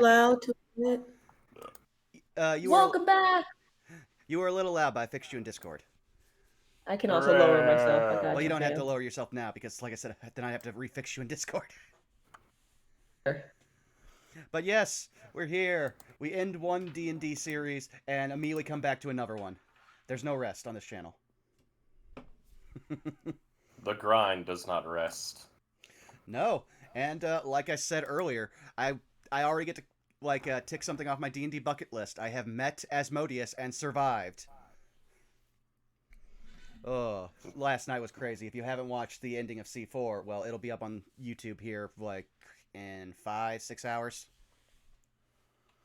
Loud to it. You were Welcome back. a little loud, but I fixed you in Discord. I can also lower myself. I Well, got you you, don't have to fam. lower yourself now because, like I said, then I have to refix you in Discord. But yes, we're here. We end one D&D series and immediately come back to another one. There's no rest on this channel. The grind does not rest. No, and like I said earlier, I already get to tick something off my D&D bucket list. I have met Asmodeus and survived. Oh, last night was crazy. If you haven't watched the ending of C4, well, it'll be up on YouTube here in 5-6 hours.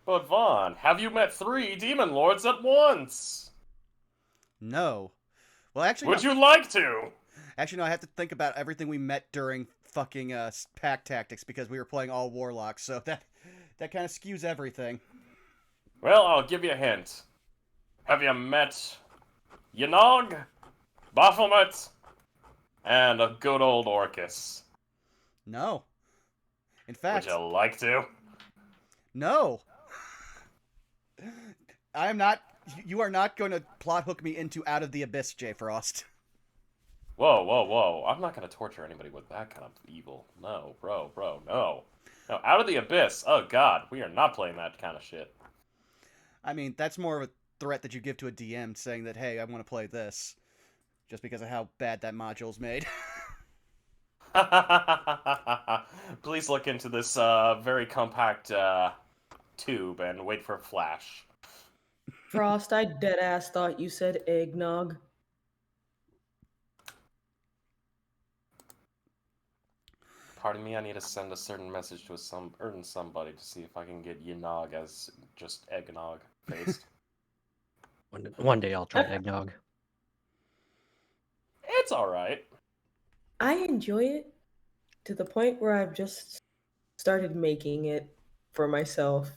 But Vaughn, have you met 3 demon lords at once? No. Well, actually, Would no. you like to? Actually, no. I have to think about everything we met during fucking pack tactics because we were playing all warlocks. So that kind of skews everything. Well, I'll give you a hint. Have you met Yanog, Baphomet, and a good old Orcus? No. In Would fact, you like to? no. I am not. You are not going to plot hook me into Out of the Abyss, J. Frost. Whoa, whoa, whoa. I'm not gonna torture anybody with that kind of evil. No, bro, no. No, Out of the Abyss. Oh god, we are not playing that kind of shit. I mean, that's more of a threat that you give to a DM saying that, hey, I want to play this. Just because of how bad that module's made. Please look into this very compact tube and wait for Flash. Frost, I dead ass thought you said eggnog. Pardon me, I need to send a certain message to somebody to see if I can get Yanog as just eggnog faced. One day I'll try eggnog. It's alright. I enjoy it to the point where I've just started making it for myself.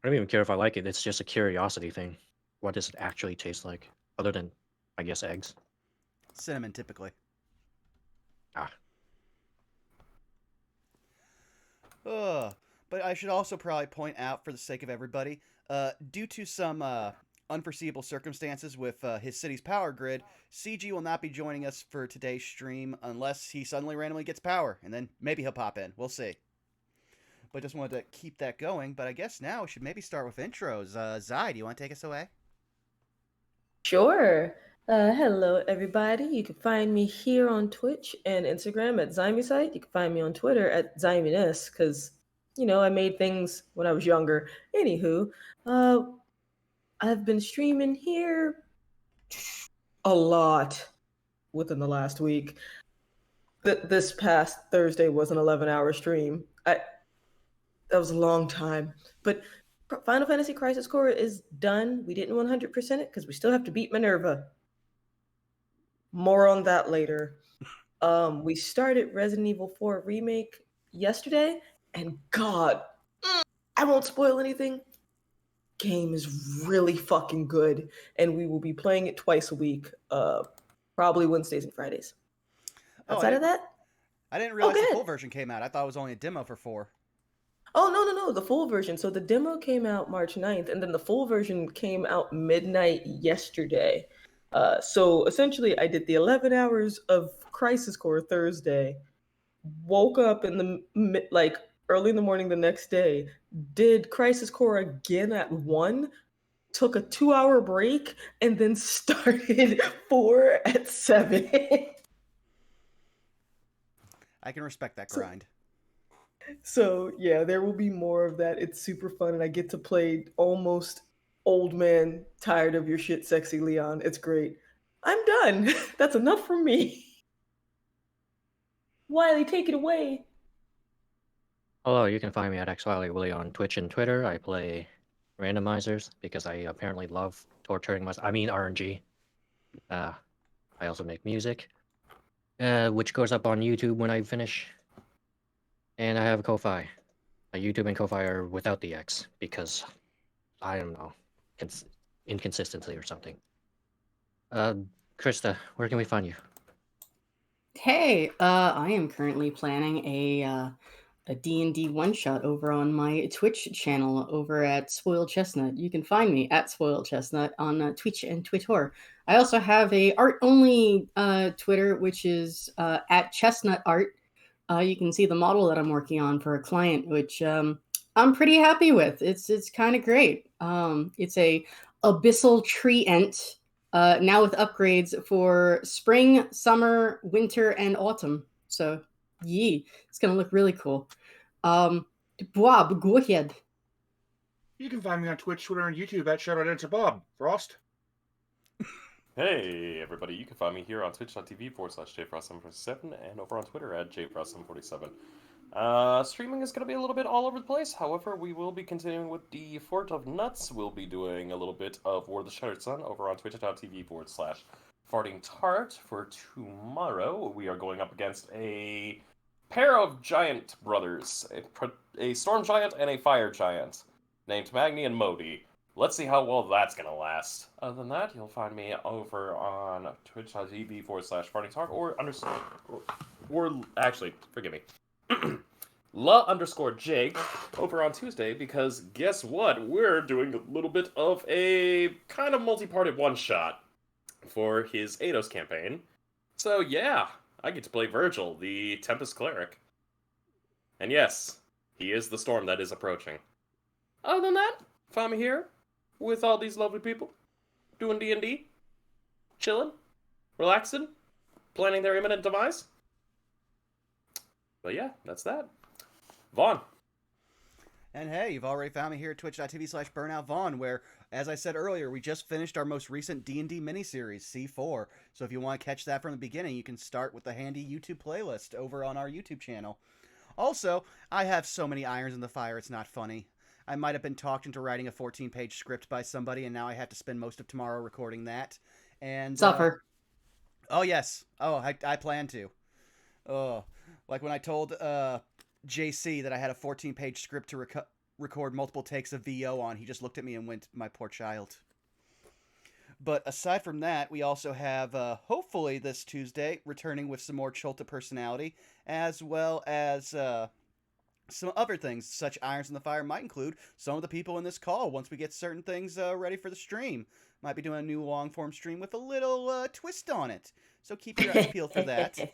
I don't even care if I like it. It's just a curiosity thing. What does it actually taste like? Other than, I guess, eggs. Cinnamon, typically. Ah. But I should also probably point out, for the sake of everybody, due to some unforeseeable circumstances with his city's power grid, CG will not be joining us for today's stream unless he suddenly randomly gets power, and then maybe he'll pop in. We'll see. But just wanted to keep that going. But I guess now we should maybe start with intros. Zai, do you want to take us away? Sure. Hello, everybody. You can find me here on Twitch and Instagram at Zymusite. You can find me on Twitter at Zymunus because, I made things when I was younger. Anywho, I've been streaming here a lot within the last week. This past Thursday was an 11-hour stream. That was a long time. But Final Fantasy Crisis Core is done. We didn't 100% it because we still have to beat Minerva. More on that later. We started Resident Evil 4 Remake yesterday, and God, I won't spoil anything. Game is really fucking good, and we will be playing it twice a week, probably Wednesdays and Fridays. Outside of that, I didn't realize the full version came out. I thought it was only a demo for 4. Oh, no, the full version. So the demo came out March 9th, and then the full version came out midnight yesterday. So essentially, I did the 11 hours of Crisis Core Thursday, woke up in the early in the morning the next day, did Crisis Core again at 1, took a 2-hour break, and then started 4 at 7. I can respect that grind. So yeah, there will be more of that. It's super fun, and I get to play almost old man, tired of your shit, sexy Leon. It's great. I'm done. That's enough for me. Wiley, take it away. Hello, you can find me at xwiley on Twitch and Twitter. I play randomizers because I apparently love torturing myself. I mean RNG. I also make music, which goes up on YouTube when I finish. And I have a Ko-Fi. YouTube and Ko-Fi are without the X because, I don't know, inconsistency or something. Krista, where can we find you? Hey, I am currently planning a a D&D one-shot over on my Twitch channel over at Spoiled Chestnut. You can find me at Spoiled Chestnut on Twitch and Twitter. I also have a art-only Twitter, which is at Chestnut Art. You can see the model that I'm working on for a client, which I'm pretty happy with. It's kind of great. It's a abyssal tree ent, now with upgrades for spring, summer, winter, and autumn. So, it's gonna look really cool. Bob, go ahead. You can find me on Twitch, Twitter, and YouTube at Shoutout to Bob Frost. Hey, everybody, you can find me here on twitch.tv/jfrost747 and over on Twitter at jfrost747. Streaming is going to be a little bit all over the place. However, we will be continuing with the Fort of Nuts. We'll be doing a little bit of War of the Shattered Sun over on twitch.tv/fartingtart. For tomorrow, we are going up against a pair of giant brothers, a storm giant and a fire giant, named Magni and Modi. Let's see how well that's going to last. Other than that, you'll find me over on twitch.tv/fartingtart or actually, forgive me, la_Jake over on Tuesday, because guess what? We're doing a little bit of a kind of multi-parted one-shot for his Eidos campaign. So yeah, I get to play Virgil, the Tempest Cleric. And yes, he is the storm that is approaching. Other than that, find me here with all these lovely people, doing D&D, chilling, relaxing, planning their imminent demise. But yeah, that's that. Vaughn. And hey, you've already found me here at twitch.tv/BurnoutVaughn, where, as I said earlier, we just finished our most recent D&D miniseries, C4. So if you want to catch that from the beginning, you can start with the handy YouTube playlist over on our YouTube channel. Also, I have so many irons in the fire, it's not funny. I might have been talked into writing a 14-page script by somebody, and now I have to spend most of tomorrow recording that. And Suffer. Oh, yes. Oh, I plan to. Oh, like when I told JC that I had a 14-page script to record multiple takes of VO on, he just looked at me and went, "My poor child." But aside from that, we also have, hopefully this Tuesday, returning with some more Cholta personality, as well as some other things. Such irons in the fire might include some of the people in this call once we get certain things ready for the stream. Might be doing a new long-form stream with a little twist on it. So keep your eyes peeled for that.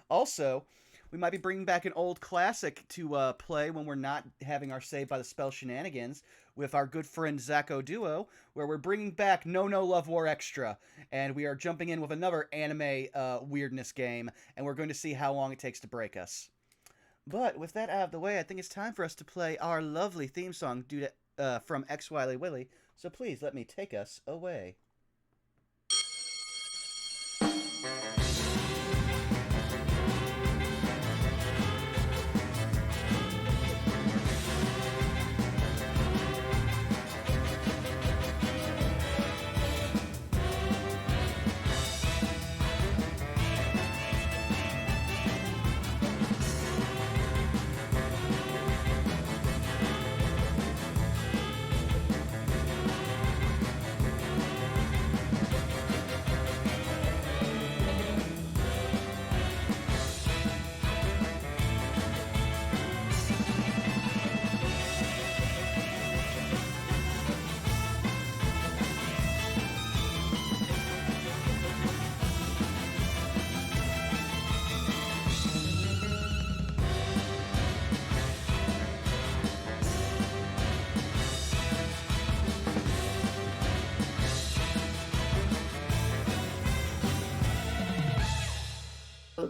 Also, we might be bringing back an old classic to play when we're not having our Saved by the Spell shenanigans with our good friend Zacho Duo, where we're bringing back No Love War Extra, and we are jumping in with another anime weirdness game, and we're going to see how long it takes to break us. But with that out of the way, I think it's time for us to play our lovely theme song from X Wily Willy, so please let me take us away.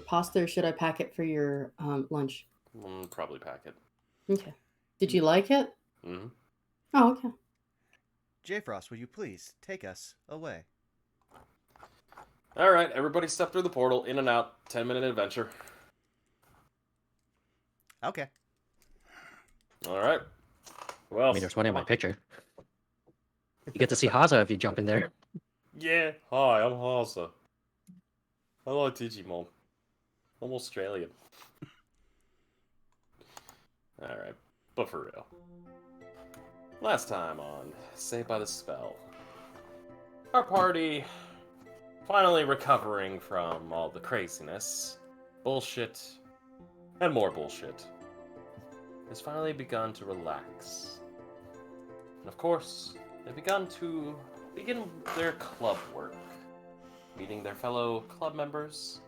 Pasta, or should I pack it for your lunch? Probably pack it. Okay. Did you like it? Mm-hmm. Oh, okay. J Frost, will you please take us away? Alright, everybody step through the portal, in and out, 10-minute adventure. Okay. Alright. Well, I mean, there's one in my picture. You get to see Haza if you jump in there. yeah, hi, I'm Haza. I like Digimon. I'm Australian. Alright, but for real. Last time on Saved by the Spell, our party finally recovering from all the craziness, bullshit, and more bullshit. has finally begun to relax. And of course, they've begun to begin their club work, meeting their fellow club members,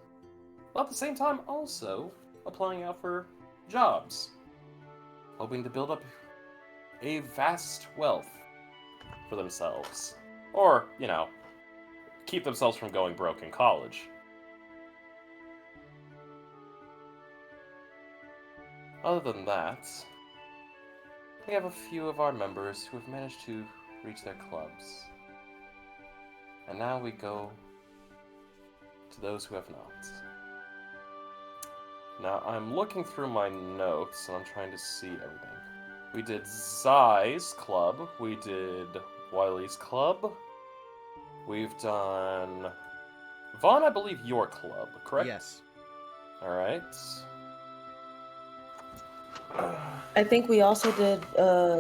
while at the same time also applying out for jobs, hoping to build up a vast wealth for themselves. Or, keep themselves from going broke in college. Other than that, we have a few of our members who have managed to reach their clubs. And now we go to those who have not. Now, I'm looking through my notes, and I'm trying to see everything. We did Zai's club. We did Wiley's club. We've done... Vaughn, I believe your club, correct? Yes. Alright. I think we also did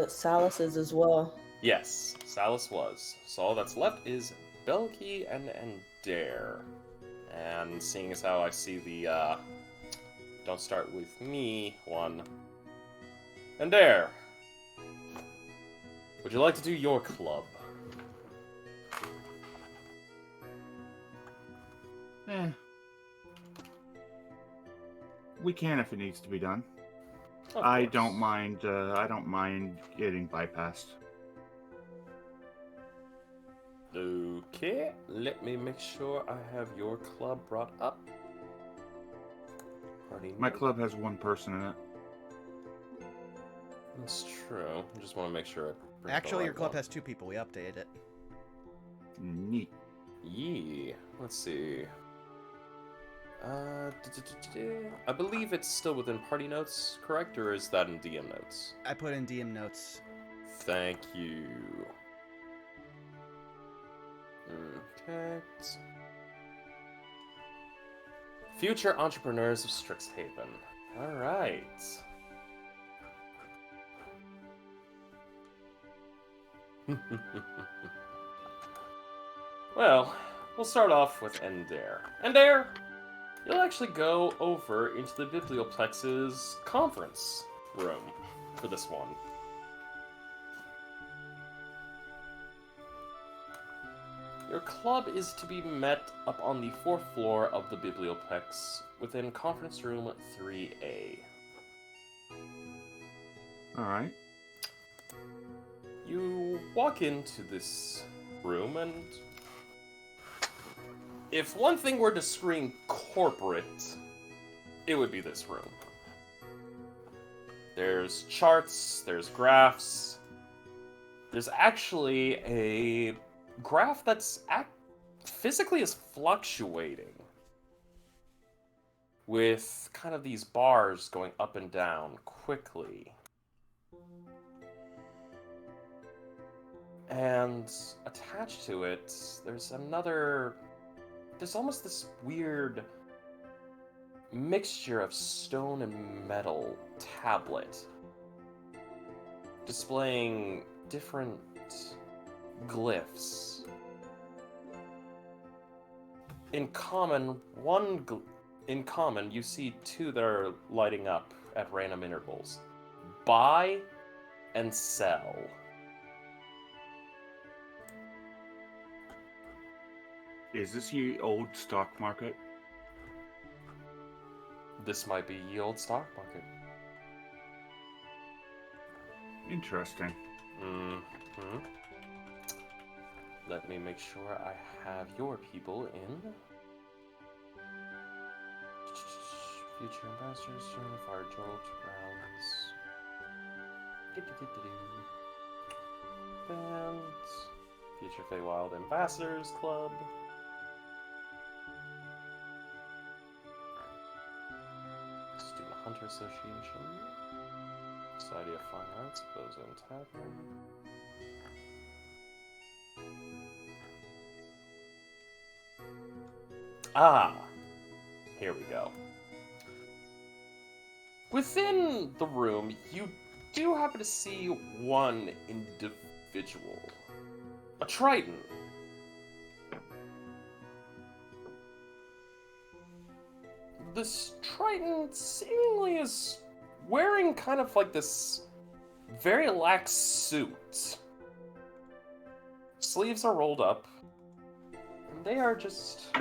Salus's as well. Yes, Salus was. So all that's left is Belky and Dare. And seeing as how I see the Don't Start With Me one. And Dare, would you like to do your club? We can if it needs to be done. Of I course. don't mind. I don't mind getting bypassed. Okay, let me make sure I have your club brought up. My club has one person in it. That's true. I just want to make sure. Actually, your club has 2 people. We updated it. Neat. Yeah. Let's see. I believe it's still within party notes, correct? Or is that in DM notes? I put in DM notes. Thank you. Okay. Future entrepreneurs of Strixhaven. Alright. Well, we'll start off with Endare. Endare, you'll actually go over into the Biblioplex's conference room for this one. Your club is to be met up on the 4th floor of the Biblioplex within conference room 3A. Alright. You walk into this room, and if one thing were to scream corporate, it would be this room. There's charts, there's graphs. There's actually a graph that's physically is fluctuating, with kind of these bars going up and down quickly. And attached to it, there's almost this weird mixture of stone and metal tablet, displaying different glyphs. In common, you see 2 that are lighting up at random intervals. Buy and sell. Is this the old stock market? This might be the old stock market. Interesting. Mm-hmm. Let me make sure I have your people in. Future ambassadors, Fire Jolt, rounds. And Future Feywild Ambassadors Club. Student Hunter Association. Society of Fine Arts, Bozo and Tavern. Ah, here we go. Within the room, you do happen to see one individual. A Triton. This Triton seemingly is wearing kind of like this very lax suit. Sleeves are rolled up, and they are just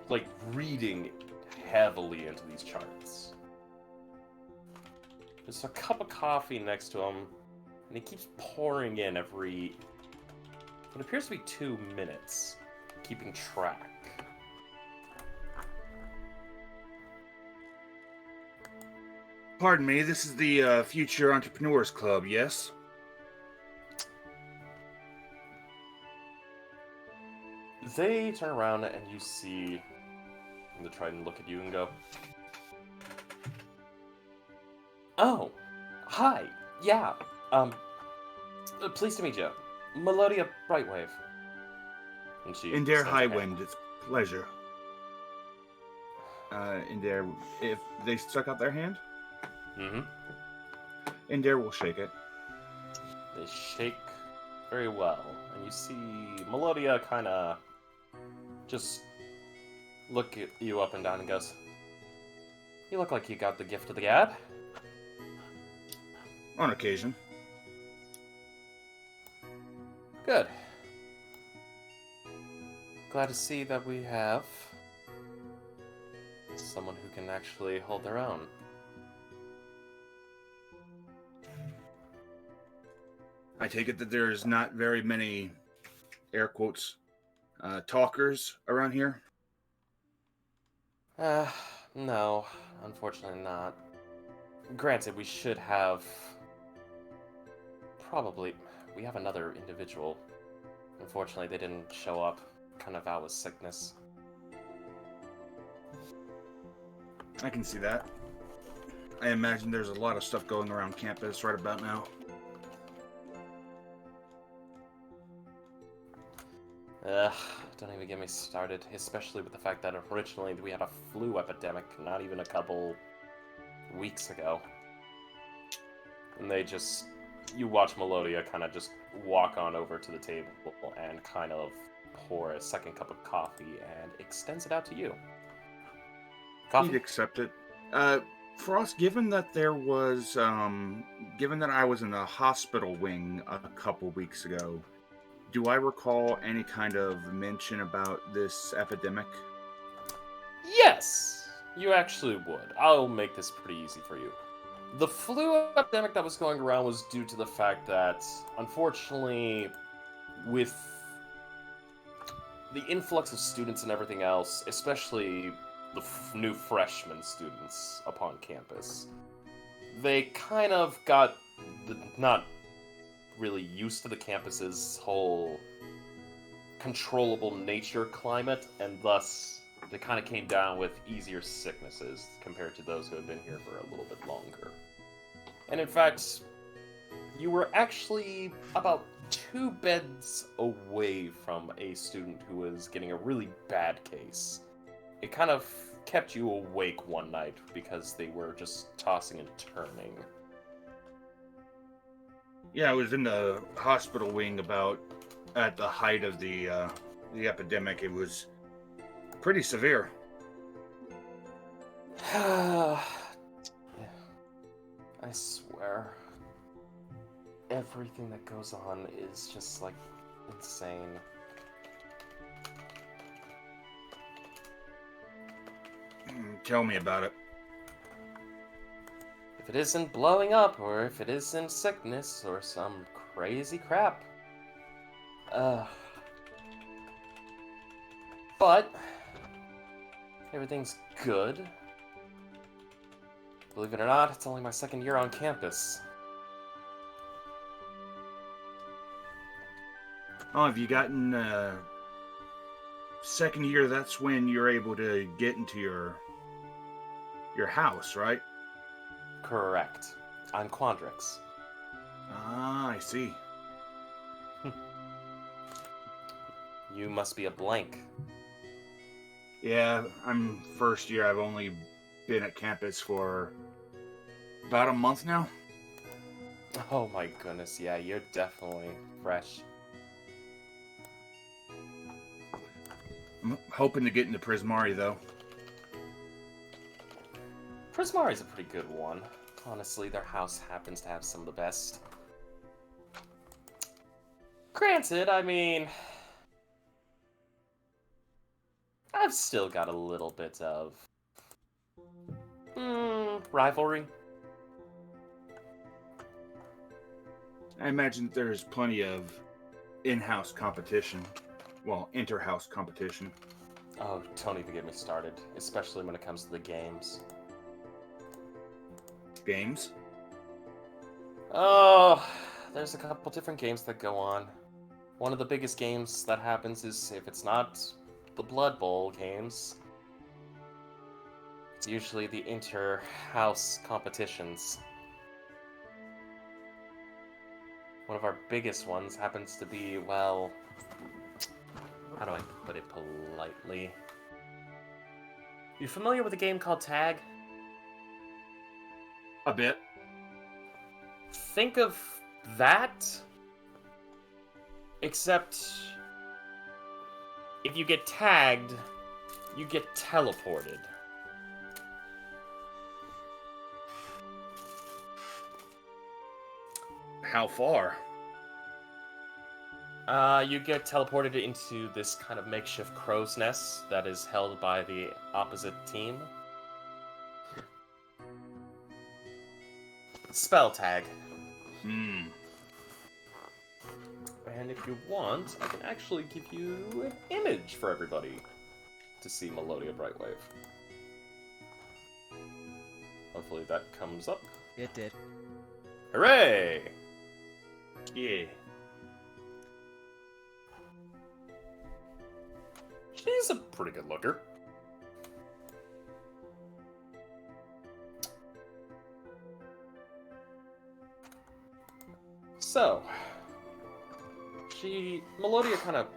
like reading heavily into these charts. There's a cup of coffee next to him, and he keeps pouring in every what appears to be 2 minutes, keeping track. Pardon me, this is the Future Entrepreneurs Club, yes? They turn around and you see, and they try and look at you and go, "Oh, hi, yeah, pleased to meet you. Melodia Brightwave." And she Indare extends her hand. Highwind, it's a pleasure. Indare, if they stuck out their hand, Mm-hmm. Indare will shake it. They shake very well, and you see Melodia kind of just look at you up and down and goes, "You look like you got the gift of the gab." On occasion. Good. Glad to see that we have someone who can actually hold their own. I take it that there's not very many, air quotes, talkers around here? No, unfortunately not. Granted, we should have... Probably... We have another individual. Unfortunately, they didn't show up. Kind of out with sickness. I can see that. I imagine there's a lot of stuff going around campus right about now. Don't even get me started, especially with the fact that originally we had a flu epidemic not even a couple weeks ago. And they just... You watch Melodia kind of just walk on over to the table and kind of pour a second cup of coffee and extends it out to you. Coffee? He'd accept it. Frost, given that there was, given that I was in the hospital wing a couple weeks ago, do I recall any kind of mention about this epidemic? Yes! You actually would. I'll make this pretty easy for you. The flu epidemic that was going around was due to the fact that, unfortunately, with the influx of students and everything else, especially the new freshman students upon campus, they kind of got not really used to the campus's whole controllable nature climate, and thus they kind of came down with easier sicknesses compared to those who had been here for a little bit longer. And in fact, you were actually about 2 beds away from a student who was getting a really bad case. It kind of kept you awake one night because they were just tossing and turning. Yeah, I was in the hospital wing about at the height of the epidemic. It was pretty severe. I swear, everything that goes on is just like insane. Tell me about it. If it isn't blowing up, or if it isn't sickness, or some crazy crap. But everything's good. Believe it or not, it's only my 2nd year on campus. Oh, have you gotten second year? That's when you're able to get into your house, right? Correct. I'm Quandrix. Ah, I see. You must be a blank. Yeah, I'm first year. I've only been at campus for about a month now. Oh my goodness, yeah, you're definitely fresh. I'm hoping to get into Prismari, though. Prismari's a pretty good one. Honestly, their house happens to have some of the best. Granted, I mean, I've still got a little bit of rivalry. I imagine there's plenty of in-house competition. Well, inter-house competition. Oh, don't even get me started, especially when it comes to the games. Games? Oh, there's a couple different games that go on. One of the biggest games that happens is, if it's not the Blood Bowl games, it's usually the inter-house competitions. One of our biggest ones happens to be, well, how do I put it politely? You familiar with a game called Tag? A bit. Think of that, except if you get tagged, you get teleported. How far? You get teleported into this kind of makeshift crow's nest that is held by the opposite team. Spell tag. Hmm. And if you want, I can actually give you an image for everybody to see Melodia Brightwave. Hopefully that comes up. It did. Hooray! Yeah. She's a pretty good looker. So, Melodia kind of...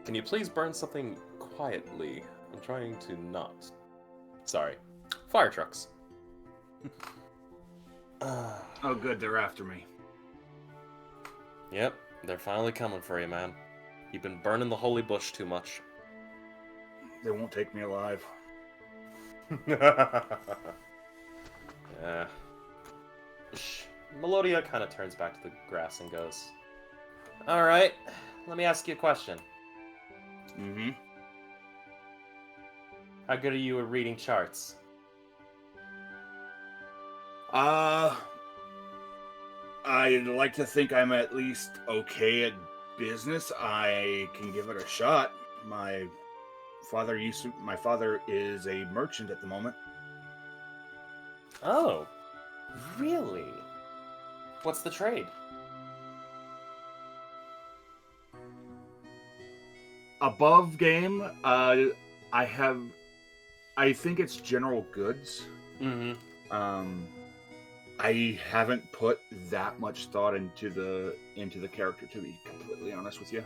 Can you please burn something quietly? I'm trying to not. Sorry. Fire trucks. Oh, good, they're after me. Yep, they're finally coming for you, man. You've been burning the holy bush too much. They won't take me alive. Yeah. Melodia kind of turns back to the grass and goes, "Alright, let me ask you a question. Mm-hmm. How good are you at reading charts?" I'd like to think I'm at least okay at business. I can give it a shot. My father is a merchant at the moment. Oh, really? What's the trade? Above game, I think it's general goods. Mm-hmm. I haven't put that much thought into the character, to be completely honest with you.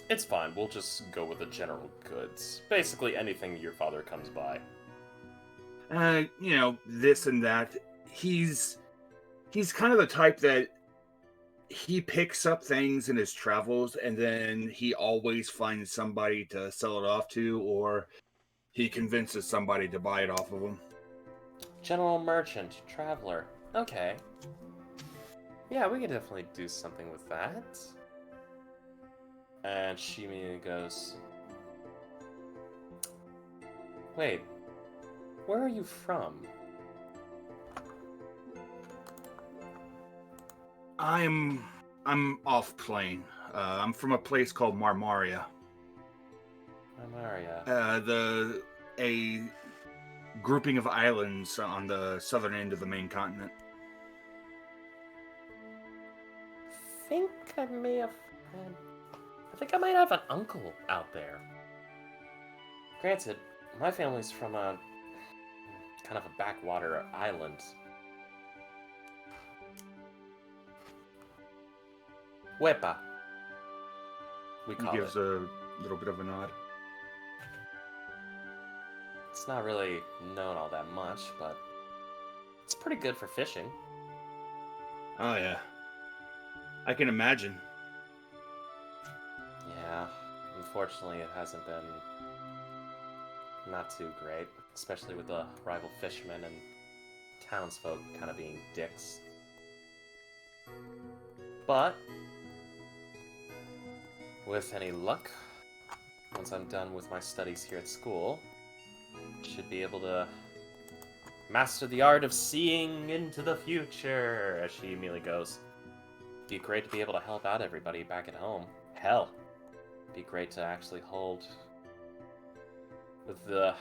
It's fine, we'll just go with the general goods. Basically anything your father comes by. This and that. He's kind of the type that he picks up things in his travels and then he always finds somebody to sell it off to, or he convinces somebody to buy it off of him. General merchant, traveler. Okay. Yeah, we can definitely do something with that. And she immediately goes, "Wait, where are you from?" I'm off plane. I'm from a place called Marmaria. Marmaria. A grouping of islands on the southern end of the main continent. I think I might have an uncle out there. Granted, my family's from a kind of a backwater island. Wepa. We He call gives it. a little bit of a nod. It's not really known all that much, but it's pretty good for fishing. Oh yeah, I can imagine. Yeah, unfortunately it hasn't been not too great, especially with the rival fishermen and townsfolk kind of being dicks. But with any luck, once I'm done with my studies here at school, should be able to master the art of seeing into the future, as she immediately goes. Be great to be able to help out everybody back at home. Hell, be great to actually hold with the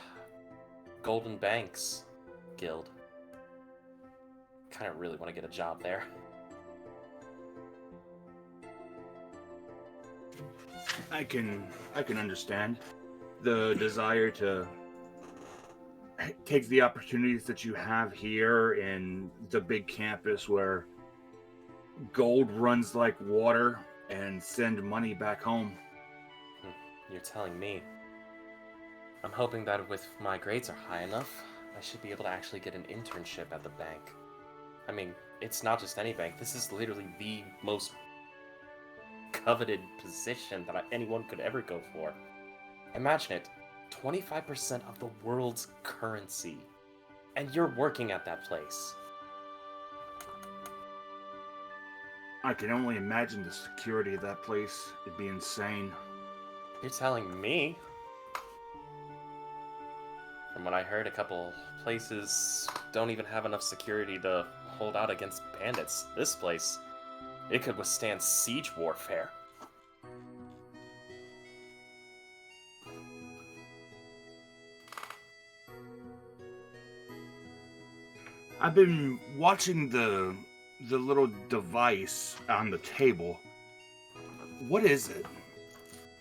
Golden Banks Guild. Kind of really want to get a job there. I can understand the desire to take the opportunities that you have here in the big campus where gold runs like water and send money back home. You're telling me. I'm hoping that if my grades are high enough, I should be able to actually get an internship at the bank. I mean, it's not just any bank. This is literally the most coveted position that anyone could ever go for. Imagine it. 25% of the world's currency. And you're working at that place. I can only imagine the security of that place. It'd be insane. You're telling me? From what I heard, a couple places don't even have enough security to hold out against bandits. This place, it could withstand siege warfare. I've been watching the little device on the table. What is it?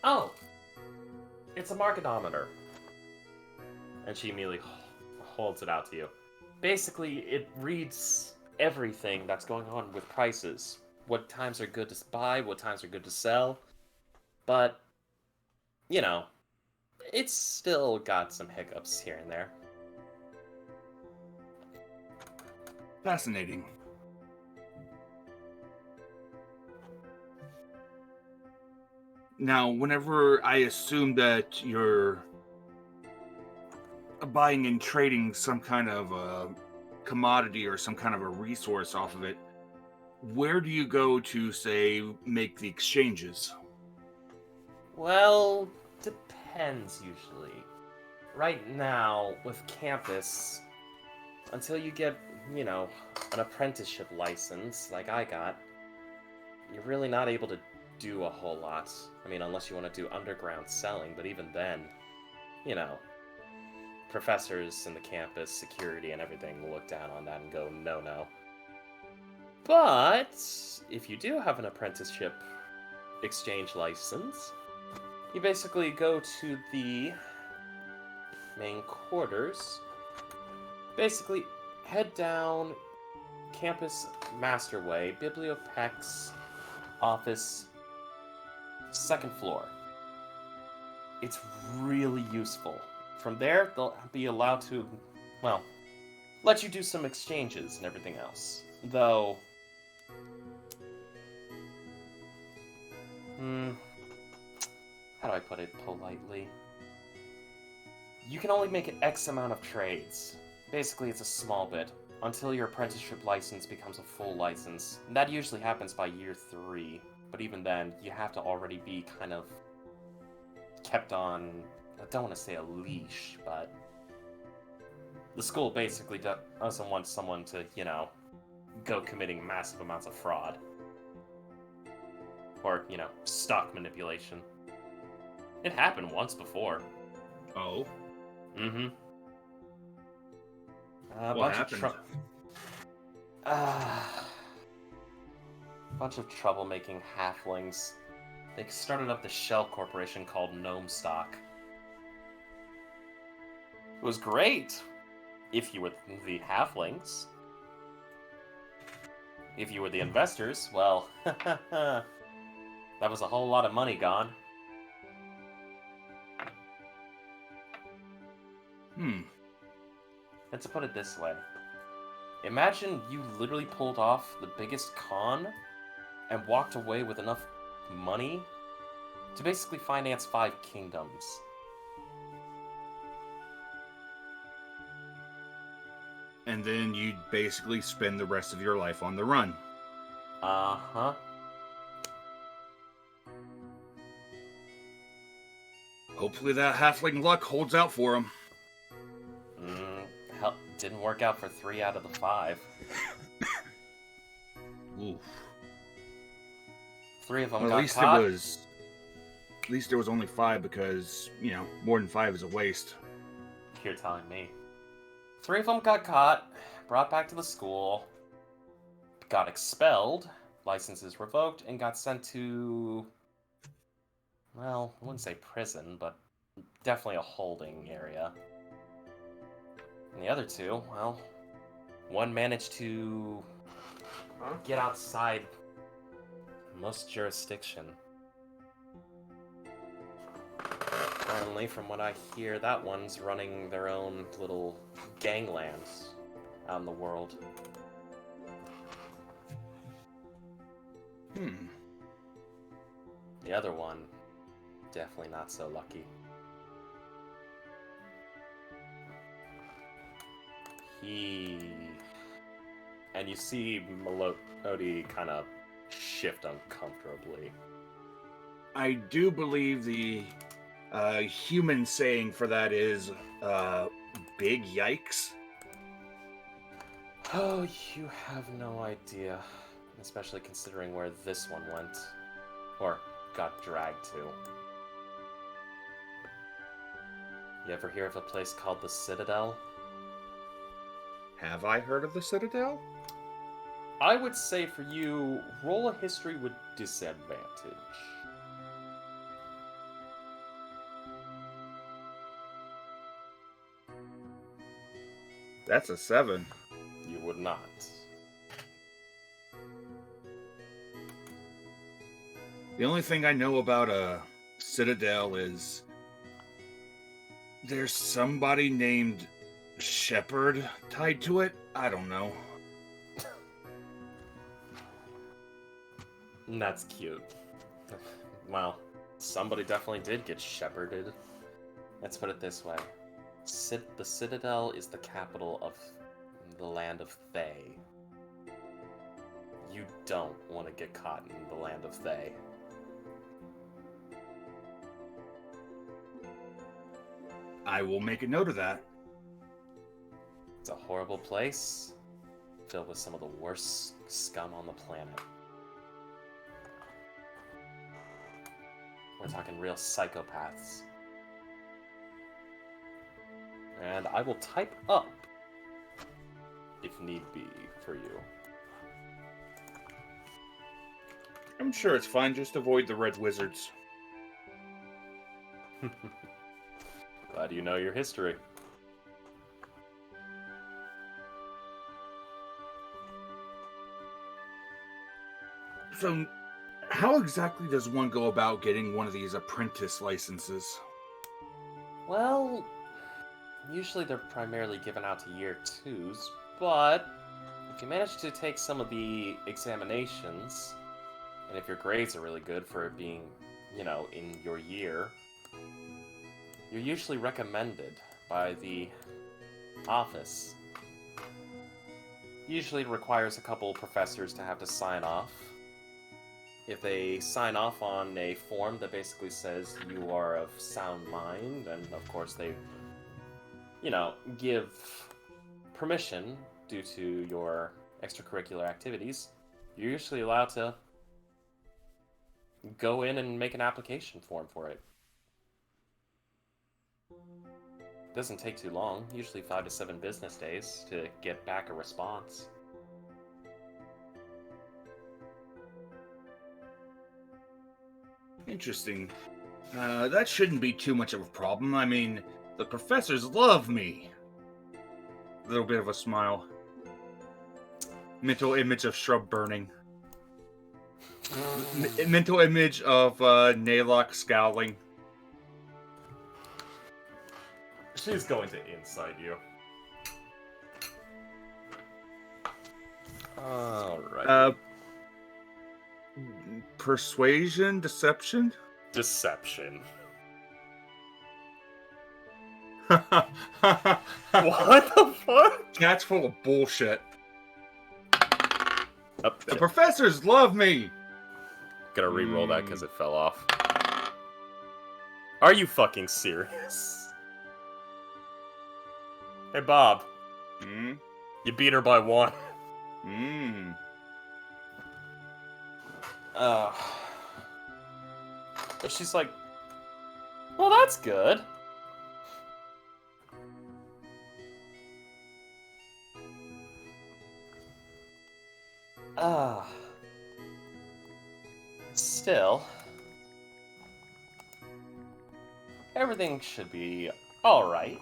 Oh! It's a marketometer. And she immediately holds it out to you. Basically, it reads everything that's going on with prices. What times are good to buy, what times are good to sell. But, you know, it's still got some hiccups here and there. Fascinating. Now, whenever I assume that you're buying and trading some kind of a commodity or some kind of a resource off of it, where do you go to, say, make the exchanges? Well, depends usually. Right now, with campus, until you get, you know, an apprenticeship license like I got, you're really not able to do a whole lot. I mean, unless you want to do underground selling, but even then, you know, professors in the campus, security and everything will look down on that and go, no. But if you do have an apprenticeship exchange license, you basically go to the main quarters, basically head down campus masterway, bibliopex, office, second floor. It's really useful. From there, they'll be allowed to, well, let you do some exchanges and everything else. Though, how do I put it politely? You can only make an X amount of trades. Basically, it's a small bit, until your apprenticeship license becomes a full license. And that usually happens by year 3, but even then, you have to already be kind of kept on, I don't want to say a leash, but the school basically doesn't want someone to, you know, go committing massive amounts of fraud. Or, you know, stock manipulation. It happened once before. Oh? Mm-hmm. What happened? Bunch of troublemaking halflings. They started up the shell corporation called Gnome Stock. It was great if you were the halflings. If you were the investors, well, that was a whole lot of money gone. And to put it this way, imagine you literally pulled off the biggest con and walked away with enough money to basically finance 5 kingdoms. and then you'd basically spend the rest of your life on the run. Uh-huh. Hopefully that halfling luck holds out for him. Hell, didn't work out for 3 out of the 5. Oof. 3 of them Well, got at least caught. at least there was only 5 because, more than 5 is a waste. You're telling me. 3 of them got caught, brought back to the school, got expelled, licenses revoked, and got sent to, well, I wouldn't say prison, but definitely a holding area. And the other 2, well, one managed to get outside most jurisdiction. Apparently, from what I hear, that one's running their own little ganglands out in the world. The other one, definitely not so lucky. And you see Melody kind of shift uncomfortably. I do believe the human saying for that is big yikes. Oh, you have no idea. Especially considering where this one went. Or got dragged to. You ever hear of a place called the Citadel? Have I heard of the Citadel? I would say for you, roll a history with disadvantage. That's a 7. You would not. The only thing I know about a Citadel is there's somebody named Shepherd tied to it. I don't know. That's cute. Well, somebody definitely did get shepherded. Let's put it this way. The Citadel is the capital of the land of Thay. You don't want to get caught in the land of Thay. I will make a note of that. It's a horrible place, filled with some of the worst scum on the planet. We're talking real psychopaths. And I will type up, if need be, for you. I'm sure it's fine. Just avoid the red wizards. Glad you know your history. So, how exactly does one go about getting one of these apprentice licenses? Well, usually they're primarily given out to year 2s, but if you manage to take some of the examinations, and if your grades are really good for it being, in your year, you're usually recommended by the office. Usually it requires a couple professors to have to sign off. If they sign off on a form that basically says you are of sound mind, and of course they, give permission due to your extracurricular activities, you're usually allowed to go in and make an application form for it. Doesn't take too long, usually 5 to 7 business days to get back a response. Interesting. That shouldn't be too much of a problem. I mean, the professors love me. A little bit of a smile. Mental image of shrub burning. Mental image of Ney'lok scowling. She's going to insight you. Alright. Persuasion? Deception? Deception. What the fuck? That's full of bullshit. Oh, The shit. professors love me. Gonna re-roll that because it fell off. Are you fucking serious? Hey, Bob. Hmm? You beat her by 1. Hmm. But she's like, well, that's good. Still, everything should be alright.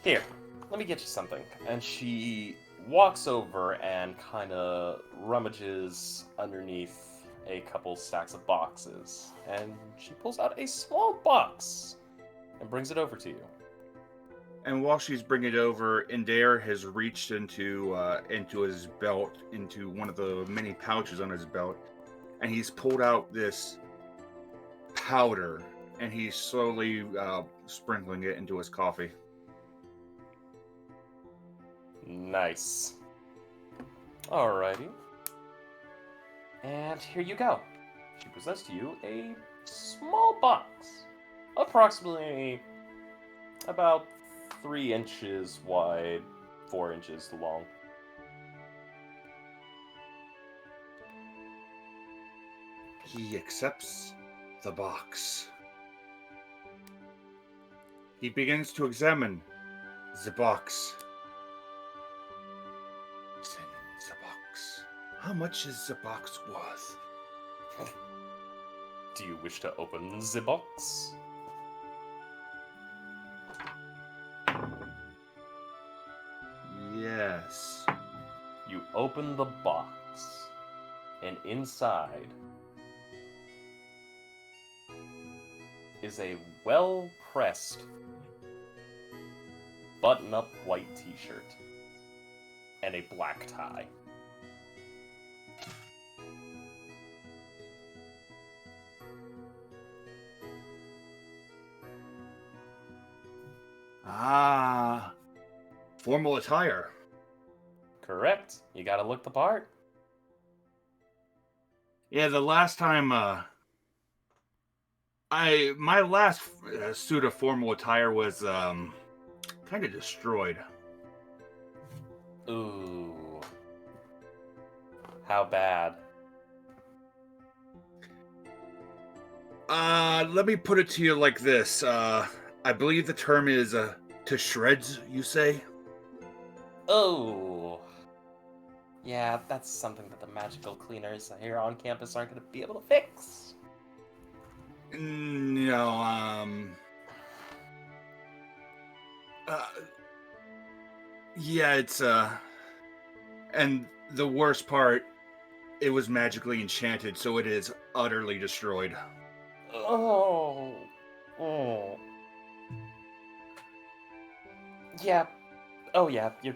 Here, let me get you something. And she walks over and kind of rummages underneath a couple stacks of boxes. And she pulls out a small box and brings it over to you. And while she's bringing it over, Indare has reached into his belt, into one of the many pouches on his belt, and he's pulled out this powder, and he's slowly sprinkling it into his coffee. Nice. Alrighty. And here you go. She presents to you a small box. Approximately about 3 inches wide, 4 inches long. He accepts the box. He begins to examine the box. What's in the box? How much is the box worth? Do you wish to open the box? Yes. You open the box, and inside is a well-pressed, button-up white t-shirt and a black tie. Ah, formal attire. Correct. You gotta look the part. Yeah, the last time, my last suit of formal attire was, kind of destroyed. Ooh. How bad? Let me put it to you like this. I believe the term is, to shreds, you say? Oh. Yeah, that's something that the magical cleaners here on campus aren't gonna be able to fix. No, yeah, it's, and the worst part, it was magically enchanted, so it is utterly destroyed. Oh. Oh. Yeah. Oh yeah, you're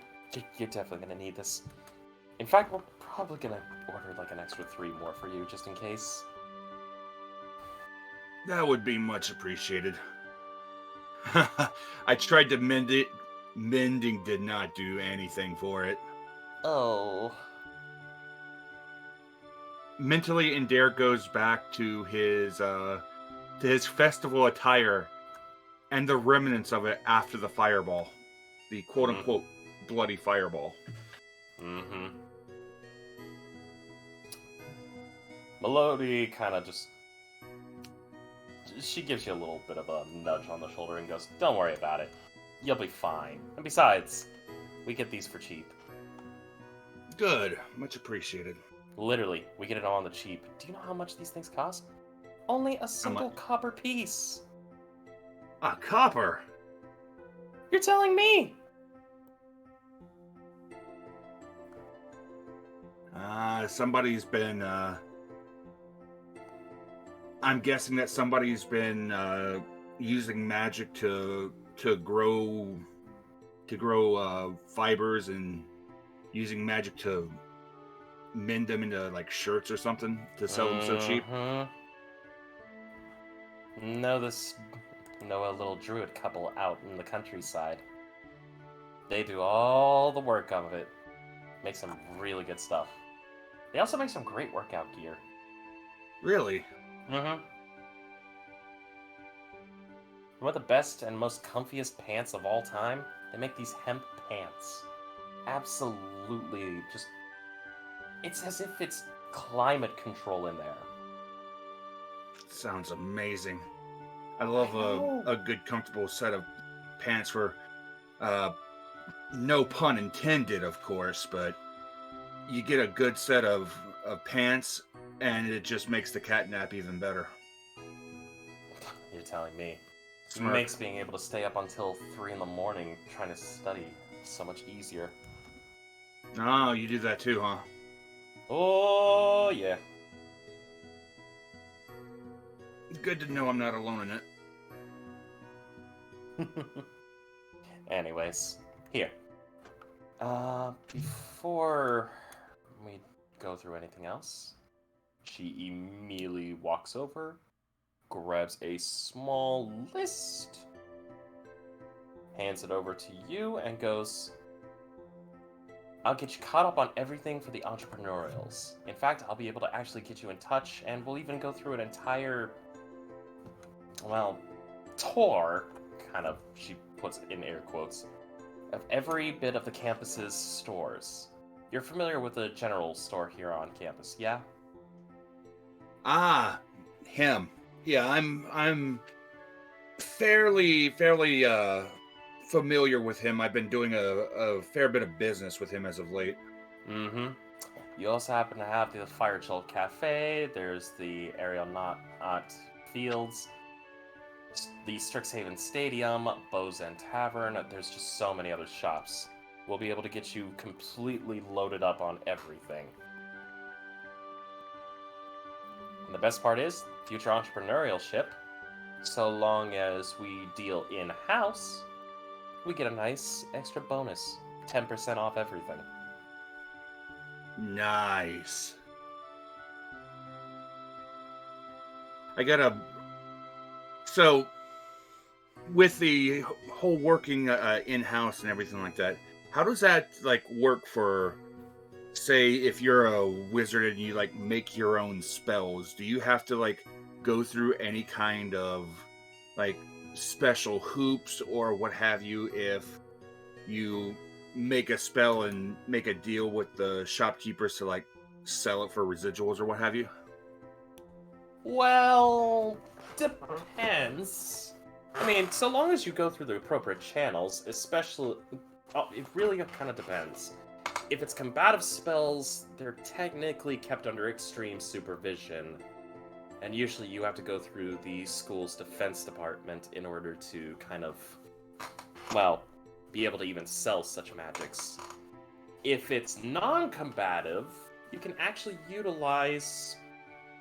definitely gonna need this. In fact, we're probably gonna order like an extra 3 more for you, just in case. That would be much appreciated. I tried to mend it. Mending did not do anything for it. Oh. Mentally, Indare goes back to his festival attire and the remnants of it after the fireball. The quote-unquote bloody fireball. Mm-hmm. Melody kind of just... She gives you a little bit of a nudge on the shoulder and goes, don't worry about it. You'll be fine. And besides, we get these for cheap. Good. Much appreciated. Literally, we get it all on the cheap. Do you know how much these things cost? Only a single copper piece. Ah, copper? You're telling me? Somebody's been, I'm guessing that somebody's been, using magic to grow fibers and using magic to mend them into, like, shirts or something to sell them so cheap. No, this know a little druid couple out in the countryside. They do all the work of it. Make some really good stuff. They also make some great workout gear. Really? Mm-hmm. You want the best and most comfiest pants of all time? They make these hemp pants. Absolutely, just... It's as if it's climate control in there. Sounds amazing. I love a good, comfortable set of pants for, no pun intended, of course, but you get a good set of pants, and it just makes the catnap even better. You're telling me. It Smart. makes being able to stay up until 3 in the morning trying to study so much easier. Oh, you do that too, huh? Oh, yeah. Good to know I'm not alone in it. Anyways, here. Before we go through anything else, she immediately walks over, grabs a small list, hands it over to you, and goes, I'll get you caught up on everything for the entrepreneurials. In fact, I'll be able to actually get you in touch, and we'll even go through an entire, well, tour, kind of, she puts it in air quotes, of every bit of the campus's stores. You're familiar with the general store here on campus, yeah? Ah, him. Yeah, I'm fairly familiar with him. I've been doing a fair bit of business with him as of late. Mm-hmm. You also happen to have the Fire Chill Cafe, there's the Aeronaut Fields, the Strixhaven Stadium, Bows End Tavern, there's just so many other shops. We'll be able to get you completely loaded up on everything. And the best part is, future entrepreneurial ship, so long as we deal in-house, we get a nice extra bonus, 10% off everything. Nice. So, with the whole working in-house and everything like that, how does that work for, say, if you're a wizard and you make your own spells? Do you have to go through any kind of special hoops or what have you if you make a spell and make a deal with the shopkeepers to sell it for residuals or what have you? Well, depends. I mean, so long as you go through the appropriate channels, especially... it really kind of depends. If it's combative spells, they're technically kept under extreme supervision. And usually you have to go through the school's defense department in order to kind of, well, be able to even sell such magics. If it's non-combative, you can actually utilize,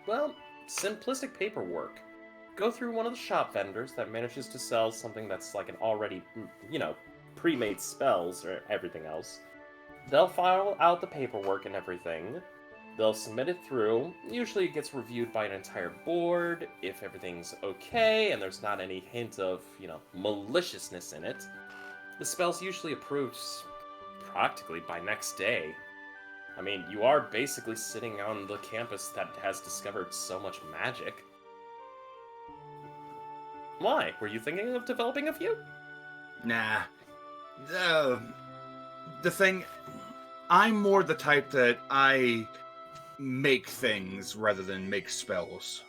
well, simplistic paperwork. Go through one of the shop vendors that manages to sell something that's like an already, pre-made spells or everything else. They'll file out the paperwork and everything. They'll submit it through. Usually it gets reviewed by an entire board. If everything's okay and there's not any hint of, maliciousness in it, the spell's usually approved practically by next day. I mean, you are basically sitting on the campus that has discovered so much magic. Why? Were you thinking of developing a few? Nah. The thing, I'm more the type that I make things rather than make spells.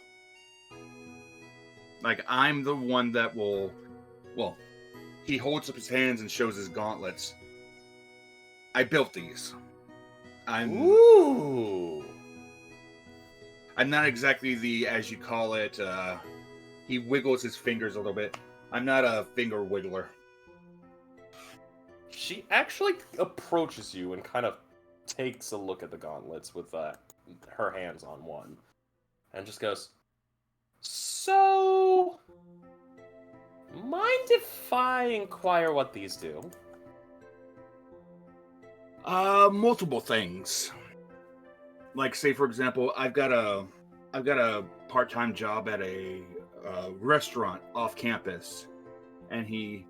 I'm the one that will, well, he holds up his hands and shows his gauntlets. I built these. Ooh! I'm not exactly the, as you call it, he wiggles his fingers a little bit. I'm not a finger wiggler. She actually approaches you and kind of takes a look at the gauntlets with her hands on one. And just goes, so... mind if I inquire what these do? Multiple things. Say for example, I've got a part-time job at a restaurant off campus, and he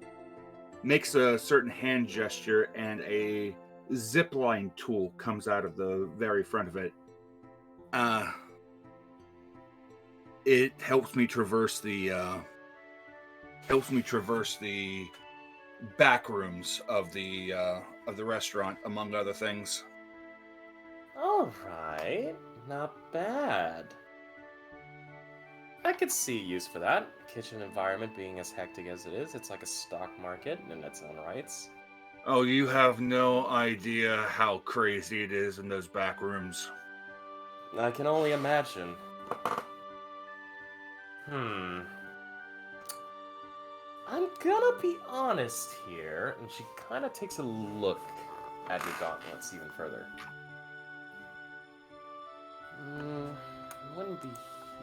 makes a certain hand gesture, and a zipline tool comes out of the very front of it. It helps me traverse the back rooms of the restaurant, among other things. All right, not bad. I could see use for that. Kitchen environment being as hectic as it is, it's like a stock market in its own rights. Oh, you have no idea how crazy it is in those back rooms. I can only imagine. I'm gonna be honest here, and she kind of takes a look at your gauntlets even further. Wouldn't be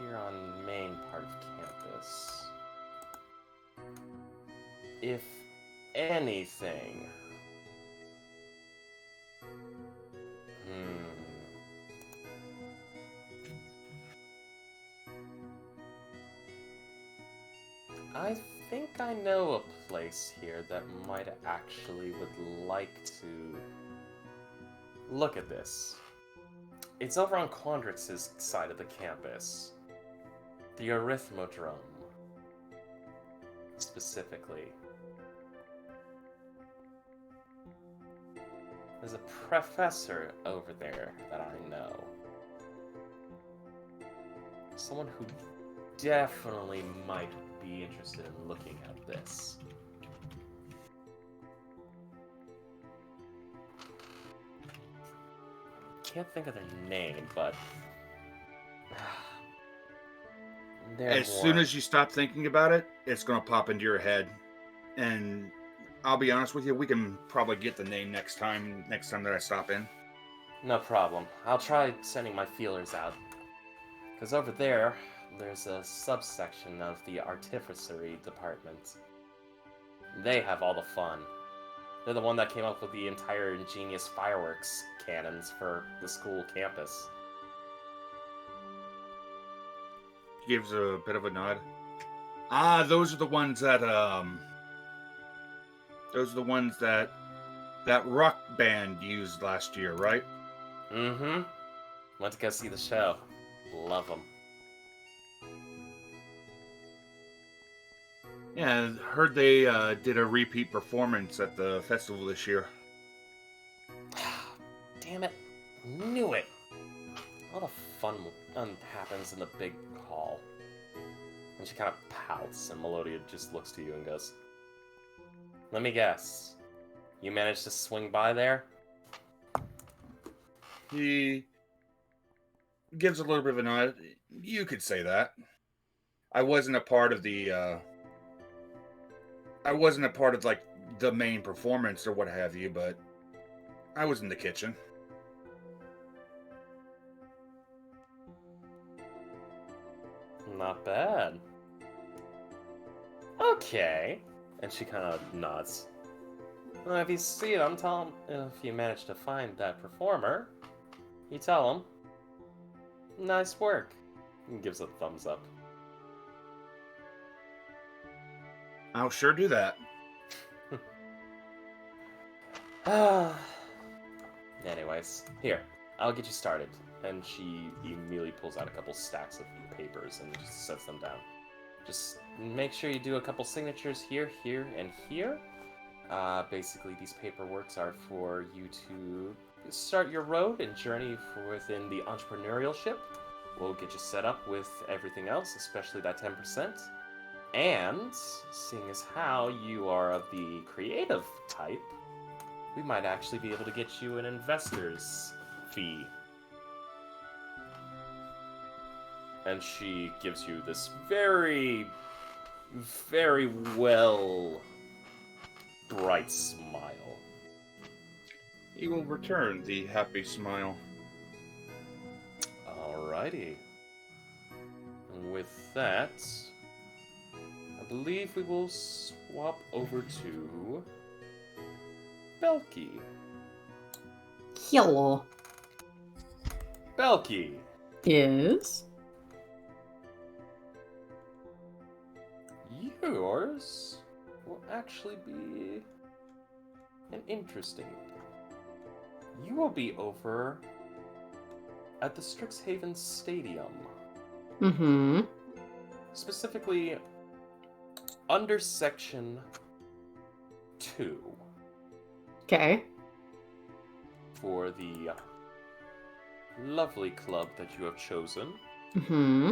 here on main part of campus. If anything. I think I know a place here that might actually would like to look at this. It's over on Quandrix's side of the campus. The Arithmodrome. Specifically. There's a professor over there that I know. Someone who definitely might be interested in looking at this. Can't think of their name, but As soon as you stop thinking about it, it's going to pop into your head. And I'll be honest with you, we can probably get the name next time that I stop in. No problem. I'll try sending my feelers out. Because over there, there's a subsection of the artificery department. They have all the fun. They're the one that came up with the entire ingenious fireworks cannons for the school campus. Gives a bit of a nod. Those are the ones that that rock band used last year, right? Mm-hmm. Went to go see the show. Love them. Yeah, heard they did a repeat performance at the festival this year. Damn it. Knew it. All the fun happens in the big hall. And she kind of pouts, and Melodia just looks to you and goes, "Let me guess. You managed to swing by there?" He gives a little bit of a nod. You could say that. I wasn't a part of like the main performance or what have you, but I was in the kitchen. Not bad. Okay. And she kind of nods. Well, if you see them, tell them if you manage to find that performer, you tell them, "Nice work." And gives a thumbs up. I'll sure do that. Anyways, here, I'll get you started. And she immediately pulls out a couple stacks of papers and just sets them down. Just make sure you do a couple signatures here, here, and here. Basically, these paperworks are for you to start your road and journey within the entrepreneurship. We'll get you set up with everything else, especially that 10%. And, seeing as how you are of the creative type, we might actually be able to get you an investor's fee. And she gives you this very, very well bright smile. He will return the happy smile. Alrighty. And with that, I believe we will swap over to Belky. Hello. Belky, Yes. yours will actually be an interesting. You will be over at the Strixhaven Stadium. Mm-hmm. Specifically, under Section 2. Okay. For the lovely club that you have chosen. Mm-hmm.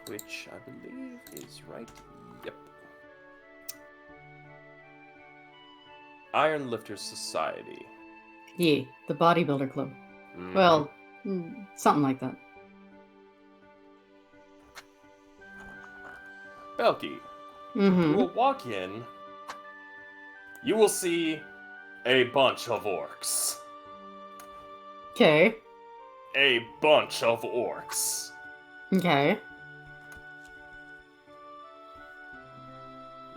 Which I believe is right. Yep. Iron Lifters Society. Yeah, the bodybuilder club. Mhm. Well, something like that. Belky, you Mm-hmm. will walk in. You will see a bunch of orcs. Okay. A bunch of orcs. Okay.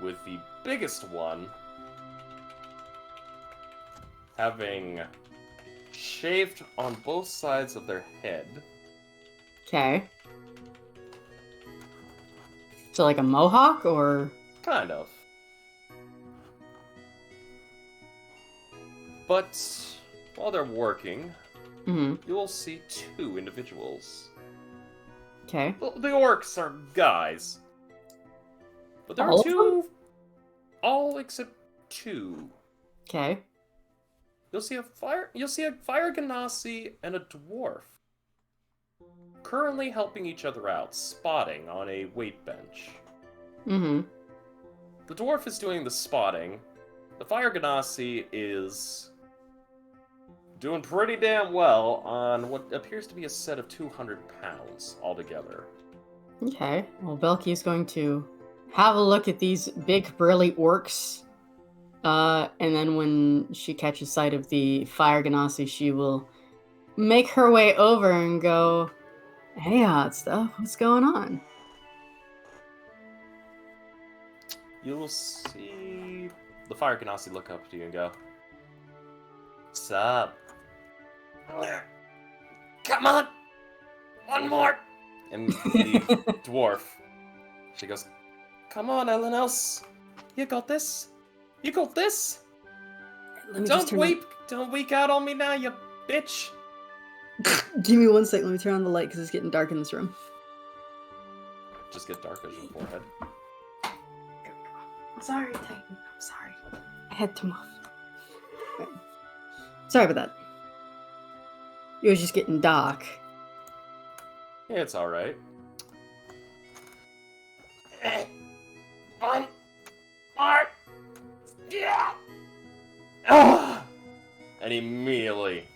With the biggest one having shaved on both sides of their head. Okay. So like a mohawk or? Kind of. But while they're working, Mm-hmm. you will see two individuals. Okay. Well, the orcs are guys. But there All are of two. All except two. Okay. You'll see a fire ganassi and a dwarf. Currently helping each other out, spotting on a weight bench. Mm-hmm. The dwarf is doing the spotting. The fire ganassi is doing pretty damn well on what appears to be a set of 200 pounds altogether. Okay. Well, Belky is going to have a look at these big burly orcs. And then when she catches sight of the fire ganassi, she will make her way over and go, "Hey, hot stuff, what's going on?" You will see the fire ganassi look up to you and go, "Sup? Come on! One more!" And the dwarf, she goes, "Come on, Elenos. You got this. You got this. Let me just Don't weak out on me now, you bitch." Give me 1 second. Let me turn on the light because it's getting dark in this room. Just get dark as your forehead. I'm sorry, Titan. I'm sorry. I had to move. Right. Sorry about that. It was just getting dark. Yeah, it's alright. One more. Yeah. And he immediately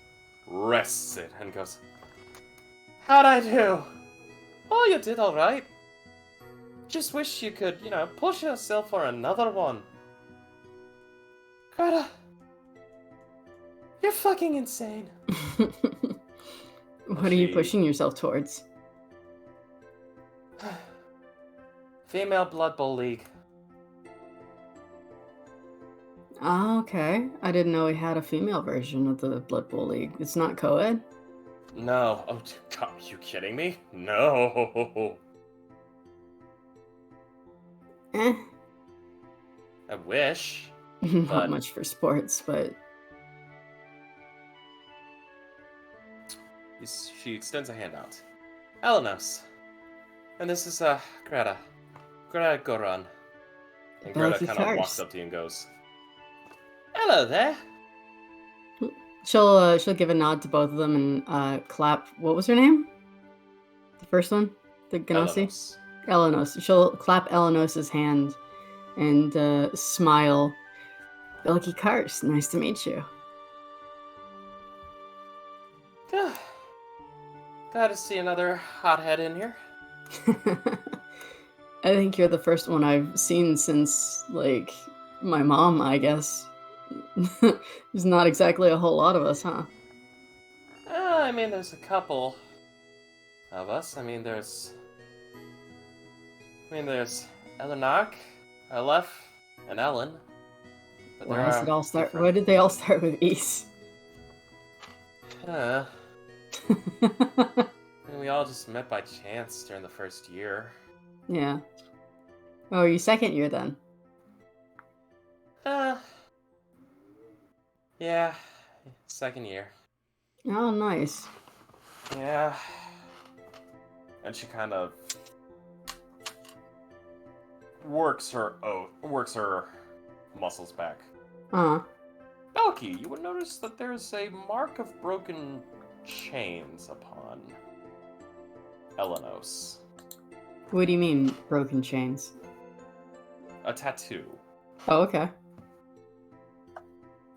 rests it and goes, "How'd I do? Oh, you did alright. Just wish you could, push yourself for another one. Greta, you're fucking insane." What are you pushing yourself towards? Female Blood Bowl League. Oh, okay. I didn't know we had a female version of the Blood Bowl League. It's not co-ed? No. Oh, God, are you kidding me? No. Eh. I wish. Not But- much for sports, but... She extends a hand out. Elenos. And this is, Greta. Greta Goran. And Greta Belky kind of Karst. walks up to you and goes, "Hello there." She'll give a nod to both of them and clap... What was her name? The first one? The Ganassi? Elenos. Elenos. She'll clap Elenos's hand and smile. Belky Karst, nice to meet you. Glad to see another hothead in here. I think you're the first one I've seen since, like, my mom, I guess. There's not exactly a whole lot of us, huh? I mean, there's a couple of us. There's Elenark, Aleph, and Ellen. But Why there does are it all start? different- Why did they all start with East? we all just met by chance during the first year. Yeah. Oh, are you second year then? Yeah, second year. Oh, nice. Yeah. And she kind of works her muscles back. Belky, you would notice that there's a mark of broken chains upon Elenos. What do you mean, broken chains? A tattoo. Oh, okay.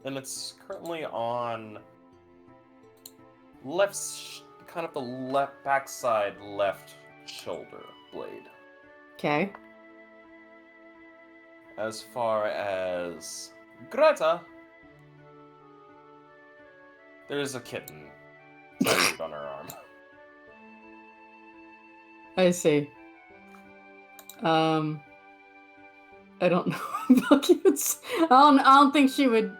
And it's currently on kind of the backside left shoulder blade. Okay. As far as Greta, there's a kitten tattooed on her arm. I see. I don't know. I don't think she would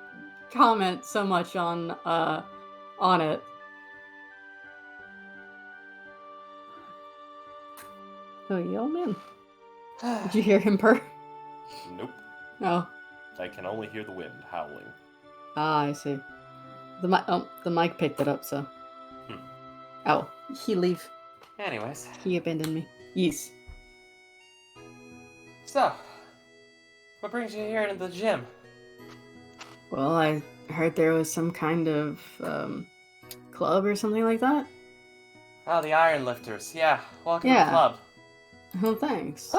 comment so much on it. Oh, yo, man. Did you hear him purr? Nope. No. I can only hear the wind howling. Ah, I see. The mic picked it up, so. Oh, he leave. Anyways. He abandoned me. Yes. So, what brings you here into the gym? Well, I heard there was some kind of club or something like that. Oh, the Iron Lifters. Yeah, welcome to Yeah. the club. Oh, thanks.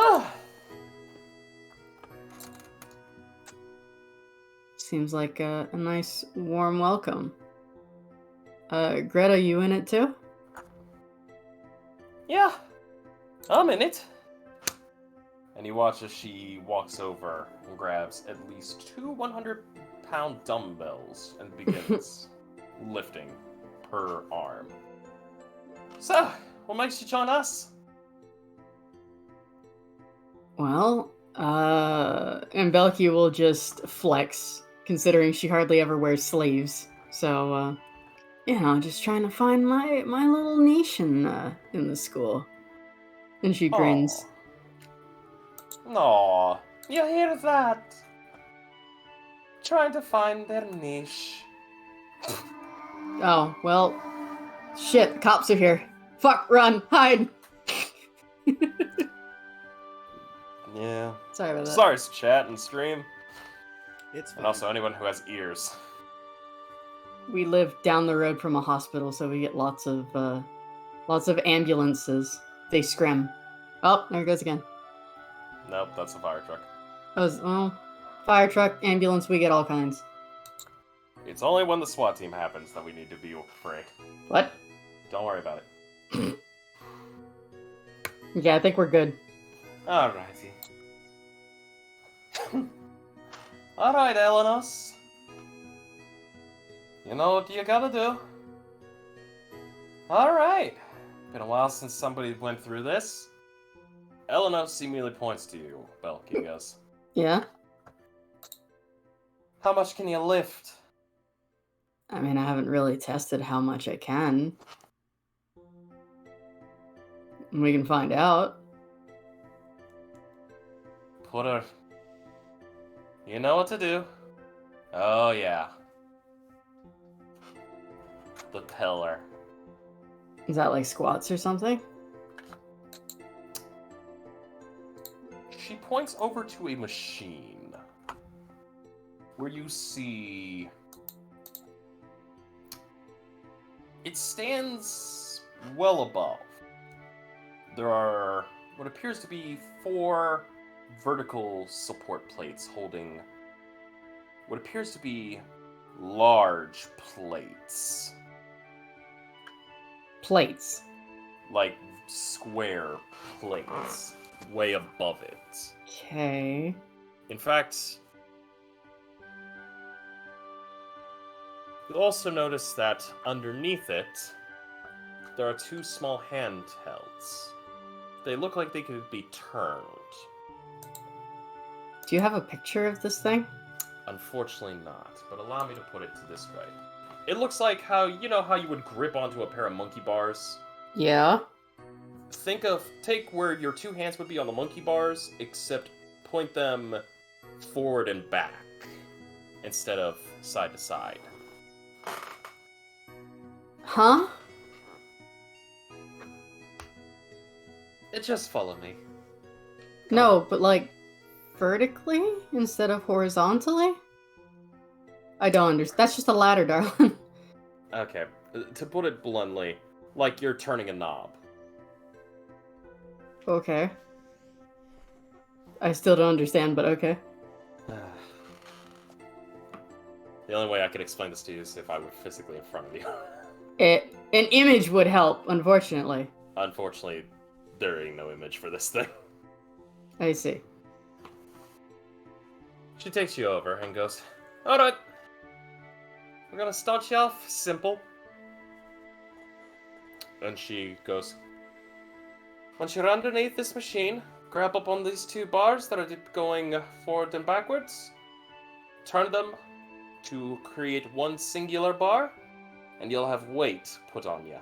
Seems like a nice, warm welcome. Greta, you in it too? Yeah, I'm in it. And you watch as she walks over and grabs at least two 100-pound dumbbells and begins lifting per arm. So, what makes you join us? Well, and Belky will just flex, considering she hardly ever wears sleeves. So, just trying to find my little niche in the school. And she grins. Aw, you hear that? Trying to find their niche. Oh, well, shit, cops are here. Fuck, run, hide! Yeah. Sorry about that. Sorry, chat and stream. It's fine. And also anyone who has ears. We live down the road from a hospital, so we get lots of ambulances. They scrim. Oh, there it goes again. Nope, that's a fire truck. Fire truck, ambulance, we get all kinds. It's only when the SWAT team happens that we need to be afraid. What? Don't worry about it. Yeah, I think we're good. Alrighty. Alright, Elenos. You know what you gotta do. Alright. Been a while since somebody went through this. Elenos seemingly points to you, Belky goes. Yeah? How much can you lift? I mean, I haven't really tested how much I can. We can find out. Put her. You know what to do. Oh, yeah. The pillar. Is that like squats or something? She points over to a machine where you see it stands well above. There are what appears to be 4 vertical support plates holding what appears to be large plates. Plates. Like square plates way above it. Okay. In fact, you'll also notice that underneath it, there are 2 small handhelds. They look like they could be turned. Do you have a picture of this thing? Unfortunately not, but allow me to put it to this way. It looks like how you would grip onto a pair of monkey bars? Yeah. take where your two hands would be on the monkey bars, except point them forward and back instead of side to side. Huh? Just follow me. No, but like vertically instead of horizontally? I don't understand. That's just a ladder, darling. Okay, to put it bluntly, like you're turning a knob. Okay. I still don't understand, but okay. The only way I could explain this to you is if I were physically in front of you. An image would help, unfortunately. Unfortunately, there ain't no image for this thing. I see. She takes you over and goes, "Alright, we're gonna start you off simple." And she goes, "Once you're underneath this machine, grab up on these two bars that are going forward and backwards, turn them to create one singular bar, and you'll have weight put on you.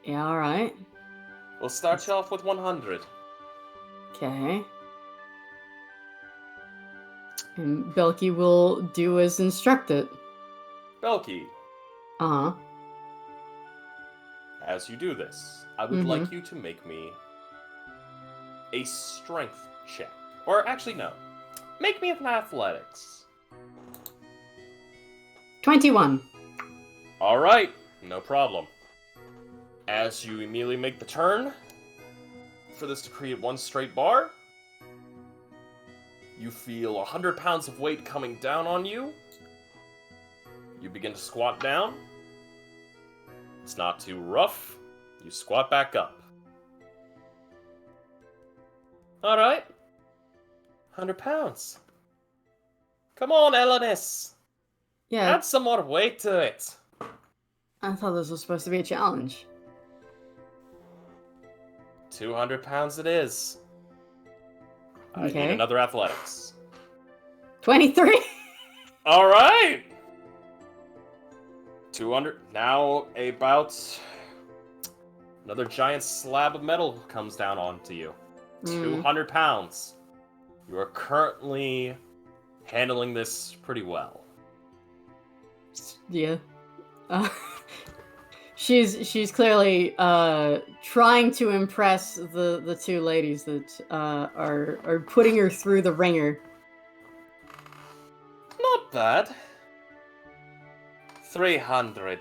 Yeah, alright. We'll start you off with 100. Okay. And Belky will do as instructed. Belky, Uh-huh. as you do this, I would like you to make me a strength check. Or actually, no. Make me an athletics. 21. Alright, no problem. As you immediately make the turn for this to create one straight bar, you feel 100 pounds of weight coming down on you. You begin to squat down. It's not too rough. You squat back up. Alright. 100 pounds. Come on, Elenis. Yeah, Add some more weight to it. I thought this was supposed to be a challenge. 200 pounds it is. I Okay. need another athletics. 23? Alright! 200. Now about another giant slab of metal comes down onto you. 200 pounds. You are currently handling this pretty well. Yeah. She's clearly trying to impress the two ladies that are putting her through the ringer. Not bad. 300.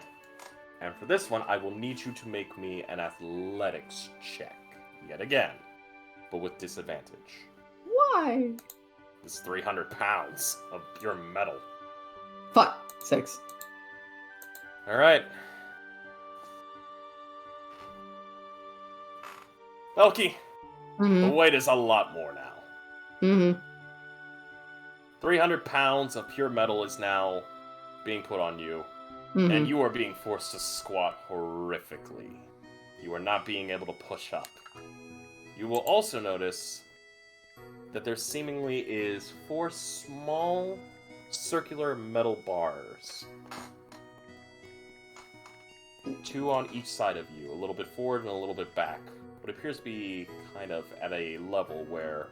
And for this one, I will need you to make me an athletics check. Yet again. But with disadvantage. Why? This is 300 pounds of pure metal. Fuck. 6. Alright. Belky, the weight is a lot more now. 300 pounds of pure metal is now being put on you, and you are being forced to squat horrifically. You are not being able to push up. You will also notice that there seemingly is 4 small circular metal bars. 2 on each side of you, a little bit forward and a little bit back. What appears to be kind of at a level where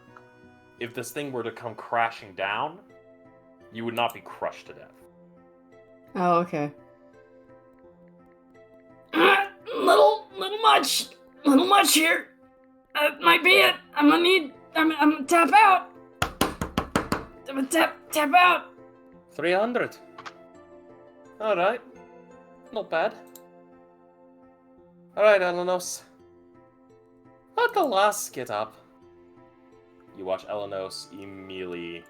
if this thing were to come crashing down, you would not be crushed to death. Oh, okay. Little much. Little much here. Might be it. I'm gonna tap out. I'm gonna tap out. 300. Alright. Not bad. Alright, Elenos. Let the lass get up. You watch Elenos immediately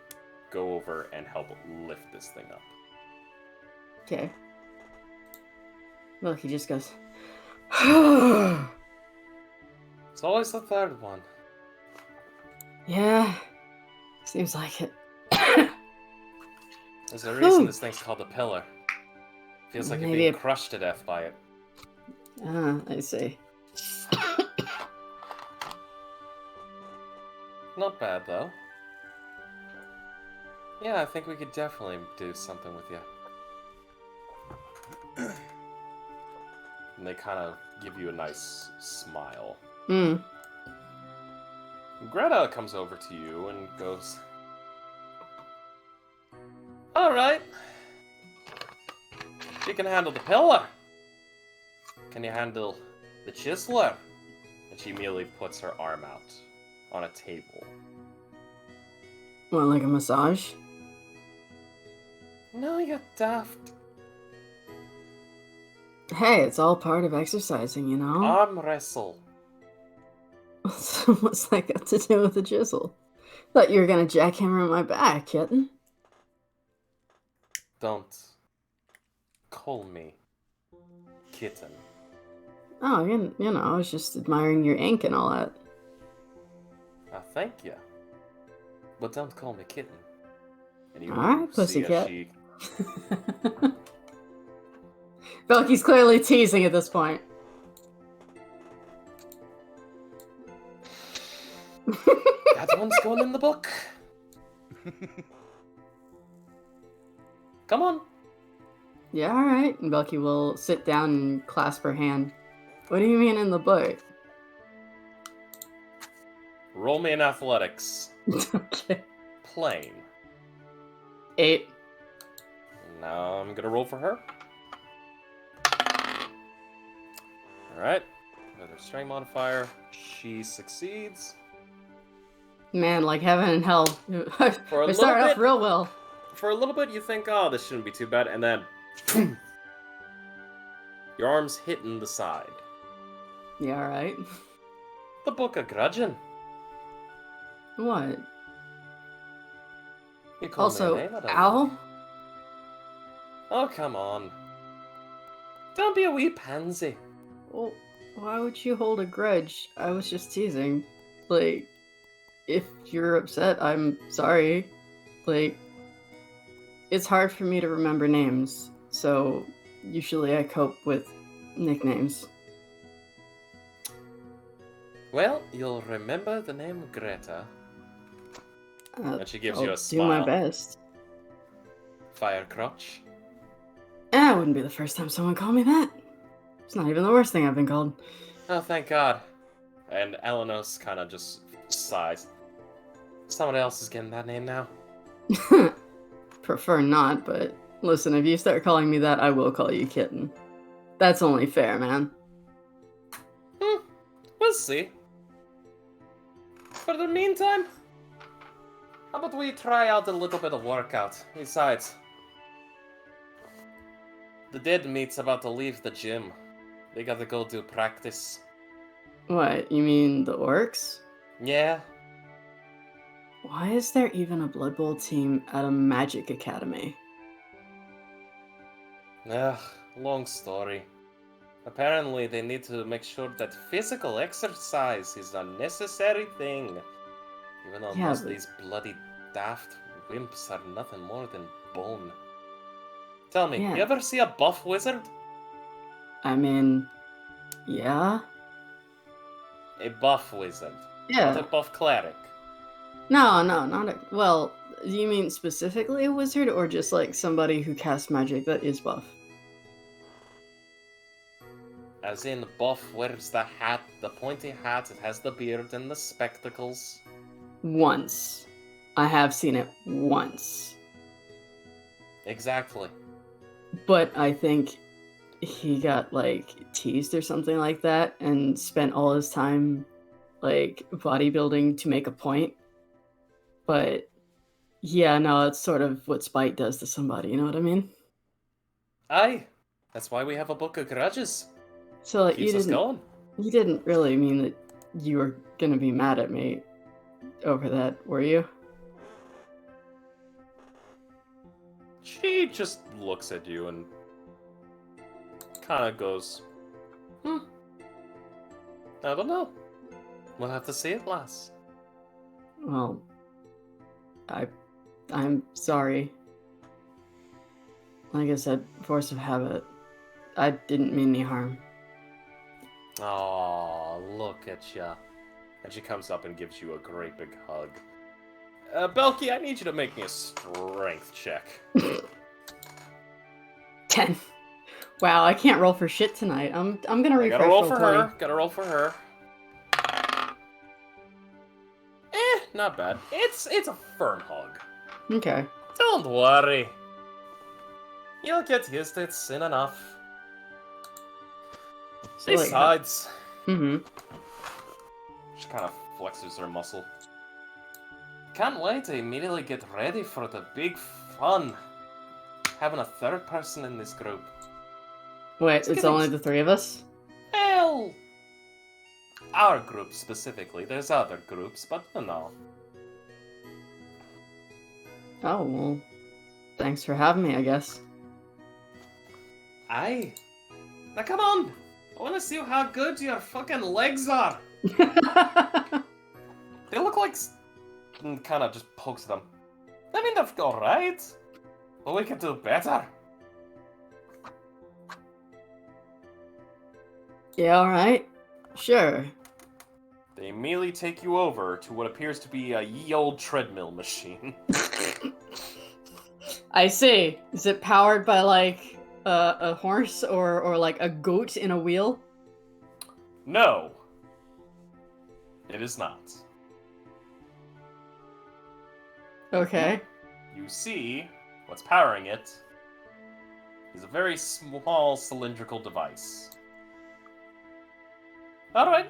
go over and help lift this thing up. Okay. Look, he just goes. It's always the third one. Yeah. Seems like it. There's a reason this thing's called the pillar. Feels like Maybe you're being crushed to death by it. Ah, I see. Not bad, though. Yeah, I think we could definitely do something with you. And they kind of give you a nice smile. Hmm. Greta comes over to you and goes, "Alright. You can handle the pillar. Can you handle the chiseler?" And she immediately puts her arm out on a table. What, like a massage? No, you're daft. Hey, it's all part of exercising, you know? Arm wrestle. So what's that got to do with the chisel? Thought you were gonna jackhammer my back, kitten. Don't call me kitten. Oh, you know, I was just admiring your ink and all that. Thank you. But don't call me kitten. And you Alright, see as pussycat. she Belky's clearly teasing at this point. that one's going in the book. Come on. Yeah, alright. And Belky will sit down and clasp her hand. What do you mean in the book? Roll me in athletics. Okay. Plain. 8. Now I'm gonna roll for her. Alright. With her strength modifier, she succeeds. Man, like heaven and hell. For a I little started off bit- real well. For a little bit, you think, oh, this shouldn't be too bad, and then your arm's hitting the side. Yeah, alright. The Book of Grudging. What? You called me a Also, name, I don't know. ow? Oh, come on. Don't be a wee pansy. Well, why would you hold a grudge? I was just teasing. Like, if you're upset, I'm sorry. Like, it's hard for me to remember names, so usually I cope with nicknames. Well, you'll remember the name Greta. And she gives you I'll a do my smile. best. Firecrotch. Eh, it wouldn't be the first time someone called me that. It's not even the worst thing I've been called. Oh, thank God. And Elenos kind of just sighs. Someone else is getting that name now. Prefer not, but listen, if you start calling me that, I will call you kitten. That's only fair, man. We'll see. For the meantime, how about we try out a little bit of workout? Besides, the dead meat's about to leave the gym. They gotta go do practice. What, you mean the orcs? Yeah, Why is there even a Blood Bowl team at a magic academy? long story. Apparently, they need to make sure that physical exercise is a necessary thing. Even though Yeah, most of but- these bloody daft wimps are nothing more than bone. Tell me, Yeah. you ever see a buff wizard? I mean, yeah? A buff wizard. Yeah. Not a buff cleric. No, not a... Well, do you mean specifically a wizard, or just like somebody who casts magic that is buff? As in, buff wears the hat, the pointy hat, it has the beard and the spectacles. Once. I have seen it once. Exactly. But I think he got, like, teased or something like that, and spent all his time, like, bodybuilding to make a point. But, yeah, no, it's sort of what spite does to somebody, you know what I mean? Aye. That's why we have a book of grudges. So, like, Keeps us going. you didn't really mean that you were gonna be mad at me over that, were you? She just looks at you and kind of goes, I don't know. We'll have to see it last. Well, I'm sorry. Like I said, force of habit. I didn't mean any harm. Aw, look at ya. And she comes up and gives you a great big hug. Belky, I need you to make me a strength check. 10. Wow, I can't roll for shit tonight. I'm gonna I refresh. gotta roll Roll for 20. her. Gotta roll for her. Not bad. It's a fern hug. Okay. Don't worry. You'll get used to it soon enough. So like, Besides, mm-hmm. she kind of flexes her muscle. Can't wait to immediately get ready for the big fun. Having a third person in this group. Wait, it's only the three of us? Well, our group specifically. There's other groups, but no. Oh, well, thanks for having me, I guess. Aye. Now come on! I want to see how good your fucking legs are! They look like... kind of just pokes them. I mean, they're alright. But we can do better. Yeah, alright. Sure. They immediately take you over to what appears to be a ye old treadmill machine. I see. Is it powered by, like, a horse or like a goat in a wheel? No. It is not. Okay. You see, what's powering it is a very small cylindrical device. Alright.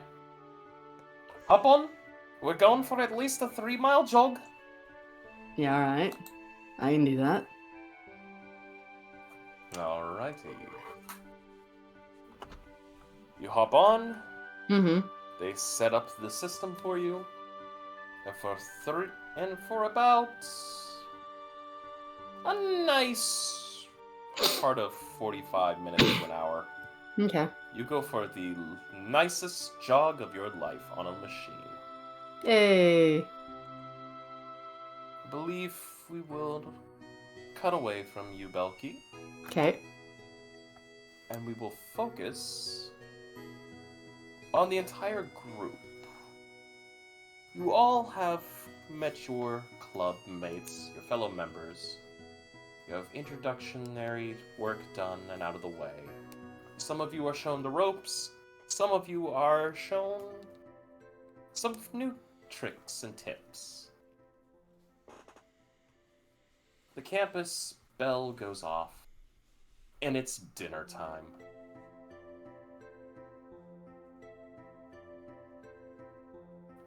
Hop on. We're going for at least a 3-mile jog. Yeah, alright. I can do that. Alrighty. You hop on. Mm-hmm. They set up the system for you. And for about a nice part of 45 minutes to an hour, Okay. you go for the nicest jog of your life on a machine. Hey. I believe we will cut away from you, Belky, Okay. and we will focus on the entire group. You all have met your club mates, your fellow members. You have introductory work done and out of the way. Some of you are shown the ropes. Some of you are shown some new tricks and tips. The campus bell goes off, and it's dinner time.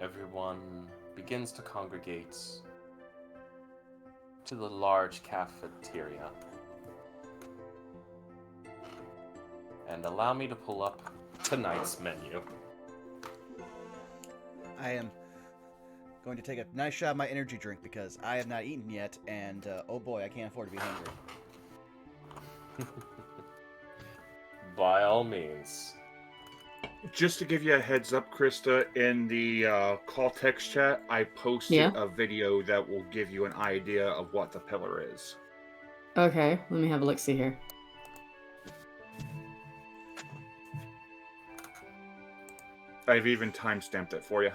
Everyone begins to congregate to the large cafeteria. And allow me to pull up tonight's menu. I am going to take a nice shot of my energy drink because I have not eaten yet, and oh boy, I can't afford to be hungry. By all means. Just to give you a heads up, Krista, in the call text chat, I posted a video that will give you an idea of what the pillar is. Okay, let me have a look-see here. I've even timestamped it for you.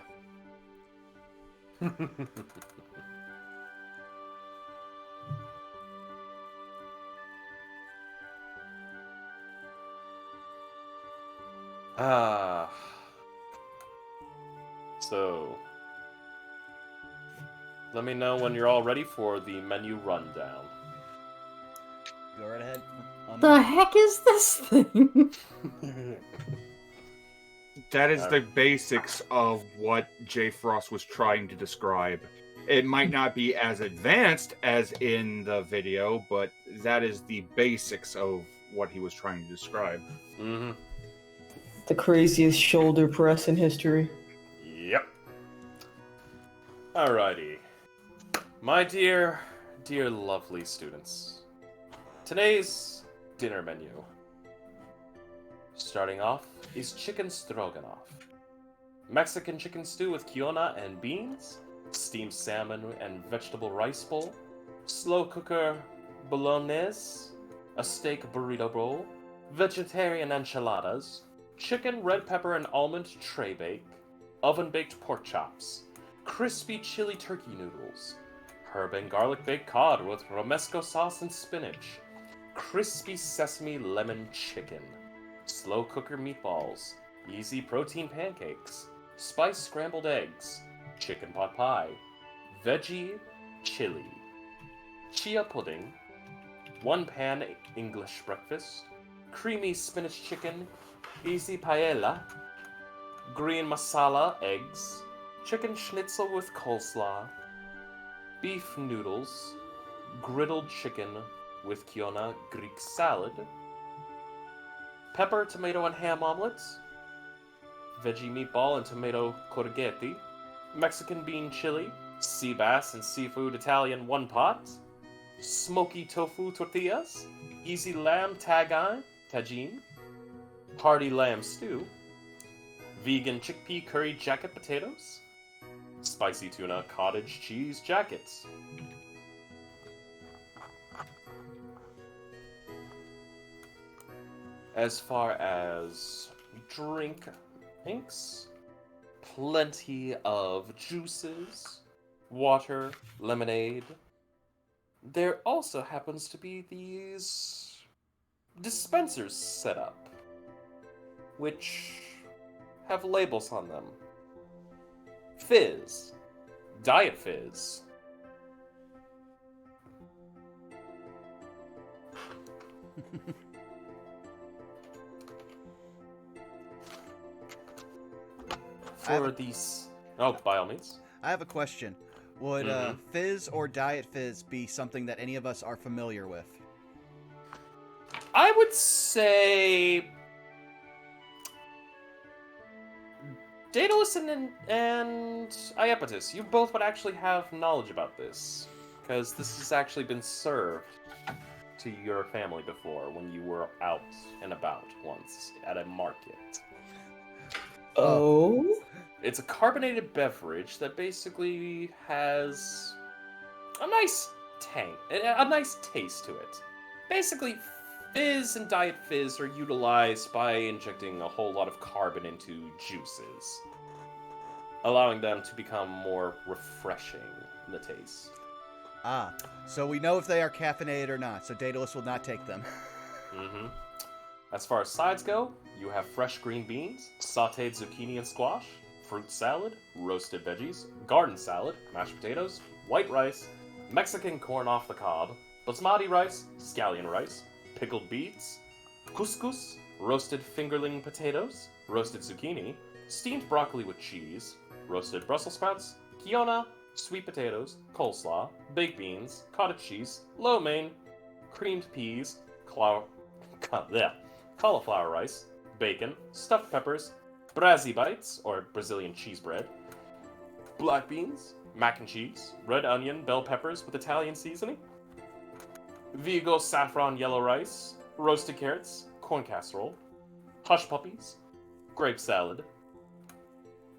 So, let me know when you're all ready for the menu rundown. Go right ahead. The heck is this thing? That is the basics of what J. Frost was trying to describe. It might not be as advanced as in the video, but that is the basics of what he was trying to describe. Mm-hmm. The craziest shoulder press in history. Yep. Alrighty. My dear lovely students. Today's dinner menu. Starting off is chicken stroganoff. Mexican chicken stew with kiona and beans, steamed salmon and vegetable rice bowl, slow cooker bolognese, a steak burrito bowl, vegetarian enchiladas, chicken red pepper and almond tray bake, oven-baked pork chops, crispy chili turkey noodles, herb and garlic baked cod with romesco sauce and spinach, crispy sesame lemon chicken, slow cooker meatballs, easy protein pancakes, spice scrambled eggs, chicken pot pie, veggie chili, chia pudding, one pan English breakfast, creamy spinach chicken, easy paella, green masala eggs, chicken schnitzel with coleslaw, beef noodles, griddled chicken with Kiona Greek salad, pepper, tomato, and ham omelets, veggie meatball and tomato corghetti, Mexican bean chili, sea bass and seafood Italian one pot, smoky tofu tortillas, easy lamb tagine, hearty lamb stew, vegan chickpea curry jacket potatoes, spicy tuna cottage cheese jackets. As far as drinks, plenty of juices, water, lemonade. There also happens to be these dispensers set up, which have labels on them. Fizz, Diet Fizz. For these... Oh, by all means. I have a question. Would Fizz or Diet Fizz be something that any of us are familiar with? I would say... Daedalus and Iapetus, you both would actually have knowledge about this. Because this has actually been served to your family before when you were out and about once at a market. Oh? It's a carbonated beverage that basically has a nice a nice taste to it. Basically, Fizz and Diet Fizz are utilized by injecting a whole lot of carbon into juices, allowing them to become more refreshing in the taste. Ah, so we know if they are caffeinated or not, so Daedalus will not take them. Mm-hmm. As far as sides go, you have fresh green beans, sauteed zucchini and squash, fruit salad, roasted veggies, garden salad, mashed potatoes, white rice, Mexican corn off the cob, basmati rice, scallion rice, pickled beets, couscous, roasted fingerling potatoes, roasted zucchini, steamed broccoli with cheese, roasted Brussels sprouts, Kiona, sweet potatoes, coleslaw, baked beans, cottage cheese, lo mein, creamed peas, cauliflower rice, bacon, stuffed peppers, Brazzy bites, or Brazilian cheese bread, black beans, mac and cheese, red onion, bell peppers with Italian seasoning, Vigo saffron yellow rice, roasted carrots, corn casserole, hush puppies, grape salad,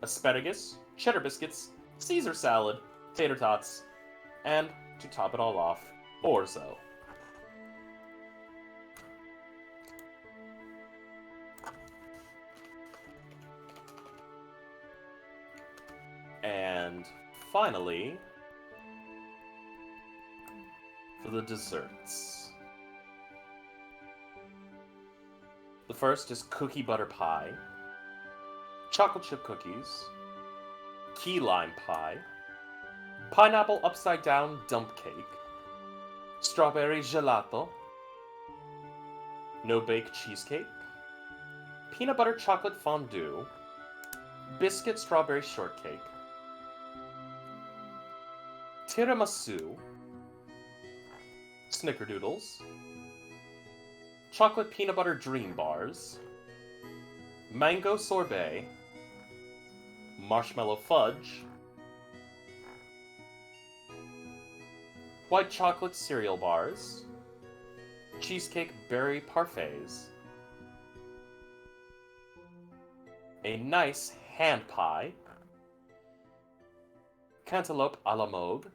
asparagus, cheddar biscuits, Caesar salad, tater tots, and, to top it all off, orzo. And finally, for the desserts. The first is cookie butter pie, chocolate chip cookies, key lime pie, pineapple upside down dump cake, strawberry gelato, no bake cheesecake, peanut butter chocolate fondue, biscuit strawberry shortcake, tiramisu, snickerdoodles, chocolate peanut butter dream bars, mango sorbet, marshmallow fudge, white chocolate cereal bars, cheesecake berry parfaits, a nice hand pie, cantaloupe a la mode,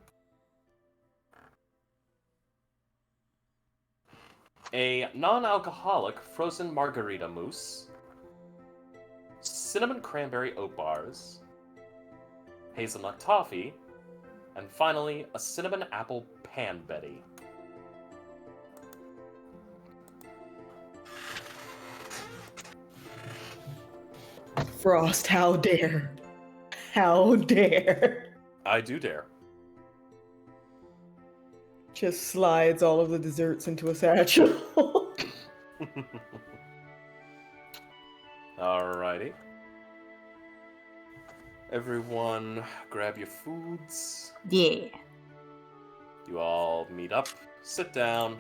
a non-alcoholic frozen margarita mousse, cinnamon cranberry oat bars, hazelnut toffee, and finally a cinnamon apple pan betty. Frost, how dare? How dare? I do dare. Just slides all of the desserts into a satchel. Alrighty. Everyone, grab your foods. Yeah. You all meet up, sit down.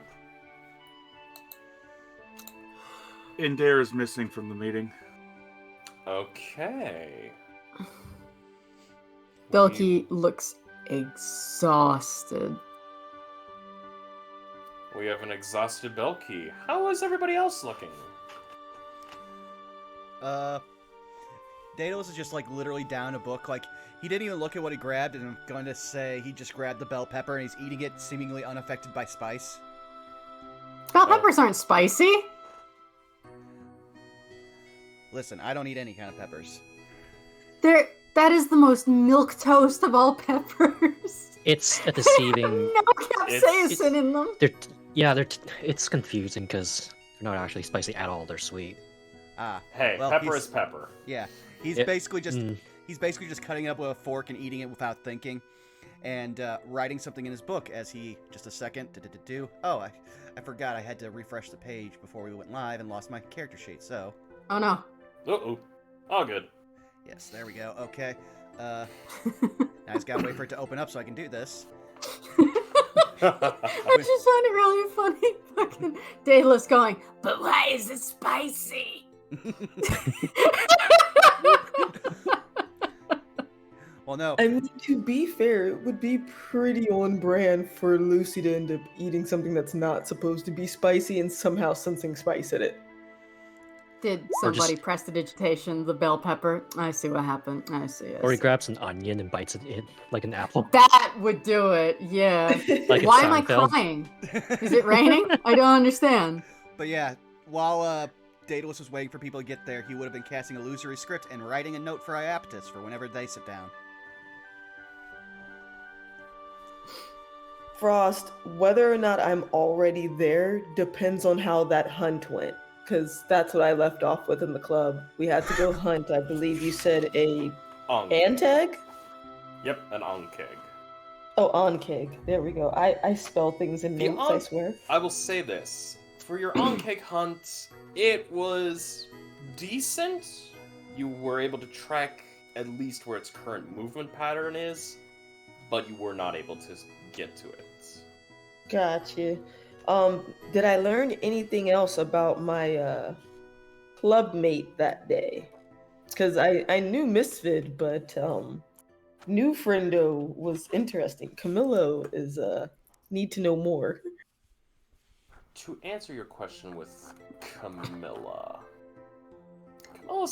Indare is missing from the meeting. Okay. Belky looks exhausted. We have an exhausted Belky. How is everybody else looking? Daedalus is just like literally down a book. Like he didn't even look at what he grabbed, and I'm going to say he just grabbed the bell pepper and he's eating it, seemingly unaffected by spice. Bell peppers aren't spicy. Listen, I don't eat any kind of peppers. That is the most milk toast of all peppers. It's a deceiving. No capsaicin in them. It's confusing because they're not actually spicy at all. They're sweet. Hey, well, pepper is pepper. Yeah, he's basically just cutting it up with a fork and eating it without thinking, and writing something in his book as he just a second. Oh, I forgot I had to refresh the page before we went live and lost my character sheet. So. Oh no. Uh-oh. All good. Yes, there we go. Okay. Now I just gotta wait for it to open up so I can do this. I just find it really funny. Fucking Daedalus going, but why is it spicy? Well, no. I mean, to be fair, it would be pretty on brand for Lucy to end up eating something that's not supposed to be spicy and somehow sensing spice in it. Did somebody prestidigitation the bell pepper? I see what happened. I see. Or he grabs an onion and bites it in like an apple. That would do it. Yeah. Like Why am I Seinfeld. crying? Is it raining? I don't understand. But yeah, while Daedalus was waiting for people to get there, he would have been casting illusory script and writing a note for Iapetus for whenever they sit down. Frost, whether or not I'm already there depends on how that hunt went. Because that's what I left off with in the club. We had to go hunt, I believe you said a Antag? Yep, an Onkeg. Oh, Onkeg. There we go. I spell things in notes, I swear. I will say this. For your Onkeg hunt, it was decent. You were able to track at least where its current movement pattern is, but you were not able to get to it. Gotcha. Did I learn anything else about my club mate that day? Because I knew Misfit, but new friendo was interesting. Camillo is need to know more. To answer your question with Camilla's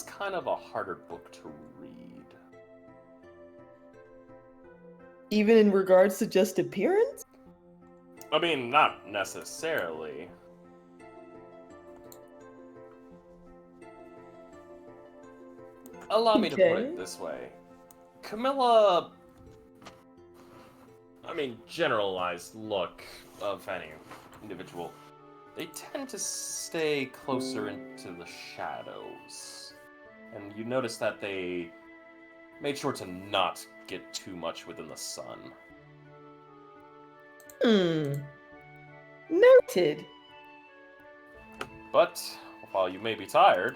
kind of a harder book to read. Even in regards to just appearance? I mean, not necessarily. Allow me to put it this way. Camilla... I mean, generalized look of any individual. They tend to stay closer into the shadows. And you notice that they made sure to not get too much within the sun. Noted. But, while you may be tired,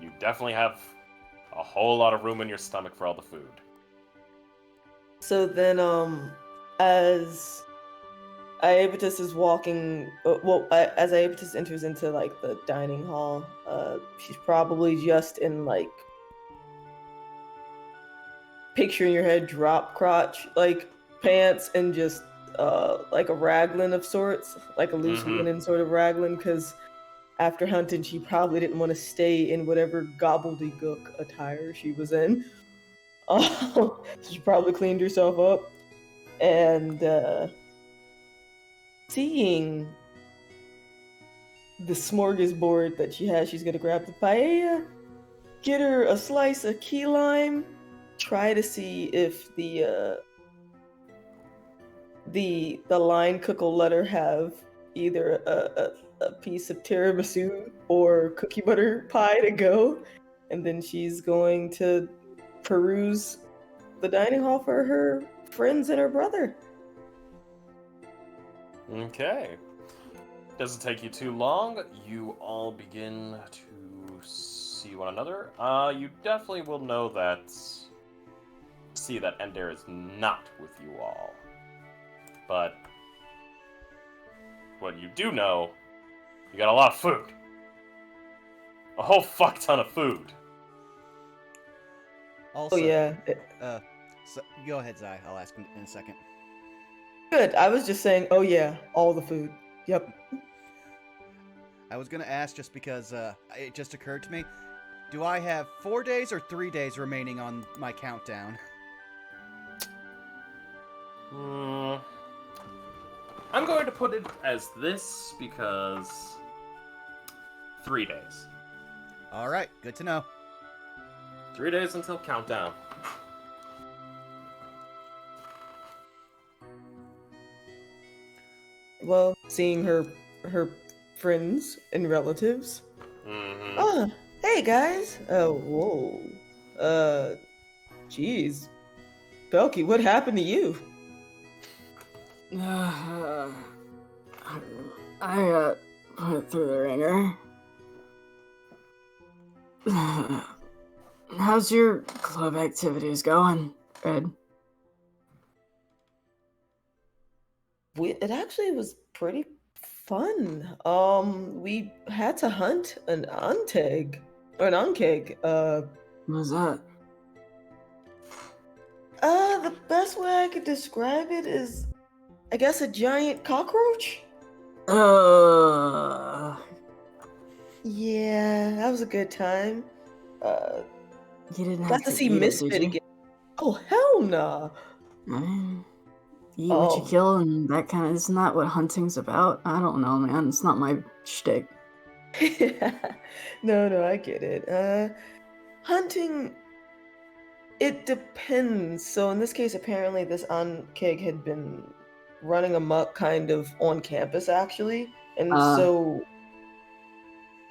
you definitely have a whole lot of room in your stomach for all the food. So then, as Iapetus is walking, as Iapetus enters into, like, the dining hall, she's probably just in, like, picture in your head, drop crotch, like, pants and just like a raglan of sorts, like a loose linen sort of raglan, because after hunting, she probably didn't want to stay in whatever gobbledygook attire she was in. So she probably cleaned herself up, and seeing the smorgasbord that she has, she's gonna grab the paella, get her a slice of key lime, try to see if the line cook will let her have either a piece of tiramisu or cookie butter pie to go, and then she's going to peruse the dining hall for her friends and her brother. Okay. Doesn't take you too long. You all begin to see one another. You definitely will know that. See that Ender is not with you all. But what you do know, you got a lot of food. A whole fuck ton of food. Also, Oh yeah, so, go ahead, Zai. I'll ask in a second. good. I was just saying, oh yeah, all the food. Yep. I was gonna ask just because it just occurred to me. Do I have 4 days or 3 days remaining on my countdown? I'm going to put it as this because 3 days. All right, good to know. 3 days until countdown. Well, seeing her friends and relatives. Mm-hmm. Oh, hey guys. Oh, whoa. Geez. Belky, what happened to you? I put through the ringer. How's your club activities going, Ed? It actually was pretty fun. We had to hunt an unteg or an unkeg. What's that? The best way I could describe it is, I guess, a giant cockroach. Yeah, that was a good time. You didn't have Got to see eat it, Misfit did you? again. Oh hell nah. I mean, eat what you kill, and that kind of isn't that what hunting's about? I don't know, man. It's not my shtick. No, I get it. Hunting. It depends. So in this case, apparently this Ankeg had been running amok kind of on campus, actually. And so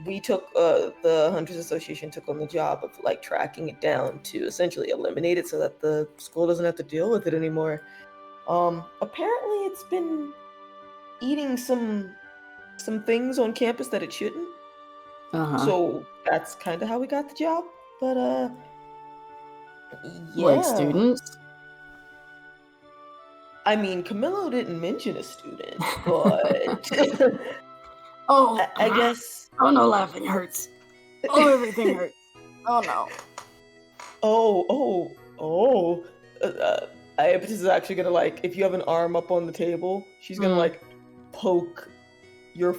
we took, the Hunters Association took on the job of like tracking it down to essentially eliminate it so that the school doesn't have to deal with it anymore. Apparently it's been eating some things on campus that it shouldn't. So that's kind of how we got the job. But, yeah. Like students? I mean, Camillo didn't mention a student, but I guess. Oh no, laughing hurts. Oh, everything hurts. Oh no. Iapis is actually gonna, like, if you have an arm up on the table, she's gonna like poke your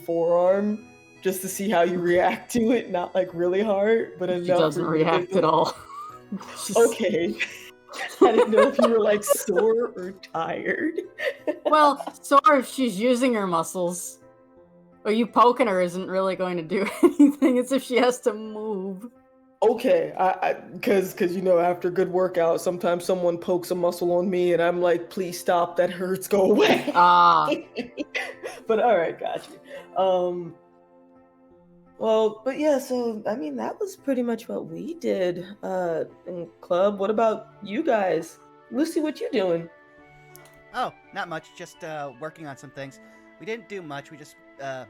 forearm just to see how you react to it. Not like really hard, but enough. She doesn't react at all. Okay. I didn't know if you were like sore or tired. Well, sore if she's using her muscles. But you poking her isn't really going to do anything. It's if she has to move. Okay, because you know, after a good workout, sometimes someone pokes a muscle on me, and I'm like, please stop, that hurts, go away. But all right, got you. Well, but yeah, so I mean, that was pretty much what we did in club. What about you guys? Lucy, what you doing? Oh, not much. Just working on some things. We didn't do much. We just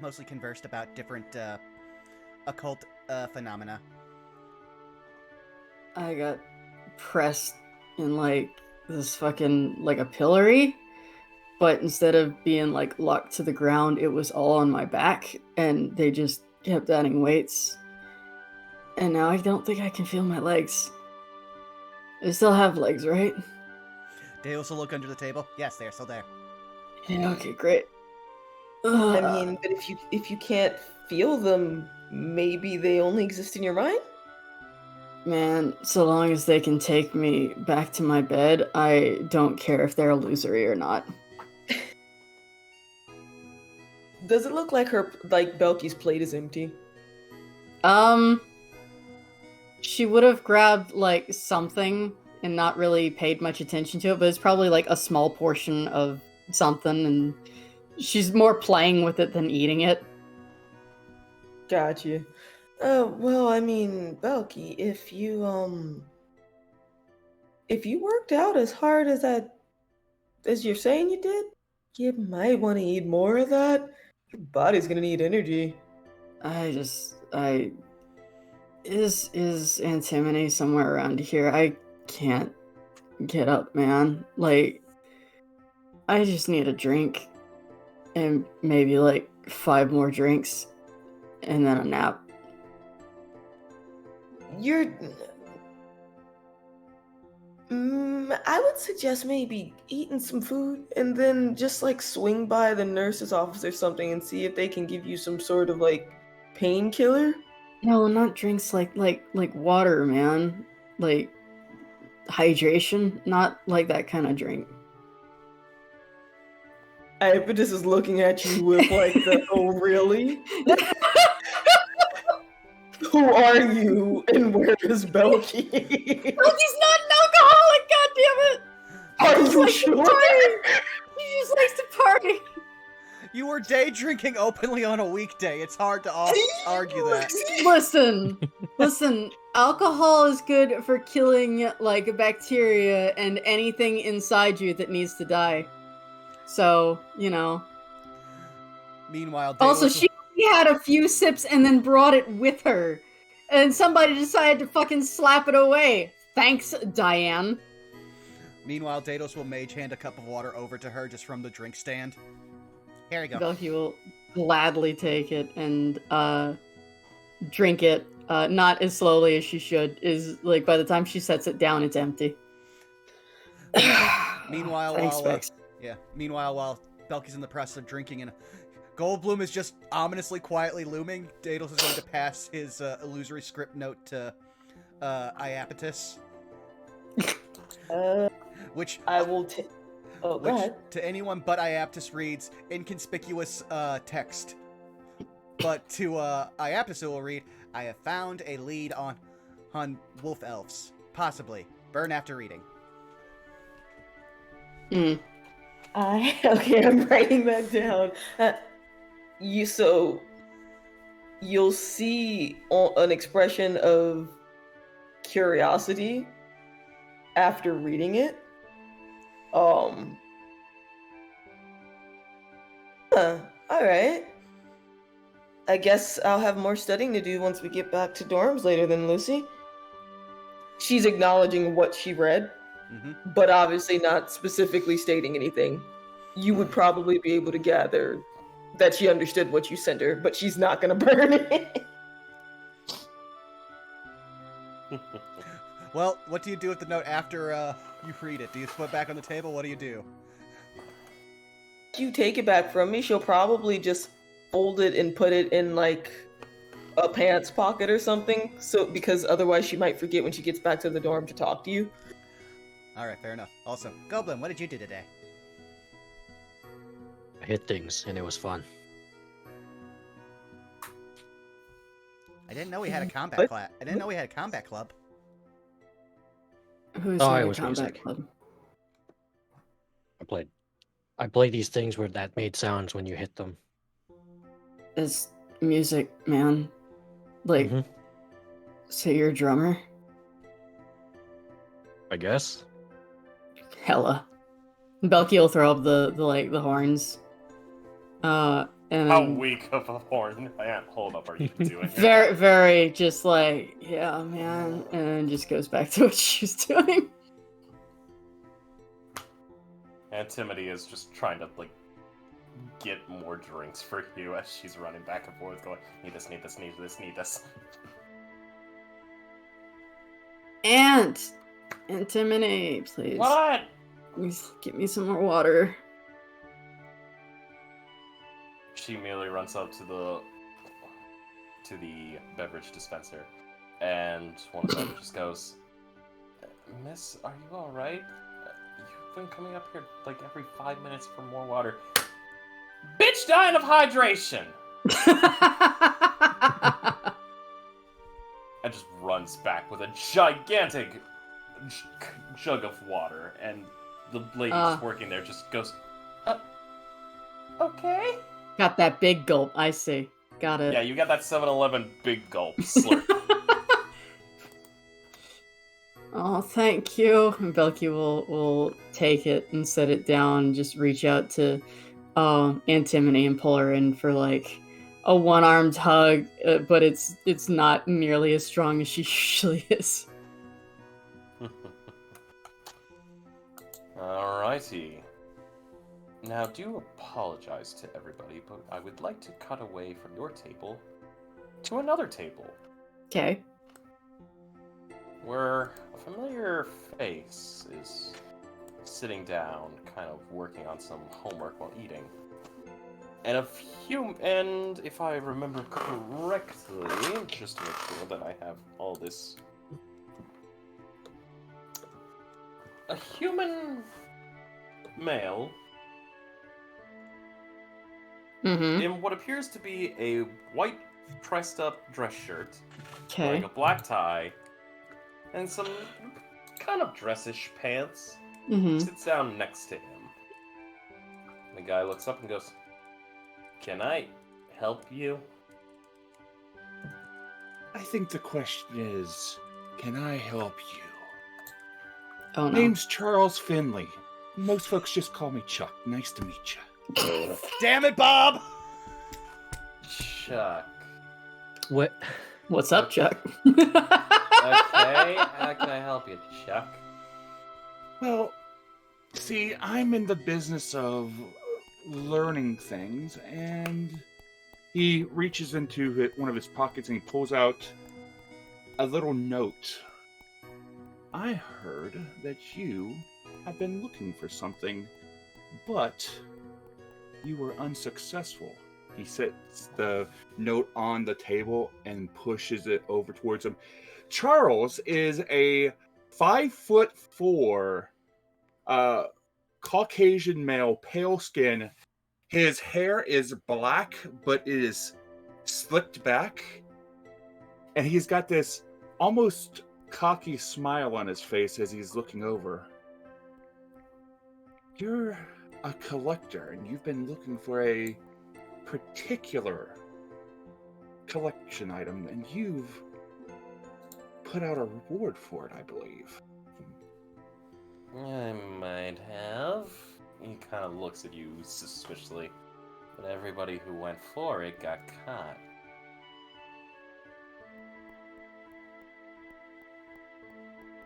mostly conversed about different occult phenomena. I got pressed in like this fucking like a pillory, but instead of being like locked to the ground, it was all on my back, and they just kept adding weights. And now I don't think I can feel my legs. I still have legs, right? They also look under the table. Yes, they are still there. Yeah, okay, great. I mean, but if you can't feel them, maybe they only exist in your mind? Man, so long as they can take me back to my bed, I don't care if they're illusory or not. Does it look like Belky's plate is empty? She would have grabbed like something and not really paid much attention to it, but it's probably like a small portion of something, and she's more playing with it than eating it. Gotcha. Well, I mean, Belky, if you worked out as hard as you're saying you did, you might want to eat more of that. Your body's gonna need energy. Is Antimony somewhere around here? I can't get up, man. Like, I just need a drink. And maybe like 5 more drinks. And then a nap. I would suggest maybe eating some food and then just like swing by the nurse's office or something and see if they can give you some sort of like painkiller. No, not drinks like water, man. Like hydration, not like that kind of drink. Iapetus is looking at you with like the oh really? Who are you and where is Belky? Belky's not an alcoholic, goddammit! Are you sure? He just likes to party. You were day drinking openly on a weekday. It's hard to argue that. Listen, alcohol is good for killing like bacteria and anything inside you that needs to die. So, you know. Meanwhile, also, she had a few sips and then brought it with her. And somebody decided to fucking slap it away. Thanks, Diane. Meanwhile, Daedalus will mage hand a cup of water over to her just from the drink stand. Here we go. Belky will gladly take it and drink it. Not as slowly as she should. Is like by the time she sets it down, it's empty. Meanwhile, Thanks, while Belky's in the process of drinking and Goldblum is just ominously quietly looming, Daedalus is going to pass his illusory script note to Iapetus. Which I will take. Oh, go ahead. To anyone but Iapetus reads inconspicuous text. But to Iapetus it will read, I have found a lead on wolf elves. Possibly. Burn after reading. Mm. Okay, I'm writing that down. You'll see an expression of curiosity after reading it. All right. I guess I'll have more studying to do once we get back to dorms later then, Lucy. She's acknowledging what she read, but obviously not specifically stating anything. You would probably be able to gather that she understood what you sent her, but she's not gonna burn it. Well, what do you do with the note after you read it? Do you put it back on the table? What do you do? If you take it back from me, she'll probably just fold it and put it in like a pants pocket or something. So because otherwise she might forget when she gets back to the dorm to talk to you. All right, fair enough. Also, Goblin, what did you do today? I hit things, and it was fun. I didn't know we had a combat class. I didn't know we had a combat club. Who's Oh, in it the was combat music. club? I play these things where that made sounds when you hit them. It's music, man. Like, so you're a drummer? I guess. Hella. Belky will throw up the horns. And How weak of a horn hold up are you doing? very, very just like, yeah, man, and then just goes back to what she's doing. Antimony is just trying to like get more drinks for you as she's running back and forth, going, need this, need this, need this, need this. Antimony, please. What? Please give me some more water. She immediately runs up to the beverage dispenser, and one of them just goes, "Miss, are you all right? You've been coming up here like every 5 minutes for more water. Bitch, dying of hydration!" And just runs back with a gigantic jug of water, and the lady just working there just goes, "Okay." Got that big gulp, I see. Got it. Yeah, you got that 7-Eleven big gulp slurp. Oh, thank you. And Belky will take it and set it down and just reach out to Antimony and pull her in for like a one-armed hug, but it's not nearly as strong as she usually is. Alrighty. Now, do apologize to everybody, but I would like to cut away from your table to another table, Okay. where a familiar face is sitting down, kind of working on some homework while eating. And and if I remember correctly, just to make sure that I have all this, a human male Mm-hmm. in what appears to be a white pressed-up dress shirt, Okay. wearing a black tie, and some kind of dressish pants, Mm-hmm. sits down next to him. The guy looks up and goes, "Can I help you?" I think the question is, can I help you? Oh no. Name's Charles Finley. Most folks just call me Chuck. Nice to meet you. Damn it, Bob! Chuck. What? What's up, Chuck? Okay, how can I help you, Chuck? Well, see, I'm in the business of learning things, and he reaches into one of his pockets and he pulls out a little note. I heard that you have been looking for something, but you were unsuccessful. He sets the note on the table and pushes it over towards him. Charles is a 5'4" Caucasian male, pale skin. His hair is black, but it is slicked back. And he's got this almost cocky smile on his face as he's looking over. You're a collector, and you've been looking for a particular collection item, and you've put out a reward for it, I believe. I might have. He kind of looks at you suspiciously. But everybody who went for it got caught.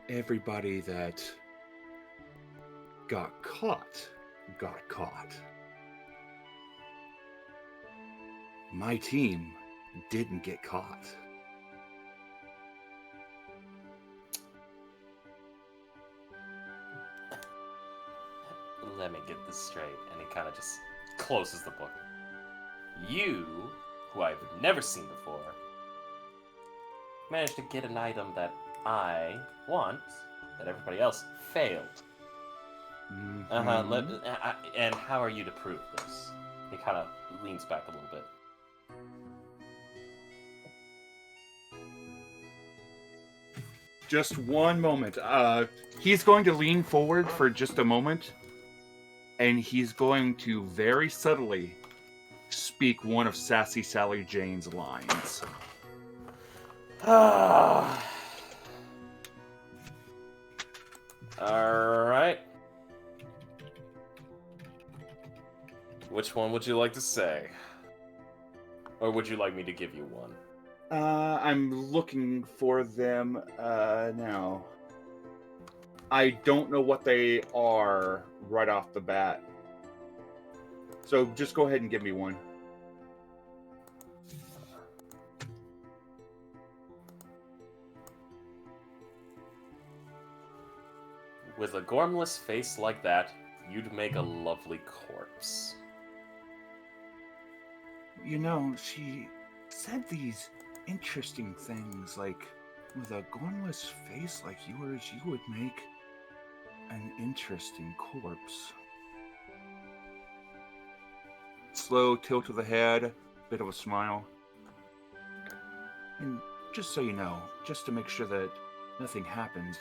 Everybody that got caught. My team didn't get caught. Let me get this straight. And he kind of just closes the book. You, who I've never seen before, managed to get an item that I want, that everybody else failed. Mm-hmm. And how are you to prove this? He kind of leans back a little bit. Just one moment. He's going to lean forward for just a moment, and he's going to very subtly speak one of Sassy Sally Jane's lines. Alright. Which one would you like to say? Or would you like me to give you one? I'm looking for them now. I don't know what they are right off the bat. So just go ahead and give me one. With a gormless face like that, you'd make a lovely corpse. You know, she said these interesting things, like, with a gormless face like yours, you would make an interesting corpse. Slow tilt of the head, bit of a smile. And just so you know, just to make sure that nothing happens,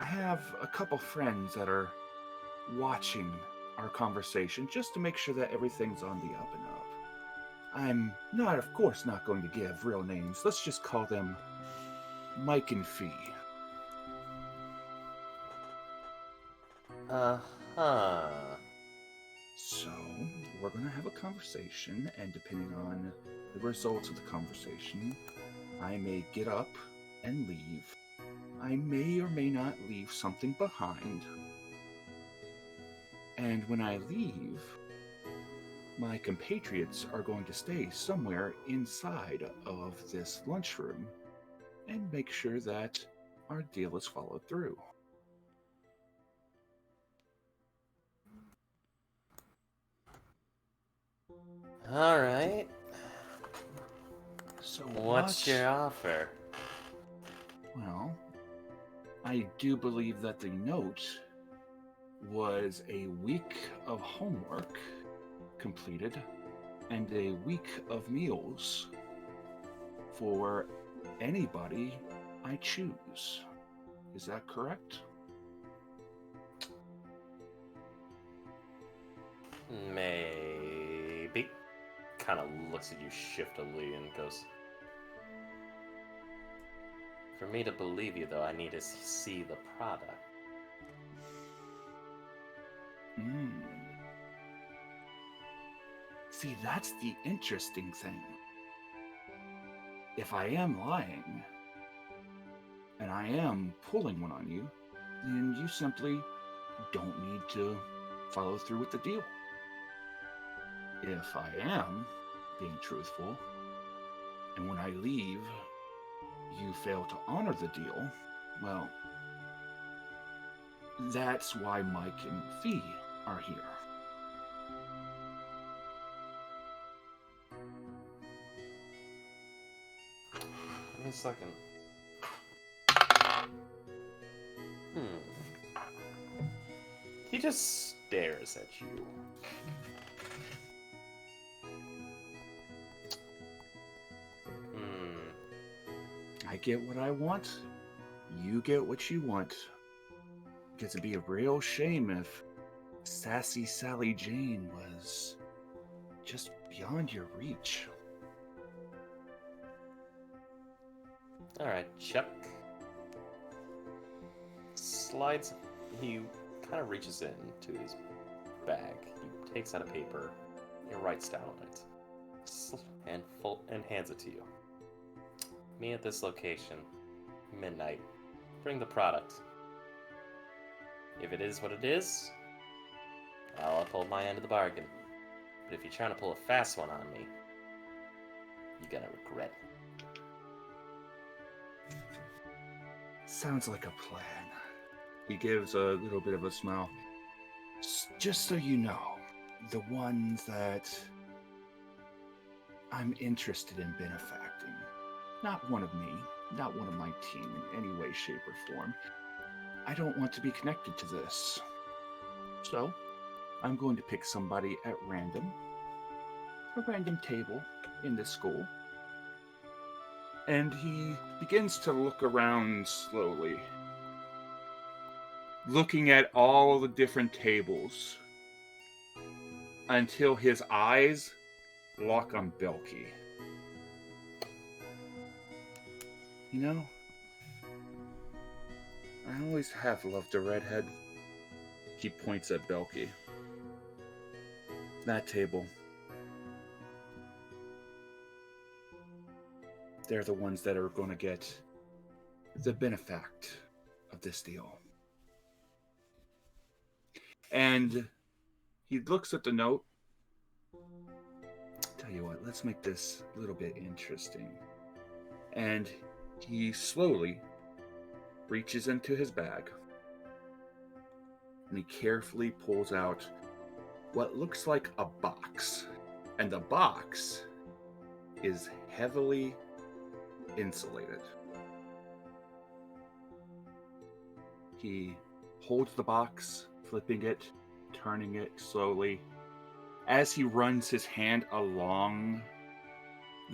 I have a couple friends that are watching our conversation just to make sure that everything's on the up and up. I'm not, of course, not going to give real names. Let's just call them Mike and Fee. Uh-huh. So, we're going to have a conversation, and depending on the results of the conversation, I may get up and leave. I may or may not leave something behind. And when I leave, my compatriots are going to stay somewhere inside of this lunchroom and make sure that our deal is followed through. All right. So What's your offer? Well, I do believe that the note was a week of homework completed and a week of meals for anybody I choose. Is that correct? Maybe. Kind of looks at you shiftily and goes, for me to believe you, though, I need to see the product. See, that's the interesting thing. If I am lying, and I am pulling one on you, then you simply don't need to follow through with the deal. If I am being truthful, and when I leave, you fail to honor the deal, well, that's why Mike and Fee are here. Give me a second. He just stares at you. I get what I want. You get what you want. Because it'd be a real shame if sassy Sally Jane was just beyond your reach. Alright, Chuck. Slides. He kind of reaches into his bag. He takes out a paper. He writes down on it. And hands it to you. Me at this location. Midnight. Bring the product. If it is what it is, I'll uphold my end of the bargain. But if you're trying to pull a fast one on me, you're gonna regret it. Sounds like a plan. He gives a little bit of a smile. Just so you know, the ones that I'm interested in benefacting, not one of me, not one of my team in any way, shape, or form. I don't want to be connected to this. So, I'm going to pick somebody at random, a random table in this school. And he begins to look around slowly, looking at all the different tables until his eyes lock on Belky. You know, I always have loved a redhead. He points at Belky. That table. They're the ones that are going to get the benefact of this deal. And he looks at the note. Tell you what, let's make this a little bit interesting. And he slowly reaches into his bag. And he carefully pulls out what looks like a box. And the box is heavily insulated. He holds the box, flipping it, turning it slowly. As he runs his hand along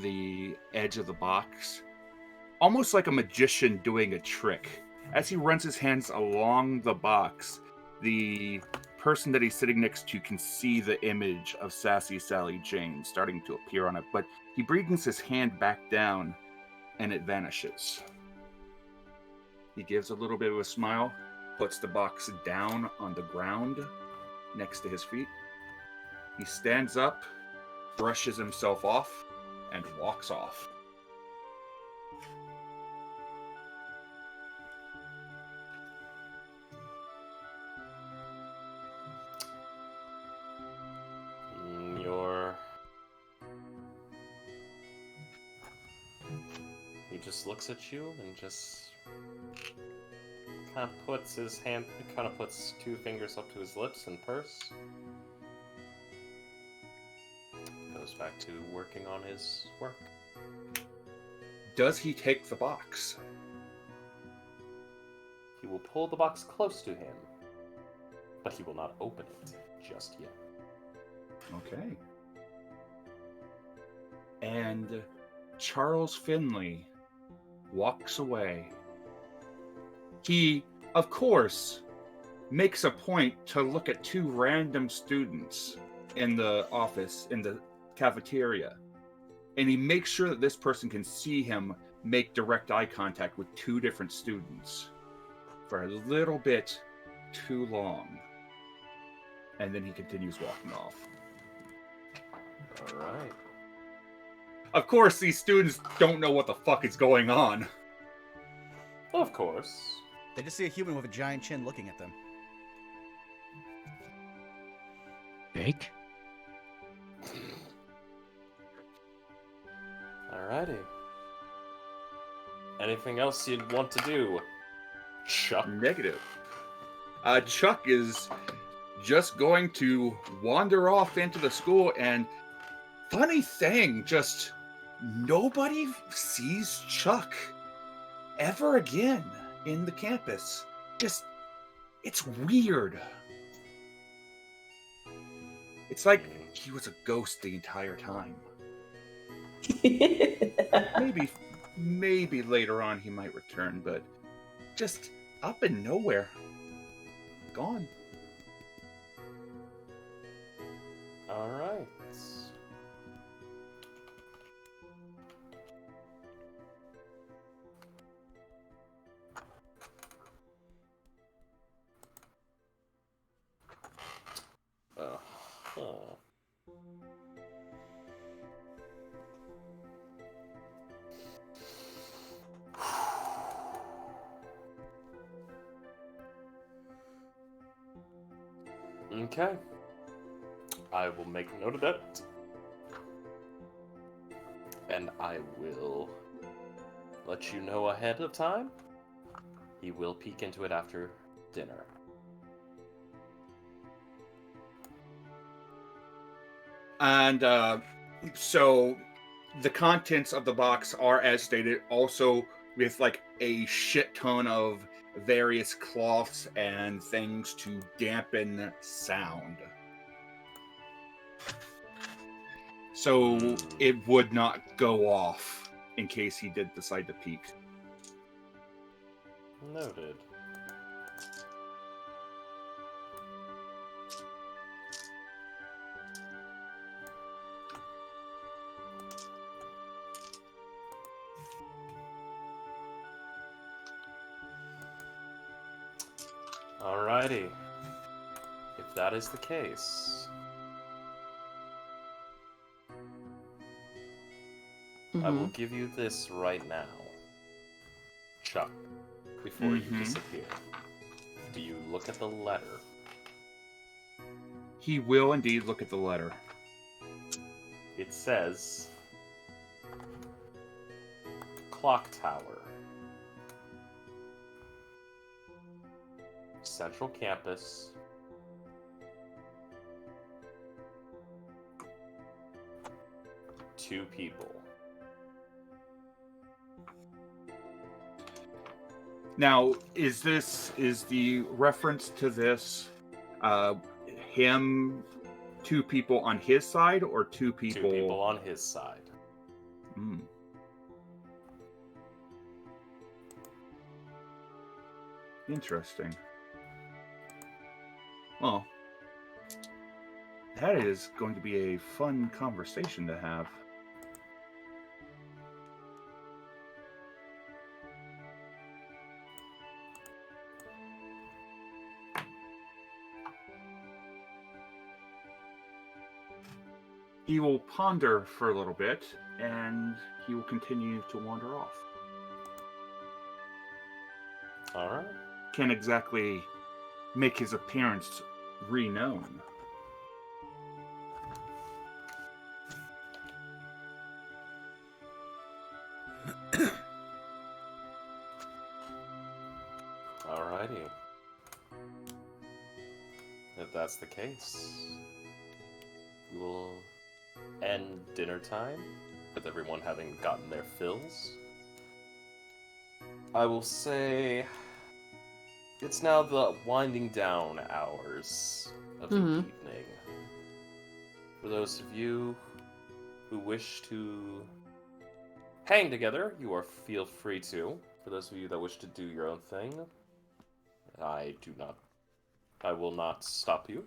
the edge of the box, almost like a magician doing a trick. As he runs his hands along the box, the person that he's sitting next to can see the image of Sassy Sally Jane starting to appear on it, but he brings his hand back down and it vanishes. He gives a little bit of a smile, puts the box down on the ground next to his feet. He stands up, brushes himself off, and walks off. He just looks at you and just kind of puts his hand, kind of puts 2 fingers up to his lips and purse. Goes back to working on his work. Does he take the box? He will pull the box close to him, but he will not open it just yet. Okay. And Charles Finley walks away. He, of course, makes a point to look at 2 random students in the office, in the cafeteria. And he makes sure that this person can see him make direct eye contact with 2 different students for a little bit too long. And then he continues walking off. All right. Of course, these students don't know what the fuck is going on. Of course. They just see a human with a giant chin looking at them. Jake? Alrighty. Anything else you'd want to do, Chuck? Negative. Chuck is just going to wander off into the school, and funny thing, just nobody sees Chuck ever again in the campus. Just, it's weird. It's like he was a ghost the entire time. Maybe later on he might return, but just up and nowhere. Gone. All right. Okay. I will make note of that. And I will let you know ahead of time. He will peek into it after dinner. And so the contents of the box are as stated, also with like a shit ton of various cloths and things to dampen sound. So it would not go off in case he did decide to peek. Noted. Alrighty. If that is the case, I will give you this right now, Chuck, before you disappear. Do you look at the letter? He will indeed look at the letter. It says Clock Tower, Central Campus, two people. Now, is the reference to this him, 2 people on his side, or 2 people? 2 people on his side. Hmm. Interesting. Well, That is going to be a fun conversation to have. He will ponder for a little bit, and he will continue to wander off. All right. Can't exactly make his appearance re-known. Alrighty. If that's the case, we will end dinner time with everyone having gotten their fills. I will say it's now the winding down hours of the evening. For those of you who wish to hang together, feel free to. For those of you that wish to do your own thing, I will not stop you.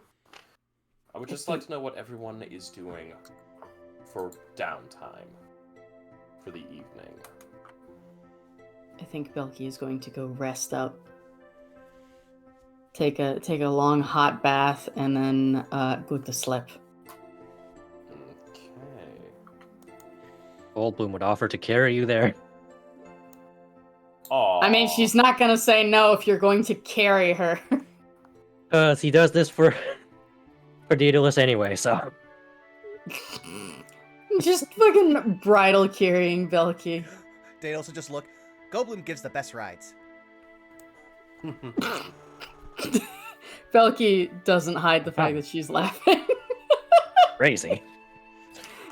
I would just like to know what everyone is doing for downtime for the evening. I think Belky is going to go rest up. Take a long hot bath and then go to sleep. Okay. Goldblum would offer to carry you there. Aww. I mean, she's not gonna say no if you're going to carry her. He does this for Daedalus anyway, so. Just fucking bridal carrying Belky. Daedalus will just look. Goldblum gives the best rides. Belky doesn't hide the fact that she's laughing. Crazy.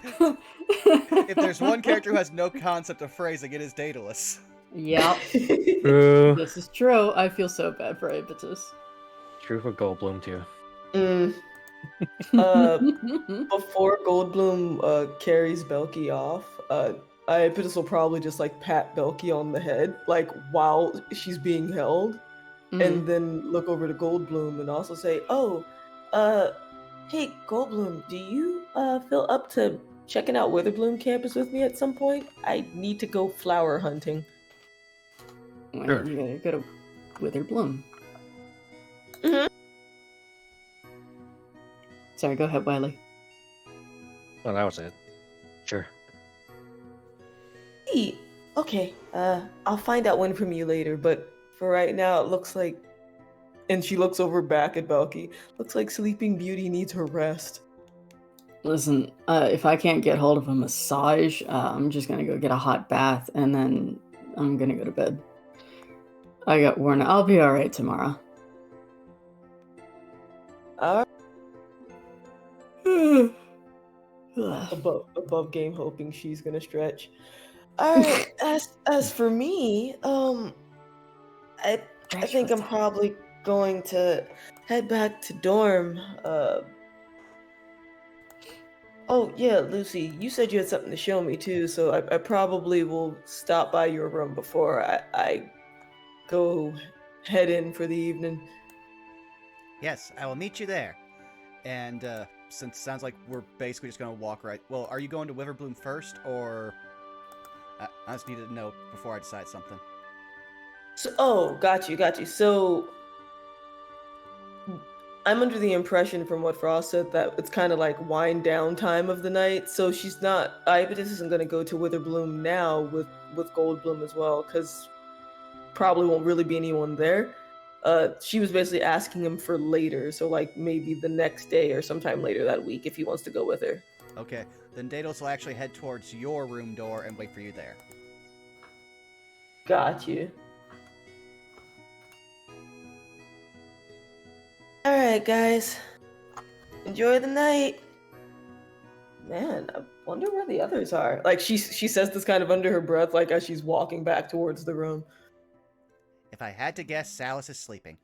If there's one character who has no concept of phrasing, it is Daedalus. Yep. True. This is true. I feel so bad for Aebitus. True for Goldblum, too. Before Goldblum carries Belky off, Aebitus will probably just like pat Belky on the head, like while she's being held, and then look over to Goldblum and also say, "Oh, hey Goldblum, do you feel up to checking out Witherbloom campus with me at some point? I need to go flower hunting." Well, you gotta go to Witherbloom. Sorry, go ahead, Wiley. Well, that was it. Sure. Hey, okay, I'll find out when from you later, but for right now, it looks like, and she looks over back at Belky, looks like Sleeping Beauty needs her rest. Listen, if I can't get hold of a massage, I'm just gonna go get a hot bath, and then I'm gonna go to bed. I got worn out. I'll be alright tomorrow. Above game, hoping she's gonna stretch. Alright, as for me, I think I'm probably going to head back to dorm. Oh yeah, Lucy, you said you had something to show me too, so I probably will stop by your room before I go head in for the evening. Yes, I will meet you there. And since it sounds like we're basically just going to walk right... Well, are you going to Witherbloom first, or... I just need to know before I decide something. So, got you. So, I'm under the impression from what Frost said that it's kind of like wind down time of the night. So Aebitus isn't going to go to Witherbloom now with Goldblum as well, because probably won't really be anyone there. She was basically asking him for later, so like maybe the next day or sometime later that week if he wants to go with her. Okay, then Daedalus will actually head towards your room door and wait for you there. Got you. Alright, guys. Enjoy the night. Man, I wonder where the others are. Like, she says this kind of under her breath, like as she's walking back towards the room. If I had to guess, Salus is sleeping.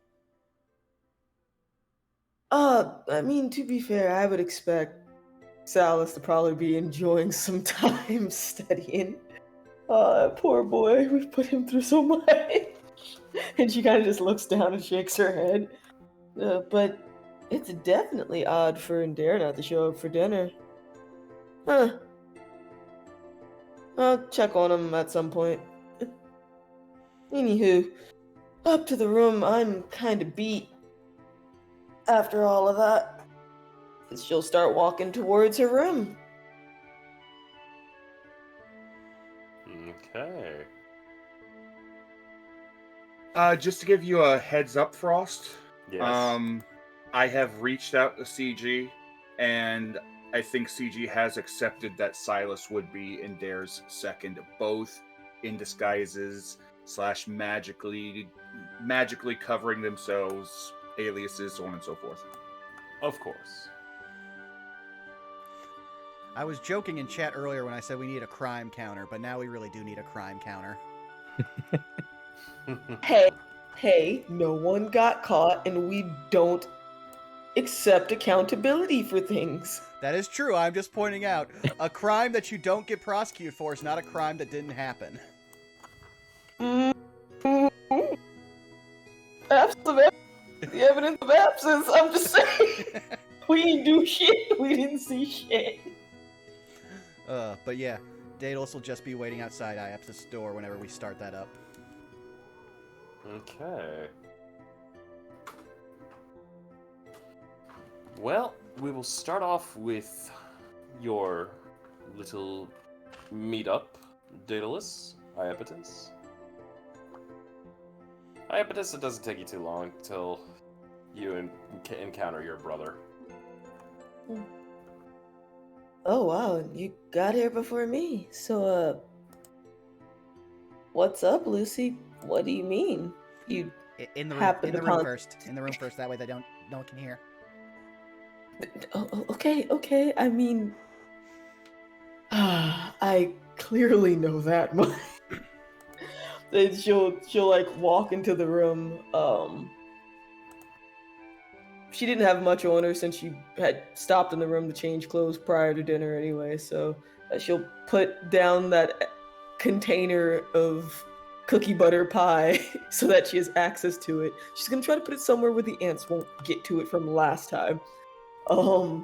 I mean, to be fair, I would expect Salus to probably be enjoying some time studying. Poor boy, we've put him through so much. And she kind of just looks down and shakes her head. But It's definitely odd for Indare not to show up for dinner. Huh. I'll check on him at some point. Anywho, up to the room. I'm kinda beat after all of that. She'll start walking towards her room. Okay. Just to give you a heads up, Frost. Yes. I have reached out to CG, and I think CG has accepted that Silas would be Indare's second, both in disguises / magically covering themselves, aliases, so on and so forth. Of course. I was joking in chat earlier when I said we need a crime counter, but now we really do need a crime counter. Hey, no one got caught, and we don't accept accountability for things. That is true. I'm just pointing out a crime that you don't get prosecuted for is not a crime that didn't happen. The evidence of absence. I'm just saying. We didn't do shit. We didn't see shit. But yeah, Daedalus will just be waiting outside IAPS's door whenever we start that up. Okay. Well, we will start off with your little meetup, Daedalus, Iapetus. Iapetus, it doesn't take you too long till you encounter your brother. Oh wow, you got here before me. So what's up, Lucy? What do you mean? You In the happened room upon... first. In the room first. That way no one can hear. Okay. I mean, I clearly know that much. Then she'll like walk into the room. She didn't have much on her since she had stopped in the room to change clothes prior to dinner anyway. So she'll put down that container of cookie butter pie so that she has access to it. She's gonna try to put it somewhere where the ants won't get to it from last time. Pour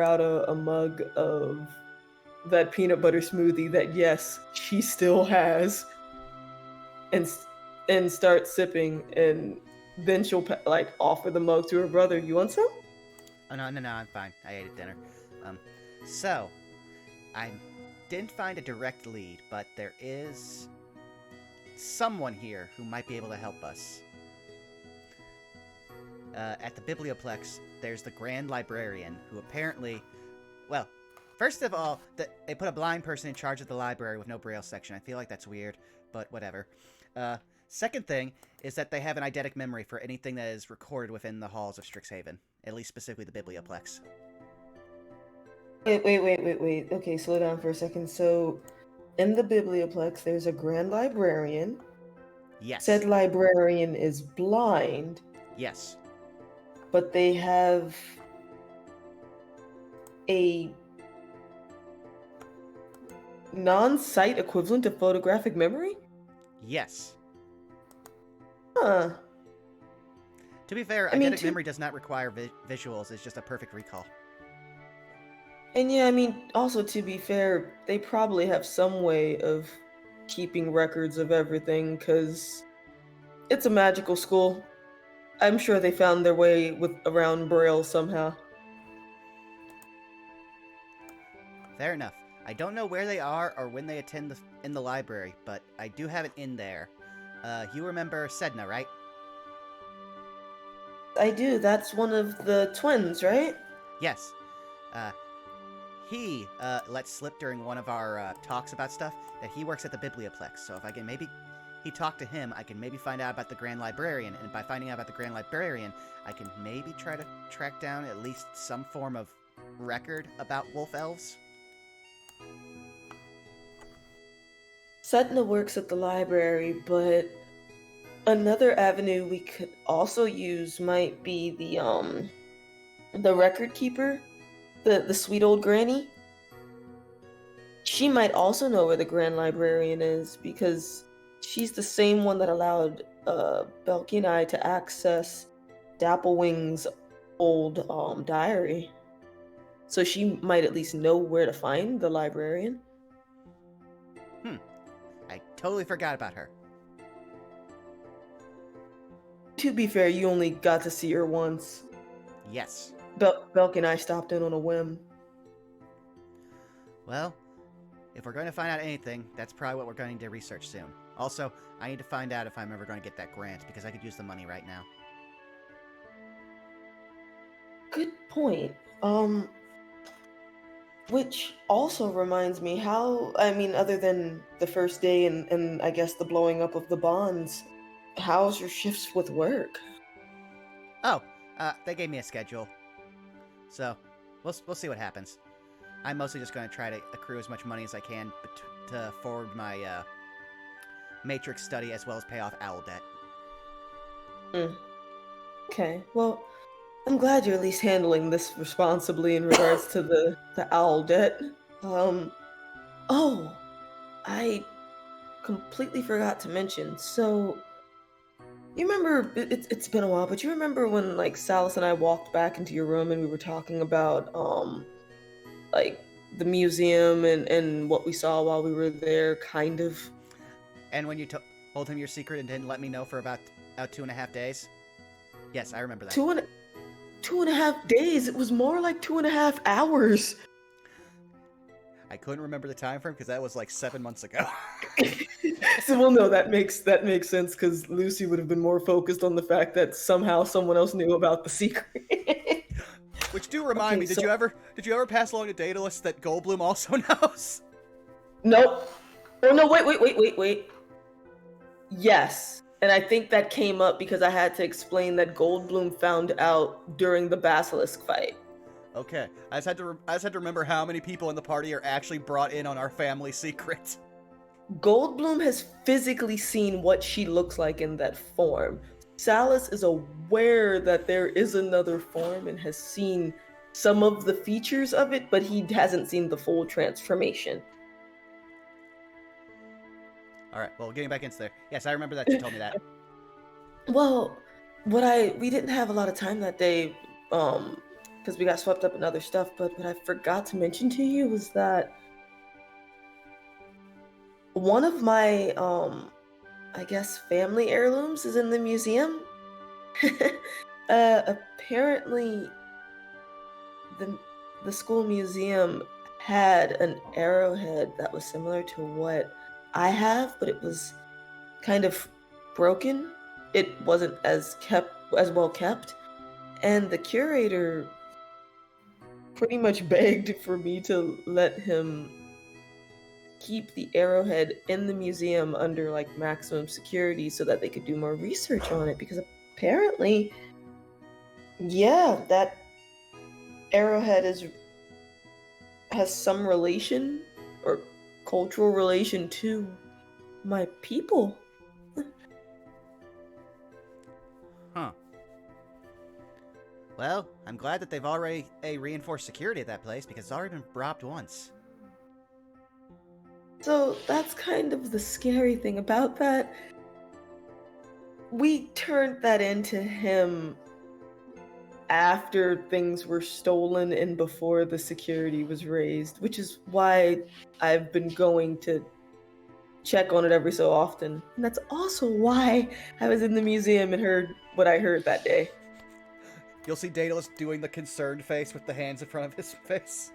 out a mug of that peanut butter smoothie that, yes, she still has, and start sipping, and then she'll like offer the mug to her brother. You want some? Oh, no, I'm fine. I ate at dinner. So, I didn't find a direct lead, but there is someone here who might be able to help us. At the Biblioplex, there's the Grand Librarian, who apparently... Well, first of all, they put a blind person in charge of the library with no Braille section. I feel like that's weird, but whatever. Second thing is that they have an eidetic memory for anything that is recorded within the halls of Strixhaven, at least specifically the Biblioplex. Wait. Okay, slow down for a second. So, in the Biblioplex, there's a Grand Librarian. Yes. Said librarian is blind. Yes. But they have a non-sight equivalent of photographic memory? Yes. Huh. To be fair, eidetic memory does not require visuals. It's just a perfect recall. And yeah, I mean, also to be fair, they probably have some way of keeping records of everything, because it's a magical school. I'm sure they found their way around Braille somehow. Fair enough. I don't know where they are or when they attend in the library, but I do have it in there. You remember Sedna, right? I do. That's one of the twins, right? Yes. He let slip during one of our talks about stuff that he works at the Biblioplex. So if I can maybe he talked to him, I can maybe find out about the Grand Librarian, and by finding out about the Grand Librarian, I can maybe try to track down at least some form of record about wolf elves. Sedna works at the library, but another avenue we could also use might be the record keeper, the sweet old granny. She might also know where the Grand Librarian is, because she's the same one that allowed Belky and I to access Dapplewing's old diary. So she might at least know where to find the librarian. I totally forgot about her. To be fair, you only got to see her once. Yes. Belk and I stopped in on a whim. Well, if we're going to find out anything, that's probably what we're going to research soon. Also, I need to find out if I'm ever going to get that grant, because I could use the money right now. Good point. Which also reminds me other than the first day and I guess the blowing up of the bonds, how's your shifts with work? Oh, they gave me a schedule. So, we'll see what happens. I'm mostly just going to try to accrue as much money as I can to forward my Matrix study as well as pay off owl debt. Okay, well, I'm glad you're at least handling this responsibly in regards to the owl debt. Oh, I completely forgot to mention. So, you remember, it's been a while, but you remember when, like, Salas and I walked back into your room and we were talking about, like, the museum and what we saw while we were there, kind of? And when you told him your secret and didn't let me know for about 2.5 days? Yes, I remember that. 2.5 days? It was more like 2.5 hours. I couldn't remember the time frame because that was like 7 months ago. So, well, no, that makes sense because Lucy would have been more focused on the fact that somehow someone else knew about the secret. Which do remind me, did you ever pass along to Daedalus that Goldblum also knows? Nope. Oh no! Wait. Yes, and I think that came up because I had to explain that Goldblum found out during the Basilisk fight. Okay, I just had to remember how many people in the party are actually brought in on our family secret. Goldblum has physically seen what she looks like in that form. Salas is aware that there is another form and has seen some of the features of it, but he hasn't seen the full transformation. Alright, well, getting back into there. Yes, I remember that you told me that. Well, we didn't have a lot of time that day, because we got swept up in other stuff, but what I forgot to mention to you was that one of my, I guess, family heirlooms is in the museum. Apparently, the school museum had an arrowhead that was similar to what I have, but it was kind of broken. It wasn't as well kept, and the curator pretty much begged for me to let him keep the arrowhead in the museum under like maximum security so that they could do more research on it, because apparently, yeah, that arrowhead has some relation or cultural relation to my people. Huh. Well, I'm glad that they've already reinforced security at that place, because it's already been robbed once. So that's kind of the scary thing about that. We turned that into him after things were stolen and before the security was raised, which is why I've been going to check on it every so often. And that's also why I was in the museum and heard what I heard that day. You'll see Daedalus doing the concerned face with the hands in front of his face.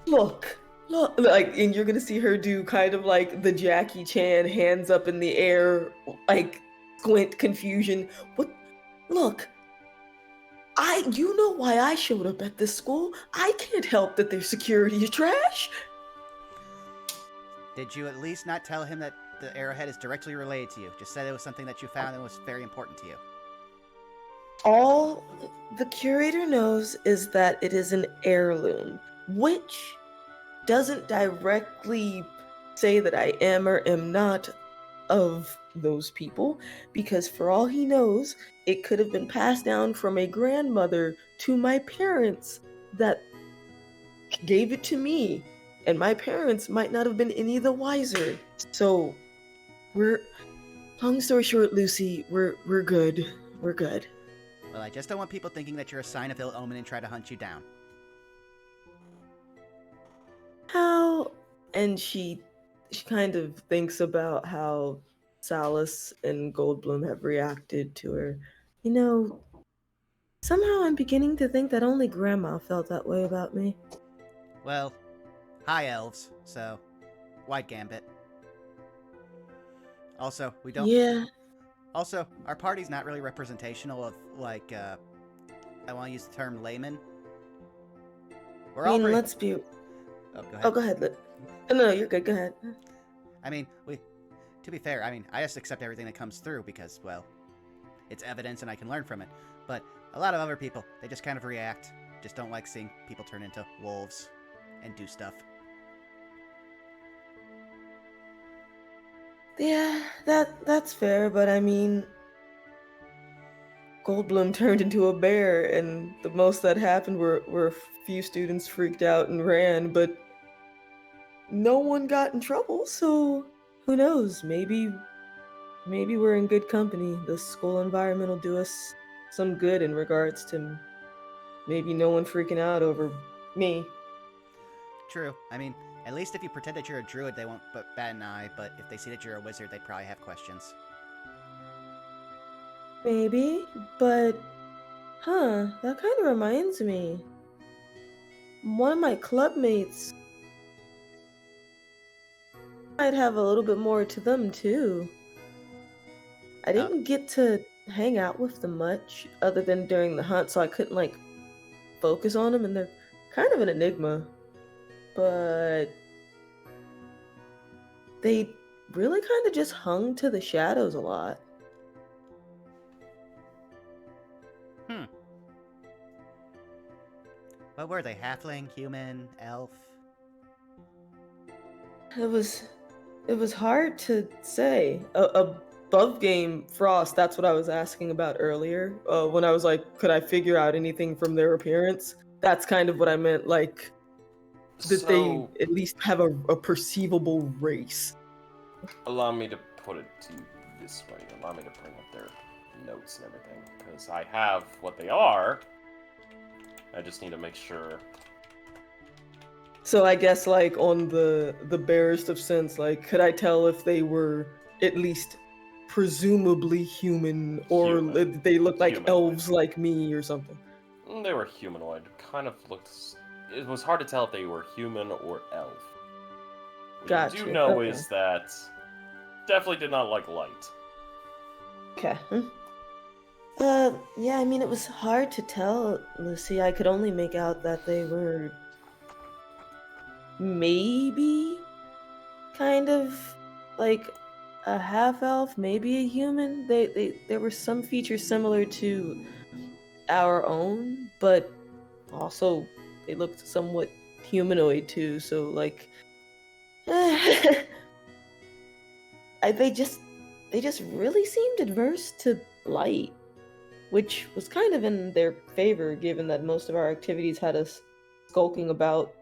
Look, like, and you're gonna see her do kind of like the Jackie Chan hands up in the air, like squint confusion. What? Look, you know why I showed up at this school. I can't help that their security is trash. Did you at least not tell him that the arrowhead is directly related to you? Just said it was something that you found and was very important to you. All the curator knows is that it is an heirloom, which doesn't directly say that I am or am not of those people, because for all he knows, it could have been passed down from a grandmother to my parents that gave it to me, and my parents might not have been any the wiser. So long story short, Lucy, we're good. We're good. Well, I just don't want people thinking that you're a sign of ill omen and try to hunt you down. How? And she kind of thinks about how Salus and Goldblum have reacted to her. You know, somehow I'm beginning to think that only Grandma felt that way about me. Well, hi elves, so white Gambit. Also, we don't... Yeah, Also, our party's not really representational of, like, I want to use the term layman. We're I all mean, pretty... let's be. Oh, go ahead. Oh, go ahead. No, you're good. Go ahead. I mean, to be fair, I mean, I just accept everything that comes through because, well, it's evidence and I can learn from it. But a lot of other people, they just kind of react. Just don't like seeing people turn into wolves and do stuff. Yeah, that's fair, but I mean, Goldblum turned into a bear, and the most that happened were a few students freaked out and ran, but no one got in trouble, so who knows? Maybe we're in good company. The school environment will do us some good in regards to maybe no one freaking out over me. True. I mean, at least if you pretend that you're a druid, they won't bat an eye, but if they see that you're a wizard, they'd probably have questions. Maybe, but that kind of reminds me. One of my club mates might have a little bit more to them too. I didn't get to hang out with them much other than during the hunt, so I couldn't like focus on them, and they're kind of an enigma. But they really kind of just hung to the shadows a lot. What were they? Halfling, human, elf? It was hard to say. Above game Frost, that's what I was asking about earlier. When I was like, could I figure out anything from their appearance? That's kind of what I meant, like that they at least have a perceivable race. Allow me to put it to you this way. Allow me to bring up their notes and everything, because I have what they are. I just need to make sure. So I guess like on the barest of sense, like could I tell if they were at least presumably human, or they look like Humanoid. elves like me or something? They were humanoid. Kind of looked. It was hard to tell if they were human or elf. What Gotcha. you do know Okay. is that definitely did not like light. Okay. Yeah, I mean, it was hard to tell, Lucy. I could only make out that they were maybe kind of like a half elf, maybe a human. There were some features similar to our own, but also they looked somewhat humanoid too. So like, they just really seemed adverse to light, which was kind of in their favor given that most of our activities had us skulking about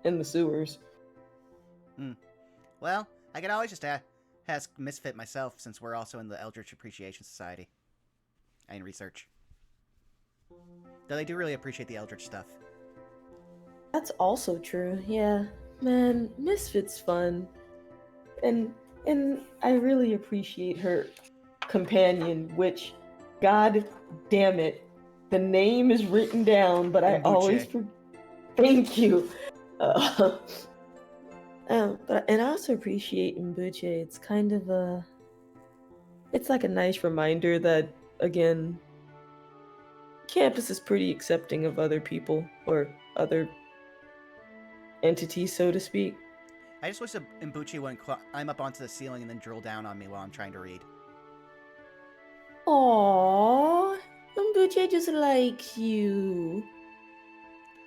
in the sewers. Well, I could always just ask Misfit myself, since we're also in the Eldritch Appreciation Society. And research. Though they do really appreciate the Eldritch stuff. That's also true, yeah. Man, Misfit's fun. And I really appreciate her companion, which, god damn it, the name is written down, but I always thank you. And I also appreciate Mbuche. It's kind of it's like a nice reminder that, again, campus is pretty accepting of other people or other entities, so to speak. I just wish that Mbuchi wouldn't climb up onto the ceiling and then drill down on me while I'm trying to read. Aww, Mbuche just likes you.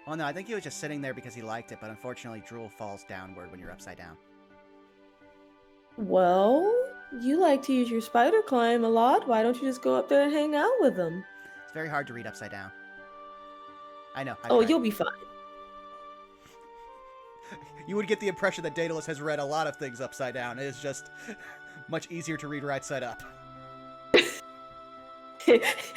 Well, no, I think he was just sitting there because he liked it, but unfortunately drool falls downward when you're upside down. Well, you like to use your spider climb a lot. Why don't you just go up there and hang out with them? It's very hard to read upside down. I know. Oh, you'll be fine. You would get the impression that Daedalus has read a lot of things upside down. It is just much easier to read right side up.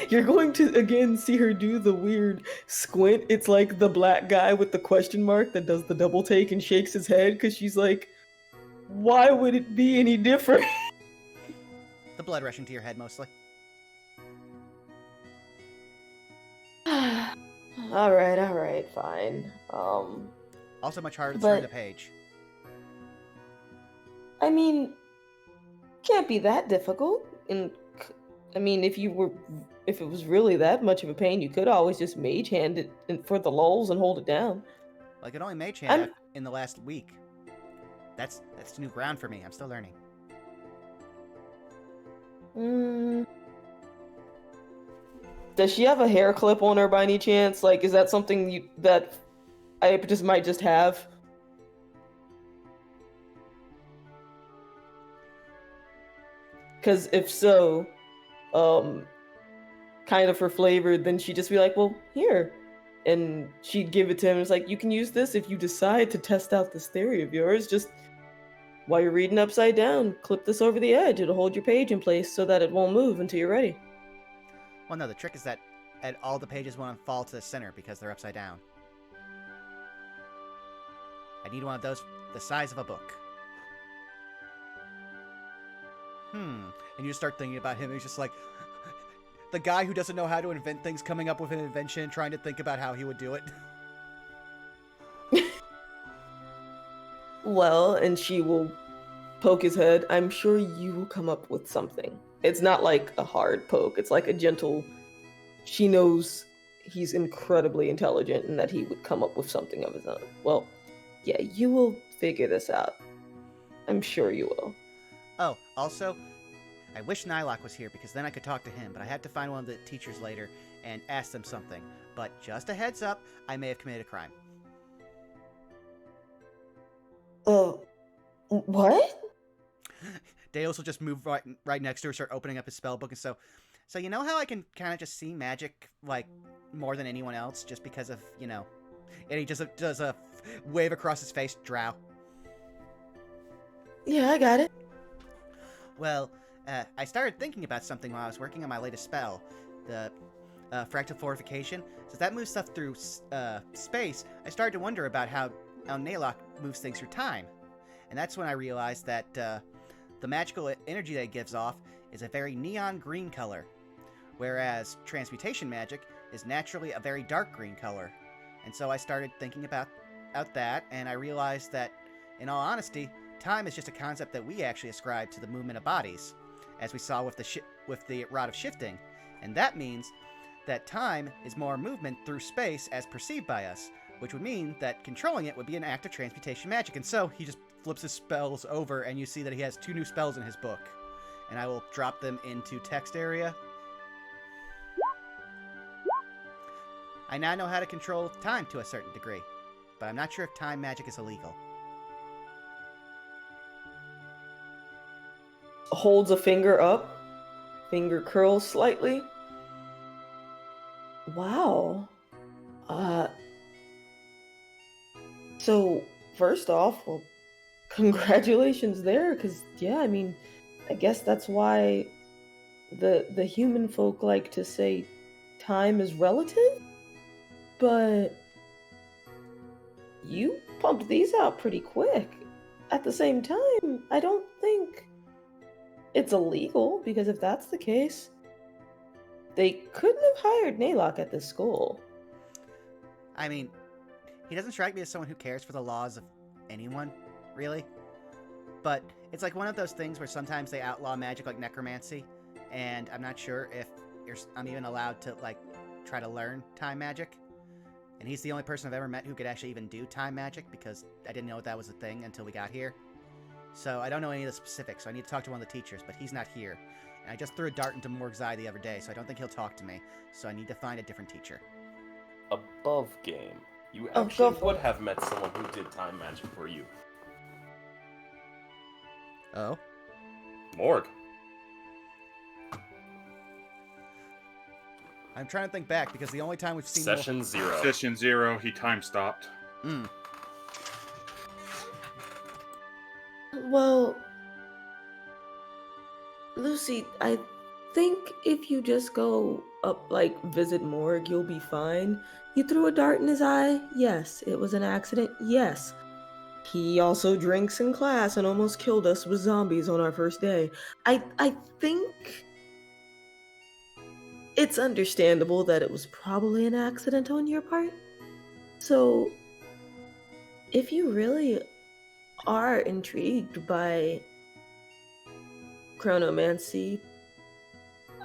You're going to again see her do the weird squint. It's like the black guy with the question mark that does the double take and shakes his head because she's like, why would it be any different? The blood rushing to your head, mostly. All right, fine. Also much harder to But- turn the page. I mean, can't be that difficult. And I mean, if it was really that much of a pain, you could always just mage hand it for the lulls and hold it down. Like, it only mage hand in the last week. That's new ground for me. I'm still learning. Does she have a hair clip on her by any chance? Like, is that something that I just might just have? Because if so, kind of for flavor, then she'd just be like, well, here. And she'd give it to him. It's like, you can use this if you decide to test out this theory of yours. Just while you're reading upside down, clip this over the edge. It'll hold your page in place so that it won't move until you're ready. Well, no, the trick is that all the pages want to fall to the center because they're upside down. I need one of those the size of a book. And you start thinking about him, and he's just like, the guy who doesn't know how to invent things, coming up with an invention, trying to think about how he would do it. Well, and she will poke his head. I'm sure you will come up with something. It's not like a hard poke. It's like a gentle... She knows he's incredibly intelligent and that he would come up with something of his own. Well, yeah, you will figure this out. I'm sure you will. Oh, also, I wish Ney'lok was here because then I could talk to him, but I had to find one of the teachers later and ask them something. But just a heads up, I may have committed a crime. What? Deos will just move right next to her, start opening up his spell book, and so you know how I can kind of just see magic, like, more than anyone else, just because of, you know... And he just does a wave across his face, drow. Yeah, I got it. Well, I started thinking about something while I was working on my latest spell, the Fractal Fortification. Since that moves stuff through space, I started to wonder about how Ney'lok moves things through time. And that's when I realized that the magical energy that it gives off is a very neon green color, whereas transmutation magic is naturally a very dark green color. And so I started thinking about that, and I realized that, in all honesty, time is just a concept that we actually ascribe to the movement of bodies, as we saw with the Rod of Shifting. And that means that time is more movement through space as perceived by us, which would mean that controlling it would be an act of transmutation magic. And so he just flips his spells over, and you see that he has 2 new spells in his book. And I will drop them into text area. I now know how to control time to a certain degree, but I'm not sure if time magic is illegal. Holds a finger up. Finger curls slightly. Wow. So, first off, well, congratulations there, because, yeah, I mean, I guess that's why the human folk like to say time is relative, but you pumped these out pretty quick. At the same time, I don't think it's illegal, because if that's the case, they couldn't have hired Ney'lok at this school. I mean, he doesn't strike me as someone who cares for the laws of anyone, really. But it's like one of those things where sometimes they outlaw magic like necromancy, and I'm not sure if I'm even allowed to, like, try to learn time magic. And he's the only person I've ever met who could actually even do time magic, because I didn't know that was a thing until we got here. So I don't know any of the specifics, so I need to talk to one of the teachers, but he's not here. And I just threw a dart into Morg's eye the other day, so I don't think he'll talk to me. So I need to find a different teacher. Above game, you Oh, actually go for would it. have met someone who did time magic for you. Oh? Morg. I'm trying to think back, because the only time we've seen... Session 0. Session 0, he time stopped. Well, Lucy, I think if you just go up, like, visit morgue, you'll be fine. You threw a dart in his eye? Yes. It was an accident? Yes. He also drinks in class and almost killed us with zombies on our first day. I think it's understandable that it was probably an accident on your part. So, if you really are intrigued by chronomancy,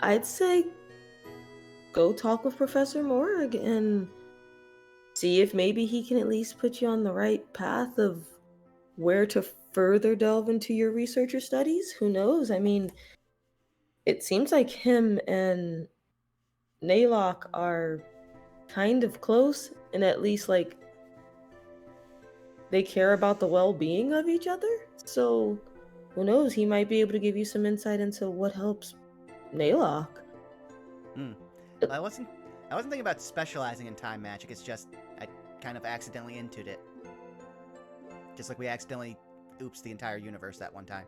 I'd say go talk with Professor Morg and see if maybe he can at least put you on the right path of where to further delve into your research or studies. Who knows? I mean, it seems like him and Ney'lok are kind of close, and at least, like, they care about the well-being of each other. So, who knows? He might be able to give you some insight into what helps Ney'lok. I wasn't thinking about specializing in time magic. It's just I kind of accidentally intued it. Just like we accidentally oops the entire universe that one time.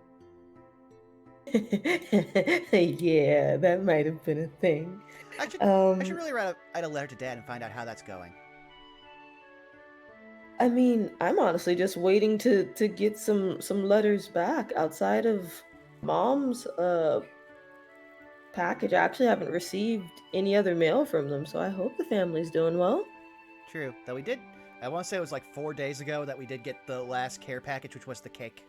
Yeah, that might have been a thing. I should really write a letter to Dad and find out how that's going. I mean, I'm honestly just waiting to get some letters back outside of Mom's package. I actually haven't received any other mail from them, so I hope the family's doing well. True, though I want to say it was like 4 days ago that we did get the last care package, which was the cake.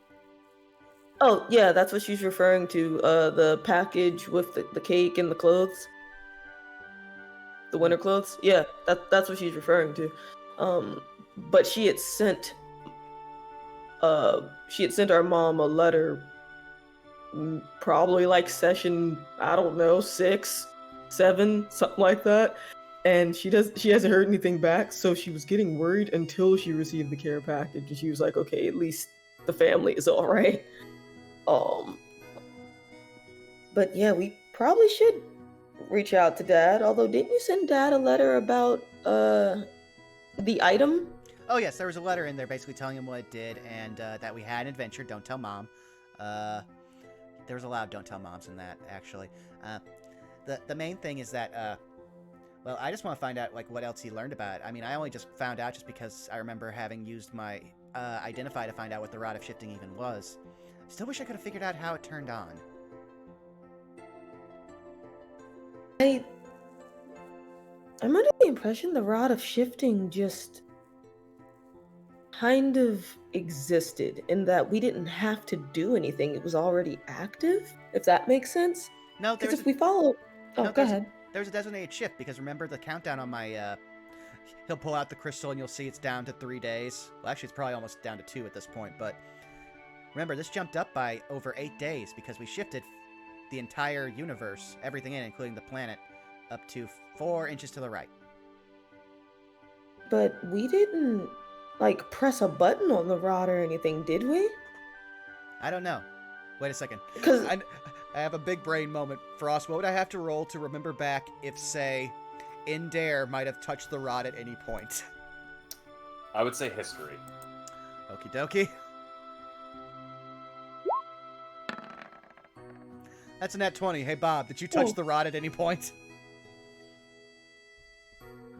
Oh, yeah, that's what she's referring to. The package with the cake and the clothes. The winter clothes? Yeah, that's what she's referring to. But she had sent our mom a letter, probably like session, I don't know, 6, 7, something like that. And she hasn't heard anything back, so she was getting worried until she received the care package, and she was like, okay, at least the family is all right. But yeah, we probably should reach out to Dad. Although, didn't you send Dad a letter about the item? Oh yes, there was a letter in there basically telling him what it did and that we had an adventure. Don't tell Mom. There was a lot of don't tell moms in that actually. The main thing is that well, I just want to find out like what else he learned about it. I mean, I only just found out just because I remember having used my identify to find out what the Rod of Shifting even was. Still wish I could have figured out how it turned on. I'm under the impression the Rod of Shifting just kind of existed in that we didn't have to do anything. It was already active, if that makes sense. No, because if we follow... Oh, no, go ahead. There's a designated shift, because remember the countdown on my... He'll pull out the crystal and you'll see it's down to 3 days. Well, actually, it's probably almost down to 2 at this point, but... Remember, this jumped up by over 8 days, because we shifted the entire universe, everything in, including the planet, up to 4 inches to the right. But we didn't, like, press a button on the rod or anything, did we? I don't know. Wait a second. Because I have a big brain moment. Frost, what would I have to roll to remember back if, say, Indare might have touched the rod at any point? I would say history. Okie dokie. That's a nat 20. Hey, Bob, did you touch the rod at any point?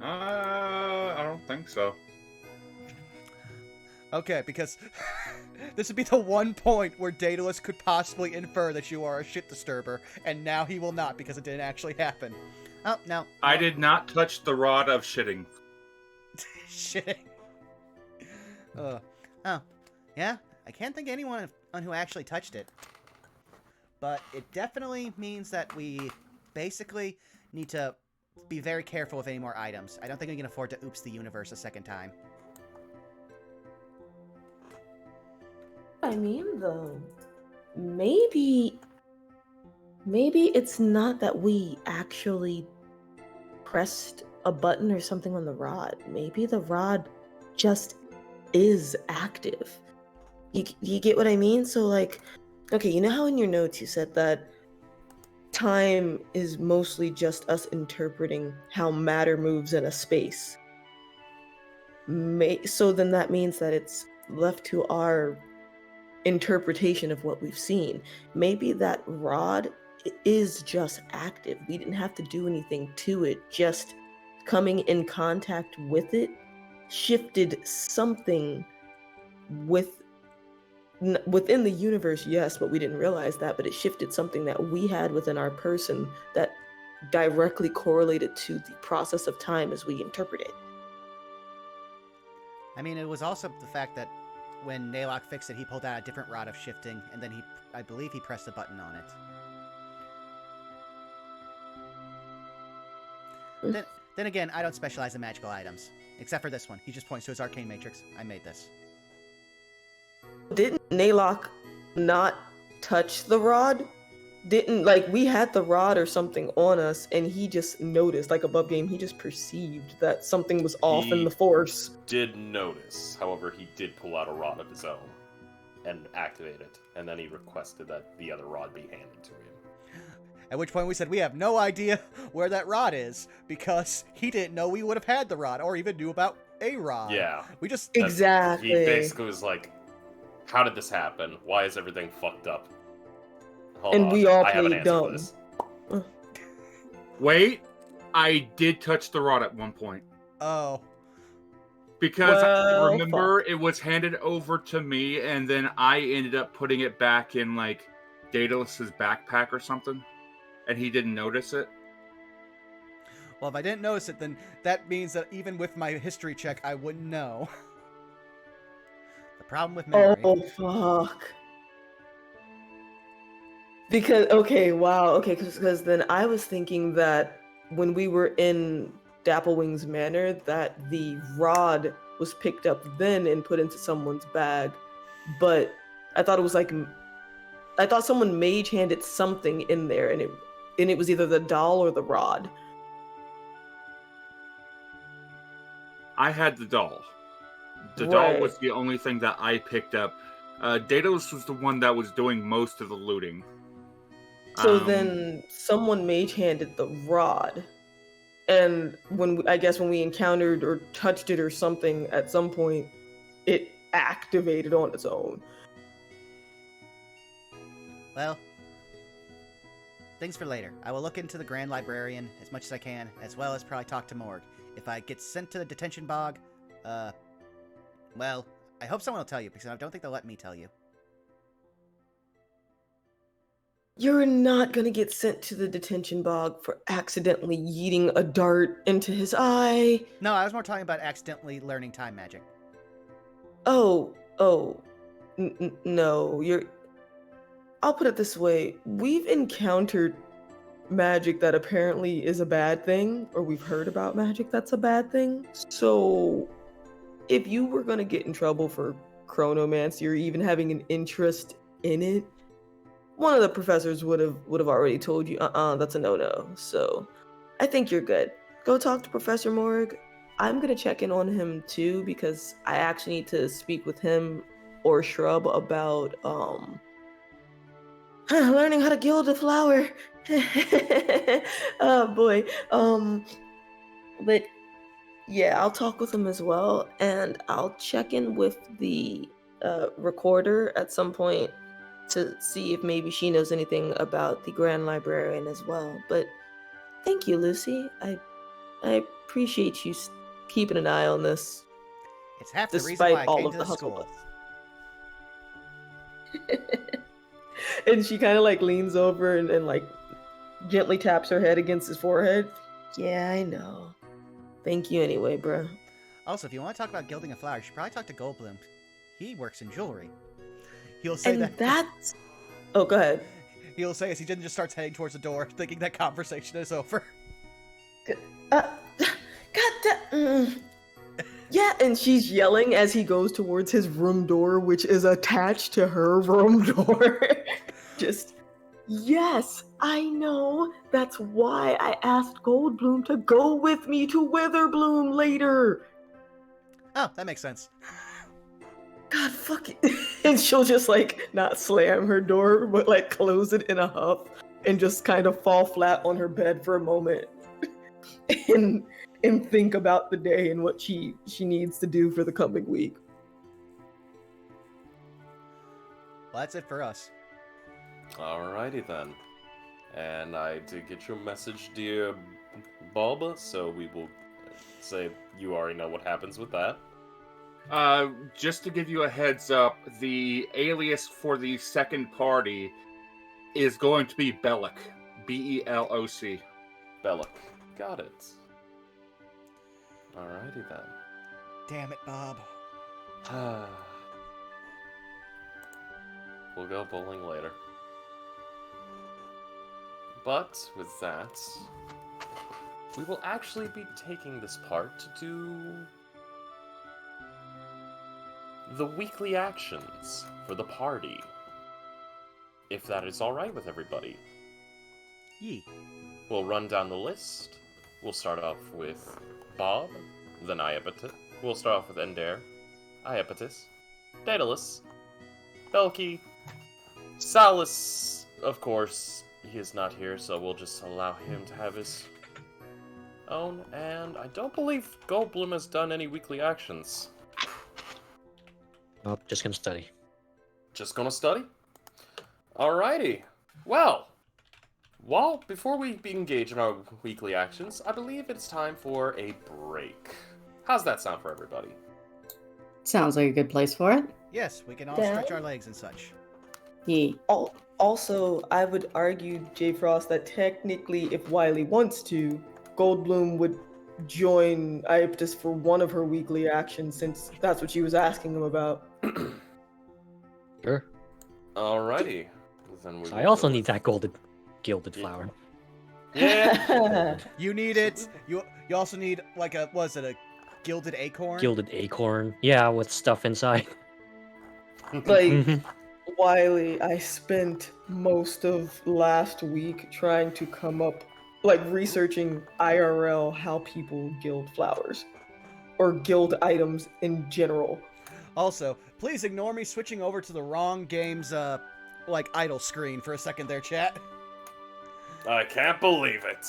I don't think so. Okay, because this would be the one point where Daedalus could possibly infer that you are a shit disturber, and now he will not because it didn't actually happen. Oh, no. I did not touch the rod of shitting. Shitting. Oh, yeah? I can't think of anyone who actually touched it. But it definitely means that we basically need to be very careful with any more items. I don't think we can afford to oops the universe a second time. I mean, though, maybe it's not that we actually pressed a button or something on the rod. Maybe the rod just is active. You get what I mean? So, like, okay, you know how in your notes you said that time is mostly just us interpreting how matter moves in a space? So then that means that it's left to our interpretation of what we've seen. Maybe that rod is just active. We didn't have to do anything to it. Just coming in contact with it shifted something within the universe, yes, but we didn't realize that. But it shifted something that we had within our person that directly correlated to the process of time as we interpret it. I mean, it was also the fact that when Ney'lok fixed it, he pulled out a different rod of shifting, and then I believe he pressed a button on it. Then again, I don't specialize in magical items. Except for this one. He just points to his arcane matrix. I made this. Didn't Ney'lok not touch the rod? We had the rod or something on us, and he just noticed, like above game, he just perceived that something was off in the force. Did notice. However, he did pull out a rod of his own and activate it, and then he requested that the other rod be handed to him. At which point we said we have no idea where that rod is, because he didn't know we would have had the rod, or even knew about a rod. Yeah. We just... Exactly. He basically was like, how did this happen? Why is everything fucked up? Hold on. We all I have an played answer for dumb. this. Wait, I did touch the rod at one point. Oh. Because Well, I remember it was handed over to me, and then I ended up putting it back in, like, Daedalus's backpack or something. And he didn't notice it. Well, if I didn't notice it, then that means that even with my history check, I wouldn't know. The problem with memory. Oh, fuck. Because, because then I was thinking that when we were in Dapplewing's Manor, that the rod was picked up then and put into someone's bag. But I thought it was like, I thought someone mage handed something in there, and it was either the doll or the rod. I had the doll. The Right. doll was the only thing that I picked up. Daedalus was the one that was doing most of the looting. So then someone mage handed the rod. And when we encountered or touched it or something at some point, it activated on its own. Well, things for later. I will look into the Grand Librarian as much as I can, as well as probably talk to Morg. If I get sent to the detention bog, well, I hope someone will tell you, because I don't think they'll let me tell you. You're not gonna get sent to the detention bog for accidentally yeeting a dart into his eye. No, I was more talking about accidentally learning time magic. No, I'll put it this way. We've encountered magic that apparently is a bad thing, or we've heard about magic that's a bad thing. So if you were gonna get in trouble for Chronomancer or even having an interest in it, one of the professors would have already told you, that's a no-no. So I think you're good. Go talk to Professor Morg. I'm gonna check in on him too, because I actually need to speak with him or Shrub about learning how to gild a flower. Oh boy. But yeah, I'll talk with him as well, and I'll check in with the recorder at some point to see if maybe she knows anything about the Grand Librarian as well. But thank you, Lucy. I appreciate you keeping an eye on this. It's half the reason Despite why I all came of to the the hustle school. And she kind of like leans over and like gently taps her head against his forehead. Yeah, I know. Thank you anyway, bro. Also, if you want to talk about gilding a flower, you should probably talk to Goldblum. He works in jewelry. He'll say And that. that's... Oh, go ahead. He'll say as he just starts heading towards the door, thinking that conversation is over. Yeah, and she's yelling as he goes towards his room door, which is attached to her room door. Just, yes, I know. That's why I asked Goldblum to go with me to Witherbloom later. Oh, that makes sense. God, fuck it. And she'll just like not slam her door, but like close it in a huff and just kind of fall flat on her bed for a moment and think about the day and what she needs to do for the coming week. Well, that's it for us. Alrighty then. And I did get your message, dear Bob, so we will say you already know what happens with that. Just to give you a heads up, the alias for the second party is going to be Belloc. Beloc. Belloc. Got it. Alrighty then. Damn it, Bob. We'll go bowling later. But with that, we will actually be taking this part to do the weekly actions for the party. If that is alright with everybody. Yee. We'll run down the list. We'll start off with Bob, then Iapetus. We'll start off with Ender, Iapetus, Daedalus, Belky, Salus, of course. He is not here, so we'll just allow him to have his own. And I don't believe Goldblum has done any weekly actions. Oh, just gonna study. Just gonna study? Alrighty. Well, before we engage in our weekly actions, I believe it's time for a break. How's that sound for everybody? Sounds like a good place for it. Yes, we can all Dad? stretch our legs and such. Yeah. Also, I would argue, J. Frost, that technically, if Wiley wants to, Goldblum would join Iapetus for one of her weekly actions, since that's what she was asking him about. Sure. Alrighty. Then we So will I also go need with- that gilded flower. Yeah. You need it. You also need like a a gilded acorn? Gilded acorn. Yeah, with stuff inside. Like, Wiley, I spent most of last week trying to come up, like, researching IRL how people gild flowers. Or gild items in general. Also, please ignore me switching over to the wrong game's idle screen for a second there, chat. I can't believe it.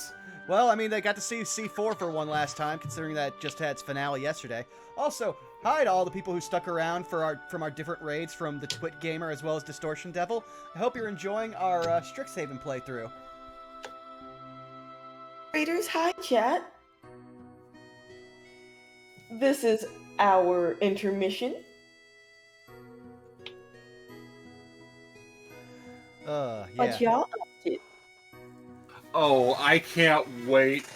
Well, I mean, they got to see C4 for one last time, considering that it just had its finale yesterday. Also, hi to all the people who stuck around from our different raids from the Twit Gamer as well as Distortion Devil. I hope you're enjoying our Strixhaven playthrough. Readers, hi chat. This is our intermission. Yeah. But y'all up to? Oh, I can't wait.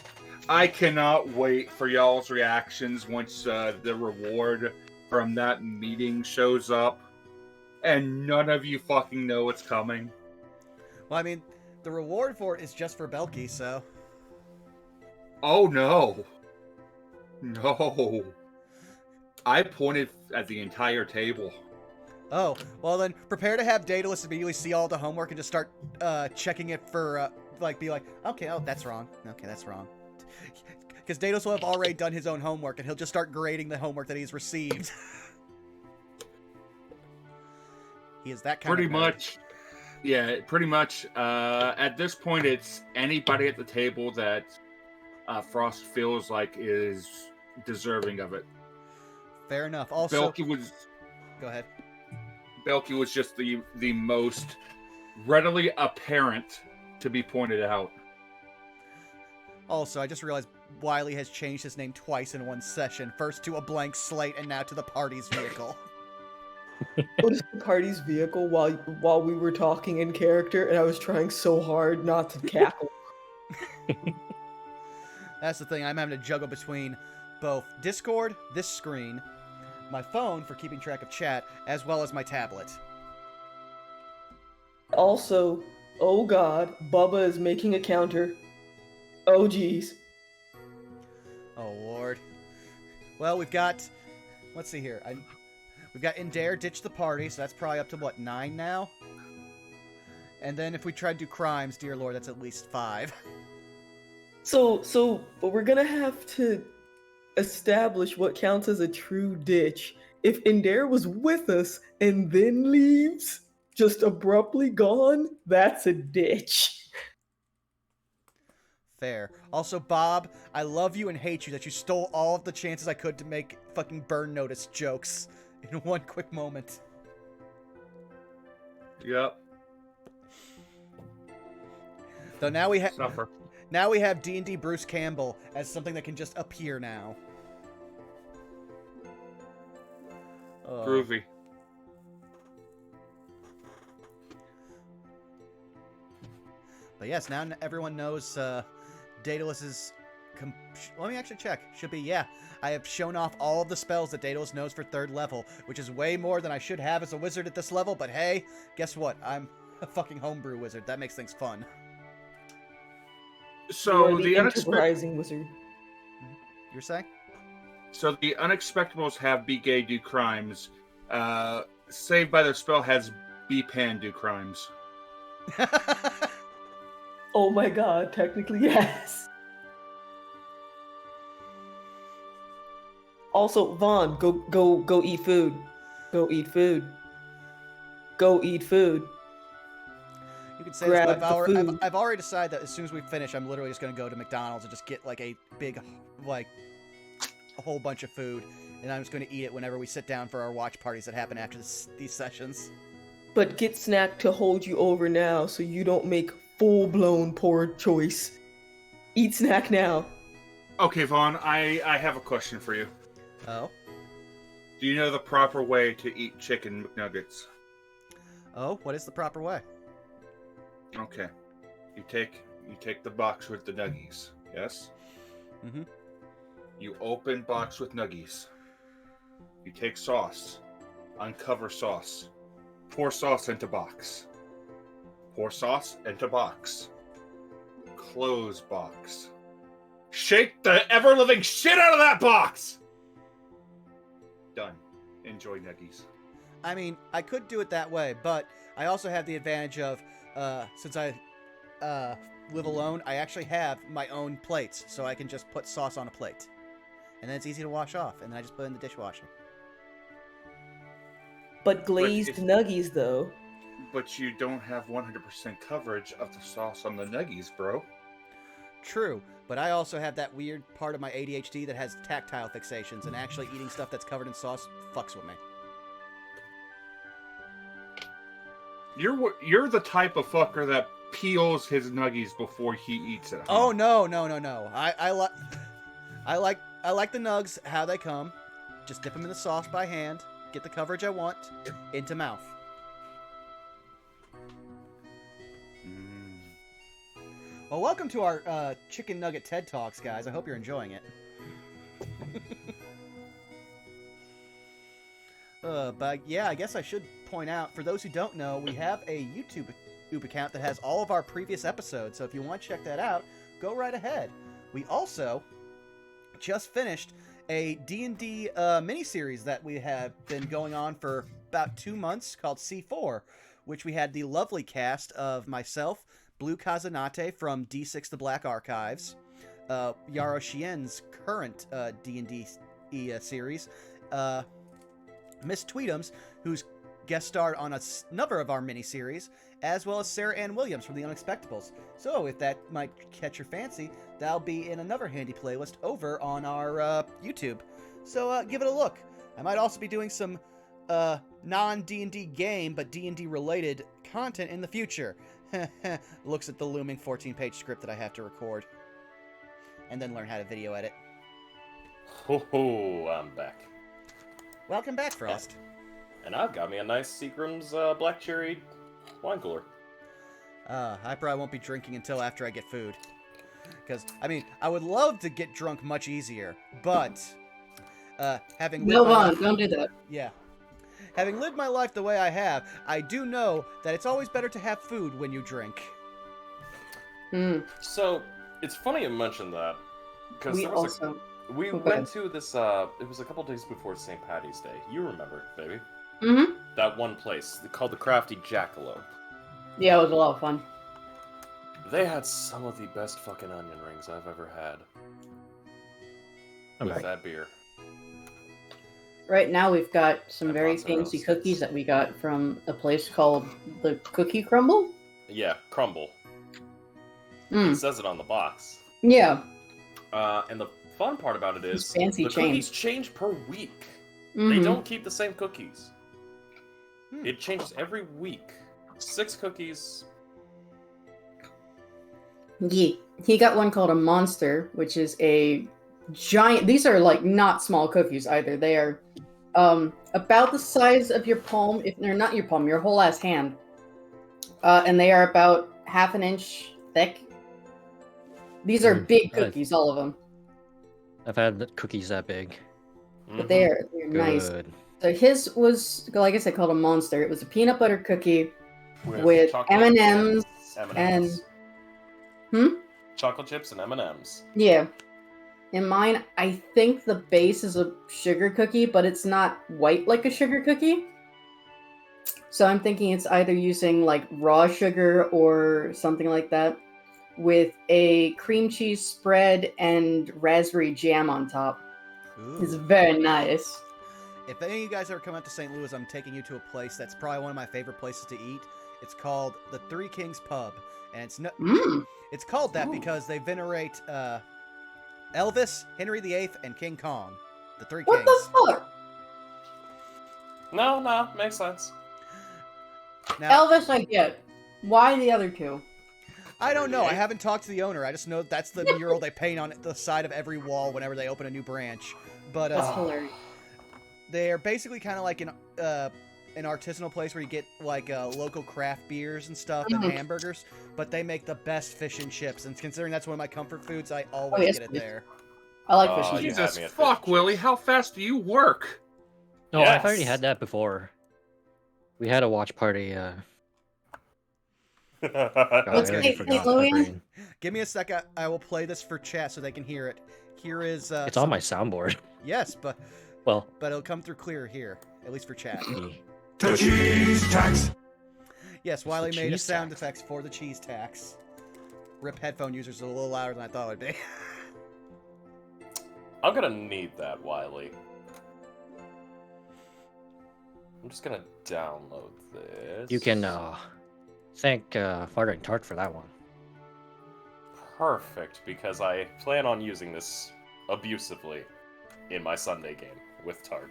I cannot wait for y'all's reactions once the reward from that meeting shows up. And none of you fucking know it's coming. Well, I mean, the reward for it is just for Belky, so... Oh, no. No. I pointed at the entire table. Oh, well then, prepare to have Daedalus immediately see all the homework and just start checking it for, be like, okay, oh, that's wrong. Okay, that's wrong. Because Daedalus will have already done his own homework, and he'll just start grading the homework that he's received. He is that kind Pretty of nerd. much. Yeah, pretty much. At this point, it's anybody at the table that Frost feels like is deserving of it. Fair enough. Also, Belky was... Go ahead. Belky was just the most readily apparent to be pointed out. Also, I just realized Wiley has changed his name twice in one session. First to a blank slate, and now to the party's vehicle. What is the party's vehicle while we were talking in character, and I was trying so hard not to cackle. That's the thing, I'm having to juggle between both Discord, this screen, my phone for keeping track of chat, as well as my tablet. Also, oh god, Bubba is making a counter. Oh geez. Oh lord. Well, we've got... Let's see here. We've got Indare ditch the party, so that's probably up to, what, 9 now? And then if we try to do crimes, dear lord, that's at least 5. So we're gonna have to establish what counts as a true ditch. If Indare was with us and then leaves, just abruptly gone, that's a ditch. Fair. Also, Bob, I love you and hate you that you stole all of the chances I could to make fucking burn notice jokes in one quick moment. Yep. Though now we have Suffer. now we have D&D Bruce Campbell as something that can just appear now. Groovy. But yes, now everyone knows Daedalus's... Let me actually check. Should be, yeah. I have shown off all of the spells that Daedalus knows for 3rd level, which is way more than I should have as a wizard at this level, but hey, guess what? I'm a fucking homebrew wizard. That makes things fun. So You are the enterprising wizard. You're saying? So the Unexpectables have Be Gay do crimes. Saved by the Spell has Be Pan do crimes. Oh my god, technically yes. Also, Vaughn, go eat food. Go eat food. Go eat food. You can say Grab this, but the food. I've already decided that as soon as we finish, I'm literally just going to go to McDonald's and just get like a big, like, a whole bunch of food, and I'm just going to eat it whenever we sit down for our watch parties that happen after these sessions. But get snack to hold you over now so you don't make full-blown poor choice. Eat snack now. Okay, Vaughn, I have a question for you. Oh? Do you know the proper way to eat chicken McNuggets? Oh, what is the proper way? Okay. You take the box with the nuggies, yes? Mm-hmm. You open box with nuggies. You take sauce. Uncover sauce. Pour sauce into box. Pour sauce into box. Close box. Shake the ever-living shit out of that box! Done. Enjoy nuggies. I mean, I could do it that way, but I also have the advantage of, since I live alone, I actually have my own plates, so I can just put sauce on a plate. And then it's easy to wash off, and then I just put it in the dishwasher. But glazed if- nuggies, though. But you don't have 100% coverage of the sauce on the nuggies, bro. True, but I also have that weird part of my ADHD that has tactile fixations, and actually eating stuff that's covered in sauce fucks with me. You're the type of fucker that peels his nuggies before he eats it. Oh no. I like the nugs how they come. Just dip them in the sauce by hand, get the coverage I want, into mouth. Well, welcome to our Chicken Nugget TED Talks, guys. I hope you're enjoying it. But yeah, I guess I should point out, for those who don't know, we have a YouTube account that has all of our previous episodes, so if you want to check that out, go right ahead. We also just finished a D&D miniseries that we have been going on for about 2 months called C4, which we had the lovely cast of myself, Blue Kazanate from D6 The Black Archives, Yaro Shien's current D&D series, Miss Tweetums, who's guest starred on a number of our miniseries, as well as Sarah Ann Williams from The Unexpectables. So if that might catch your fancy, that'll be in another handy playlist over on our YouTube. So give it a look. I might also be doing some non-D&D game, but D&D related content in the future. Looks at the looming 14-page script that I have to record. And then learn how to video edit. Ho, I'm back. Welcome back, Frost. And I've got me a nice Seagram's Black Cherry wine cooler. I probably won't be drinking until after I get food. Because, I mean, I would love to get drunk much easier, but having No, lived my Vaughn, life- don't do that. Yeah. Having lived my life the way I have, I do know that it's always better to have food when you drink. So, it's funny you mentioned that. Because We there was also. we go went ahead. to this, it was a couple days before St. Patty's Day. You remember, baby. Mm-hmm. That one place called the Crafty Jackalope. Yeah, it was a lot of fun. They had some of the best fucking onion rings I've ever had I'm with back. that beer. Right now, we've got some I very bought some fancy roasted. cookies that we got from a place called the Cookie Crumble. Yeah, crumble. It Mm. says it on the box. Yeah. And the fun part about it is It's fancy the chain. cookies change per week. They Mhm. don't keep the same cookies. Hmm. It changes every week. 6 cookies. He got one called a monster, which is a giant. These are like not small cookies either. They are about the size of your palm, if they're not your palm, your whole ass hand. And they are about half an inch thick. These are big cookies, all of them. I've had cookies that big. But they're nice. So his was, like I said, called a monster. It was a peanut butter cookie with M&Ms and chocolate chips and M&Ms. Yeah. In mine, I think the base is a sugar cookie, but it's not white like a sugar cookie. So I'm thinking it's either using like raw sugar or something like that with a cream cheese spread and raspberry jam on top. Ooh. It's very nice. If any of you guys ever come out to St. Louis, I'm taking you to a place that's probably one of my favorite places to eat. It's called the Three Kings Pub, and it's called that because they venerate Elvis, Henry VIII, and King Kong, the Three Kings. What the fuck? No, makes sense. Now, Elvis, I get. Why the other two? I don't know. I haven't talked to the owner. I just know that's the mural they paint on the side of every wall whenever they open a new branch. But That's hilarious. they're basically kind of like an artisanal place where you get like local craft beers and stuff and hamburgers. But they make the best fish and chips, and considering that's one of my comfort foods, I always get it there. I like fish and chips. Jesus fuck, Willie! How fast do you work? No, I've already had that before. We had a watch party. What's St. Louis? Give me a second. I will play this for chat so they can hear it. Here is. It's on my soundboard. Yes, but it'll come through clear here, at least for chat. The cheese tax. Yes, Wiley made a sound effects for the cheese tax. Rip headphone users are a little louder than I thought it would be. I'm gonna need that, Wiley. I'm just gonna download this. You can thank Farting Tart for that one. Perfect, because I plan on using this abusively in my Sunday game with Tart.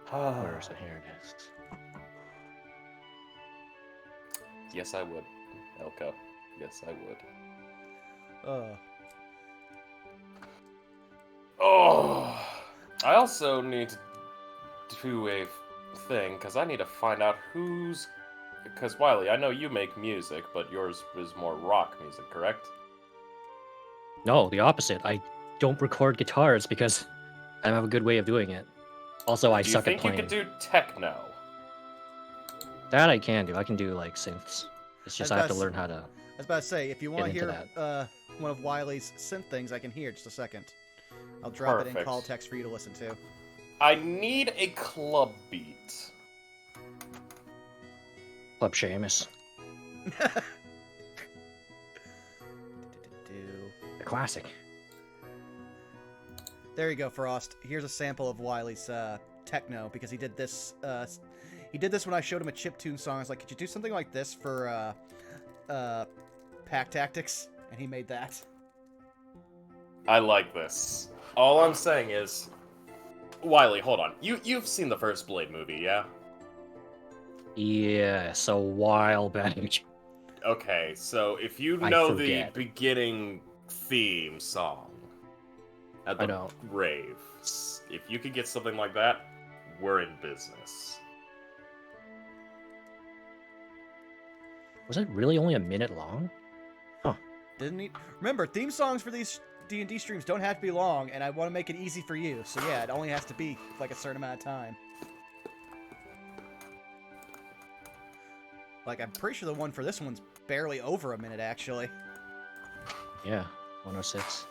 Where is it? Here it is. Yes, I would, Elko. Yes, I would. Oh, I also need to do a thing, because I need to find out who's... Because, Wiley, I know you make music, but yours is more rock music, correct? No, the opposite. I don't record guitars because I don't have a good way of doing it. Also, I suck at playing. Do you think you could do techno? That I can do. I can do, like, synths. It's just I have to learn how to... I was about to say, if you want to hear one of Wiley's synth things, I can hear it. Just a second. I'll drop it in call text for you to listen to. I need a club beat. Club Seamus. The classic. There you go, Frost. Here's a sample of Wiley's techno, because he did this. He did this when I showed him a chiptune song. I was like, "Could you do something like this for Pack Tactics?" And he made that. I like this. All I'm saying is, Wiley, hold on. You've seen the first Blade movie, yeah? Yes, a while back. Okay, so if you know the beginning theme song at the rave, if you could get something like that, we're in business. Was it really only a minute long? Huh. Didn't he? Remember, theme songs for these D&D streams don't have to be long, and I want to make it easy for you. So yeah, it only has to be like a certain amount of time. Like, I'm pretty sure the one for this one's barely over a minute, actually. Yeah, 106.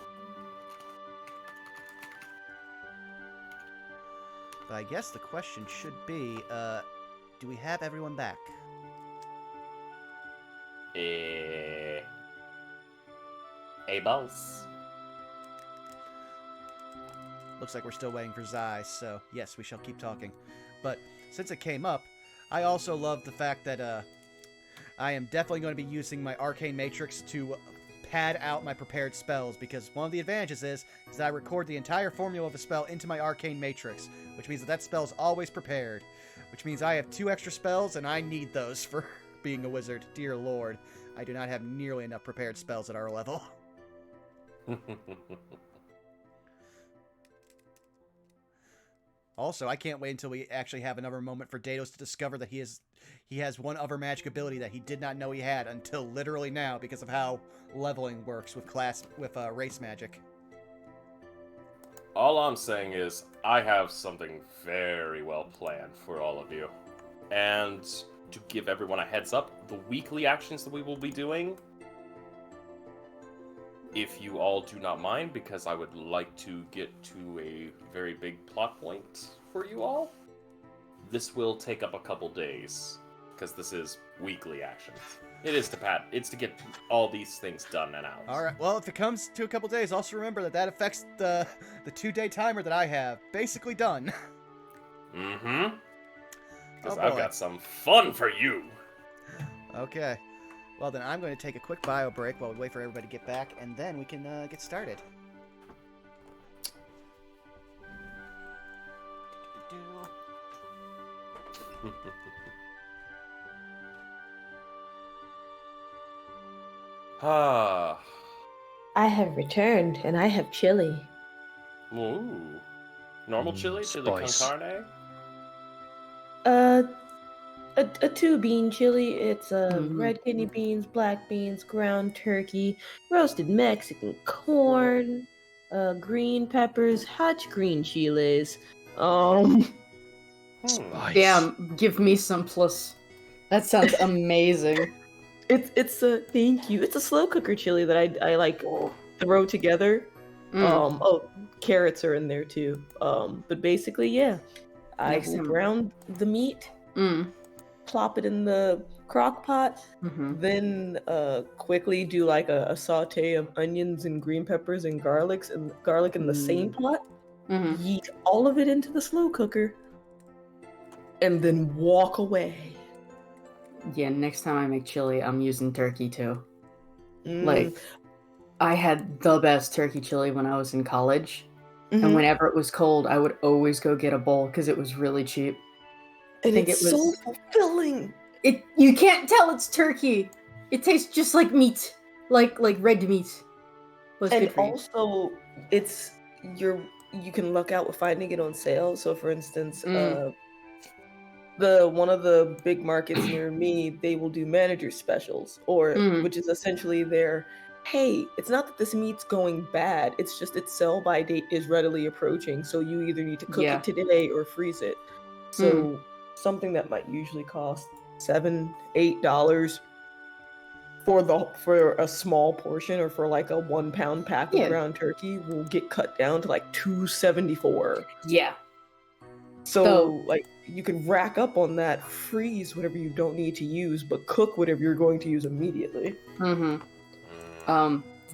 But I guess the question should be, do we have everyone back? Hey, boss. Looks like we're still waiting for Zai, so yes, we shall keep talking. But since it came up, I also love the fact that I am definitely going to be using my Arcane Matrix to pad out my prepared spells, because one of the advantages is that I record the entire formula of a spell into my Arcane Matrix, which means that spell is always prepared. which means I have 2 extra spells, and I need those for being a wizard. Dear Lord, I do not have nearly enough prepared spells at our level. Also, I can't wait until we actually have another moment for Daedalus to discover that he has one other magic ability that he did not know he had until literally now because of how leveling works with race magic. All I'm saying is, I have something very well planned for all of you. And to give everyone a heads up, the weekly actions that we will be doing, if you all do not mind, because I would like to get to a very big plot point for you all, this will take up a couple days, because this is weekly actions. It's to get all these things done and out. All right. Well, if it comes to a couple days, also remember that affects the 2-day timer that I have. Basically done. Mm-hmm. Because Oh, I've boy. got some fun for you. Okay. Well, then I'm going to take a quick bio break while we wait for everybody to get back, and then we can get started. Ah. I have returned, and I have chili. Ooh. Normal chili con Spice. carne? A 2-bean chili. It's Mhm. red kidney beans, black beans, ground turkey, roasted Mexican corn, green peppers, hot green chiles. Spice. Damn, give me some plus. That sounds amazing. It's a thank you. It's a slow cooker chili that I like throw together. Mm. Carrots are in there too. But basically, yeah, I Yes, will brown the meat, Mm. plop it in the crock pot, Mm-hmm. then quickly do like a saute of onions and green peppers and garlic in the same pot. Mm-hmm. Yeet all of it into the slow cooker, and then walk away. Yeah, next time I make chili, I'm using turkey too. Mm, Like, I had the best turkey chili when I was in college. mhm. And whenever it was cold, I would always go get a bowl because it was really cheap. And think it's it was- so fulfilling. You can't tell it's turkey. It tastes just like meat, like red meat. Was And good for you. also, you can luck out with finding it on sale. So, for instance, one of the big markets near me, they will do manager specials, which is essentially their, hey, it's not that this meat's going bad, it's just its sell by date is readily approaching, so you either need to cook Yeah. it today or freeze it. So something that might usually cost $7-8 for a small portion, or for like a 1-pound pack of Yeah. ground turkey, will get cut down to like $2.74. Yeah. So, like, you can rack up on that, freeze whatever you don't need to use, but cook whatever you're going to use immediately.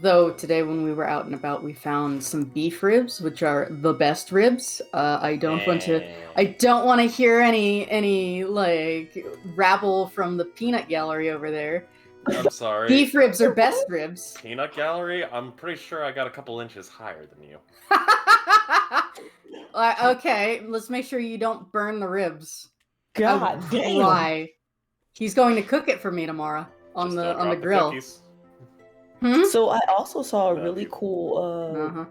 Though today when we were out and about, we found some beef ribs, which are the best ribs. I don't want to hear any like rabble from the peanut gallery over there. I'm sorry. Beef ribs are best ribs. Peanut gallery? I'm pretty sure I got a couple inches higher than you. Okay, let's make sure you don't burn the ribs. God damn. Why? He's going to cook it for me tomorrow on Just the don't on the drop grill. cookies. So I also saw a Love really you. cool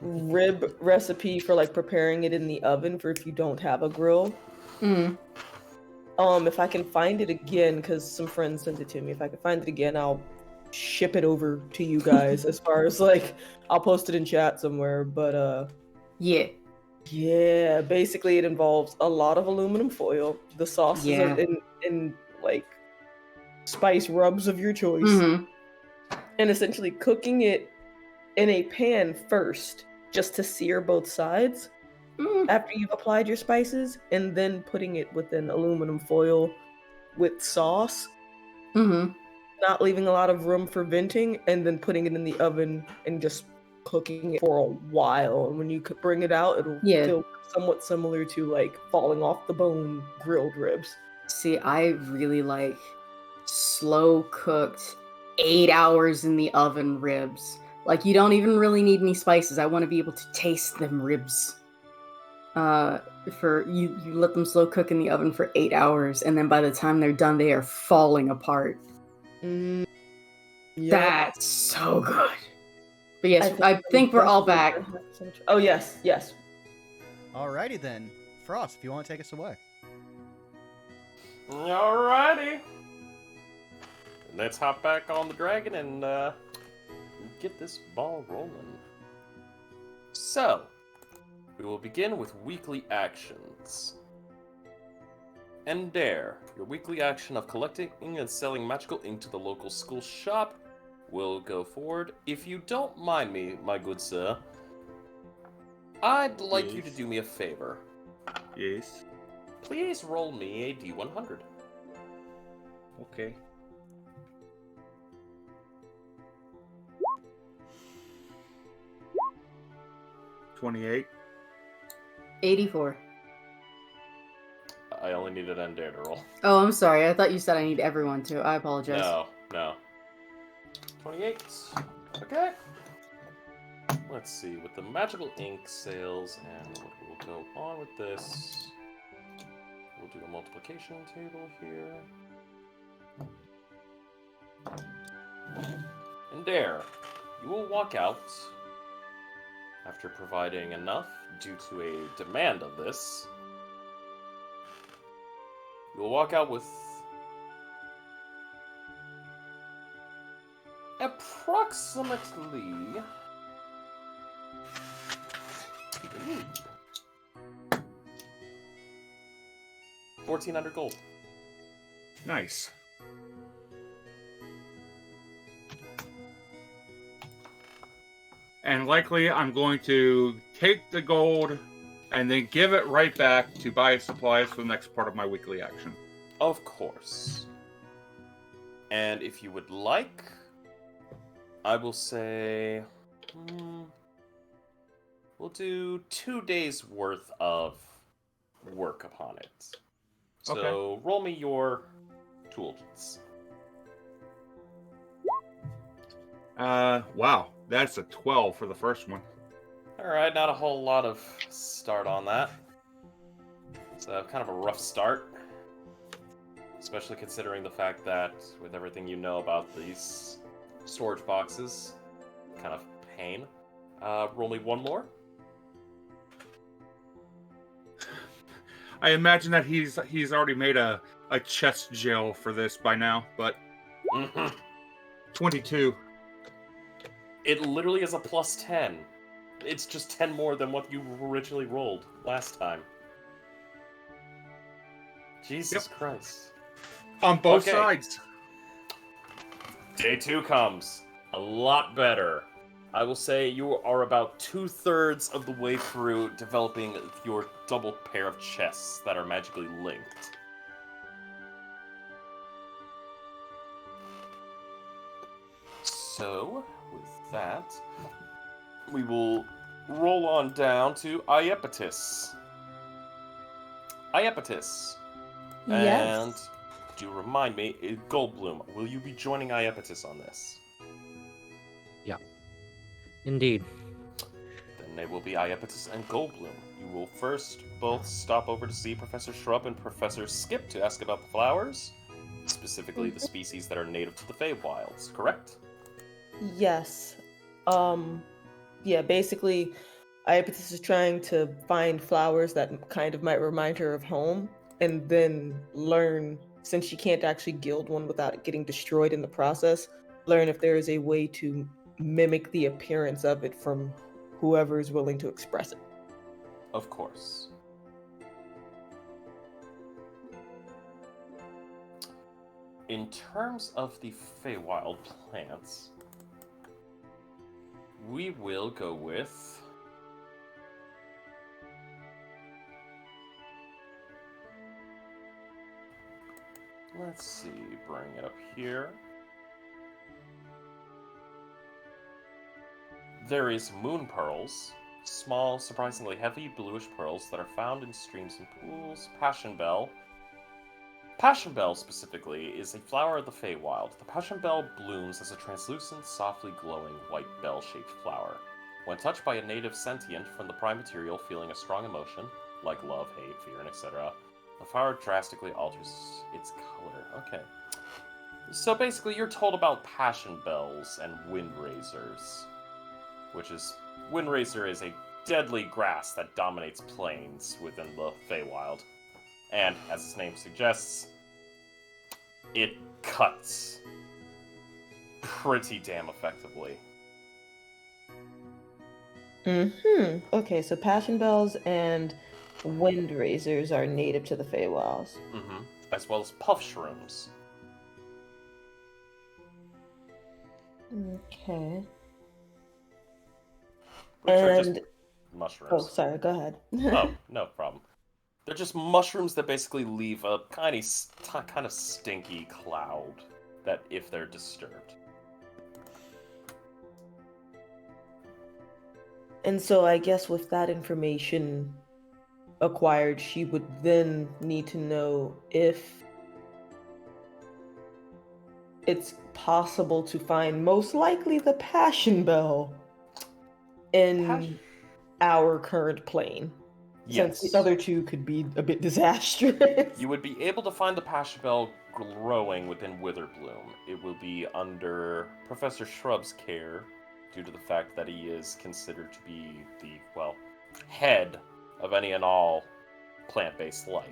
rib recipe for like preparing it in the oven for if you don't have a grill. If I can find it again, because some friends sent it to me. If I can find it again, I'll ship it over to you guys. As far as like, I'll post it in chat somewhere. But yeah, basically it involves a lot of aluminum foil. The sauces are in like spice rubs of your choice, and essentially cooking it in a pan first, just to sear both sides. After you've applied your spices, and then putting it within aluminum foil with sauce, not leaving a lot of room for venting, and then putting it in the oven and just cooking it for a while. And when you bring it out, it'll feel somewhat similar to like falling off the bone grilled ribs. See, I really like slow cooked 8 hours in the oven ribs. Like, you don't even really need any spices. I want to be able to taste them ribs. For you let them slow cook in the oven for 8 hours, and then by the time they're done, they are falling apart. Yup. That's so good. But yes, I the think we're all vegetables back. that have so much- Oh yes, yes. Alrighty then. Frost, if you want to take us away. Alrighty. Let's hop back on the dragon and get this ball rolling. So, we will begin with weekly actions. Ender, your weekly action of collecting and selling magical ink to the local school shop will go forward. If you don't mind me, my good sir, I'd like you to do me a favor. Yes. Please roll me a D100. Okay. $28. 84. I only needed Ender to roll. Oh, I'm sorry. I thought you said I need everyone to. I apologize. No. 28. Okay. Let's see, with the magical ink sales, and what will go on with this, we'll do a multiplication table here. And there, you will walk out after providing enough due to a demand of this. You will walk out with approximately 1,400 gold. Nice. And likely I'm going to take the gold and then give it right back to buy supplies for the next part of my weekly action. Of course. And if you would like, I will say, we'll do 2 days worth of work upon it. So Okay. roll me your tools. Wow. That's a 12 for the first one. Alright, not a whole lot of start on that. It's kind of a rough start. Especially considering the fact that, with everything you know about these storage boxes, kind of pain. Roll me one more. I imagine that he's already made a chest gel for this by now, but 22. It literally is a plus 10. It's just 10 more than what you originally rolled last time. Jesus Christ. On both Okay. sides. Day 2 comes. A lot better. I will say you are about 2/3 of the way through developing your double pair of chests that are magically linked. So, with that, we will roll on down to Iapetus. Iapetus. Yes. And do remind me, Goldbloom, will you be joining Iapetus on this? Indeed. Then they will be Iapetus and Goldbloom. You will first both stop over to see Professor Shrub and Professor Skip to ask about the flowers, specifically the species that are native to the Feywilds, correct? Yes. Yeah, basically, Iapetus is trying to find flowers that kind of might remind her of home, and then learn, since she can't actually gild one without getting destroyed in the process, learn if there is a way to mimic the appearance of it from whoever is willing to express it. Of course. In terms of the Feywild plants, we will go with... Let's see, bring it up here. There is moon pearls, small, surprisingly heavy, bluish pearls that are found in streams and pools. Passion bell. Passion bell, specifically, is a flower of the Feywild. The passion bell blooms as a translucent, softly glowing, white bell-shaped flower. When touched by a native sentient from the prime material feeling a strong emotion, like love, hate, fear, and etc., the flower drastically alters its color. Okay. So basically, you're told about passion bells and wind razors, wind razor is a deadly grass that dominates plains within the Feywild, and as its name suggests, it cuts pretty damn effectively. Okay, so passion bells and wind razors are native to the Feywilds. As well as puff shrooms. Okay. Which are just And mushrooms. oh, sorry, go ahead. Oh, no problem. They're just mushrooms that basically leave a kind of stinky cloud that if they're disturbed. And so I guess with that information acquired, she would then need to know if it's possible to find most likely the passion bell in our current plane. Yes. Since the other two could be a bit disastrous. You would be able to find the passion bell growing within Witherbloom. It will be under Professor Shrub's care, due to the fact that he is considered to be the, head of any and all plant-based life.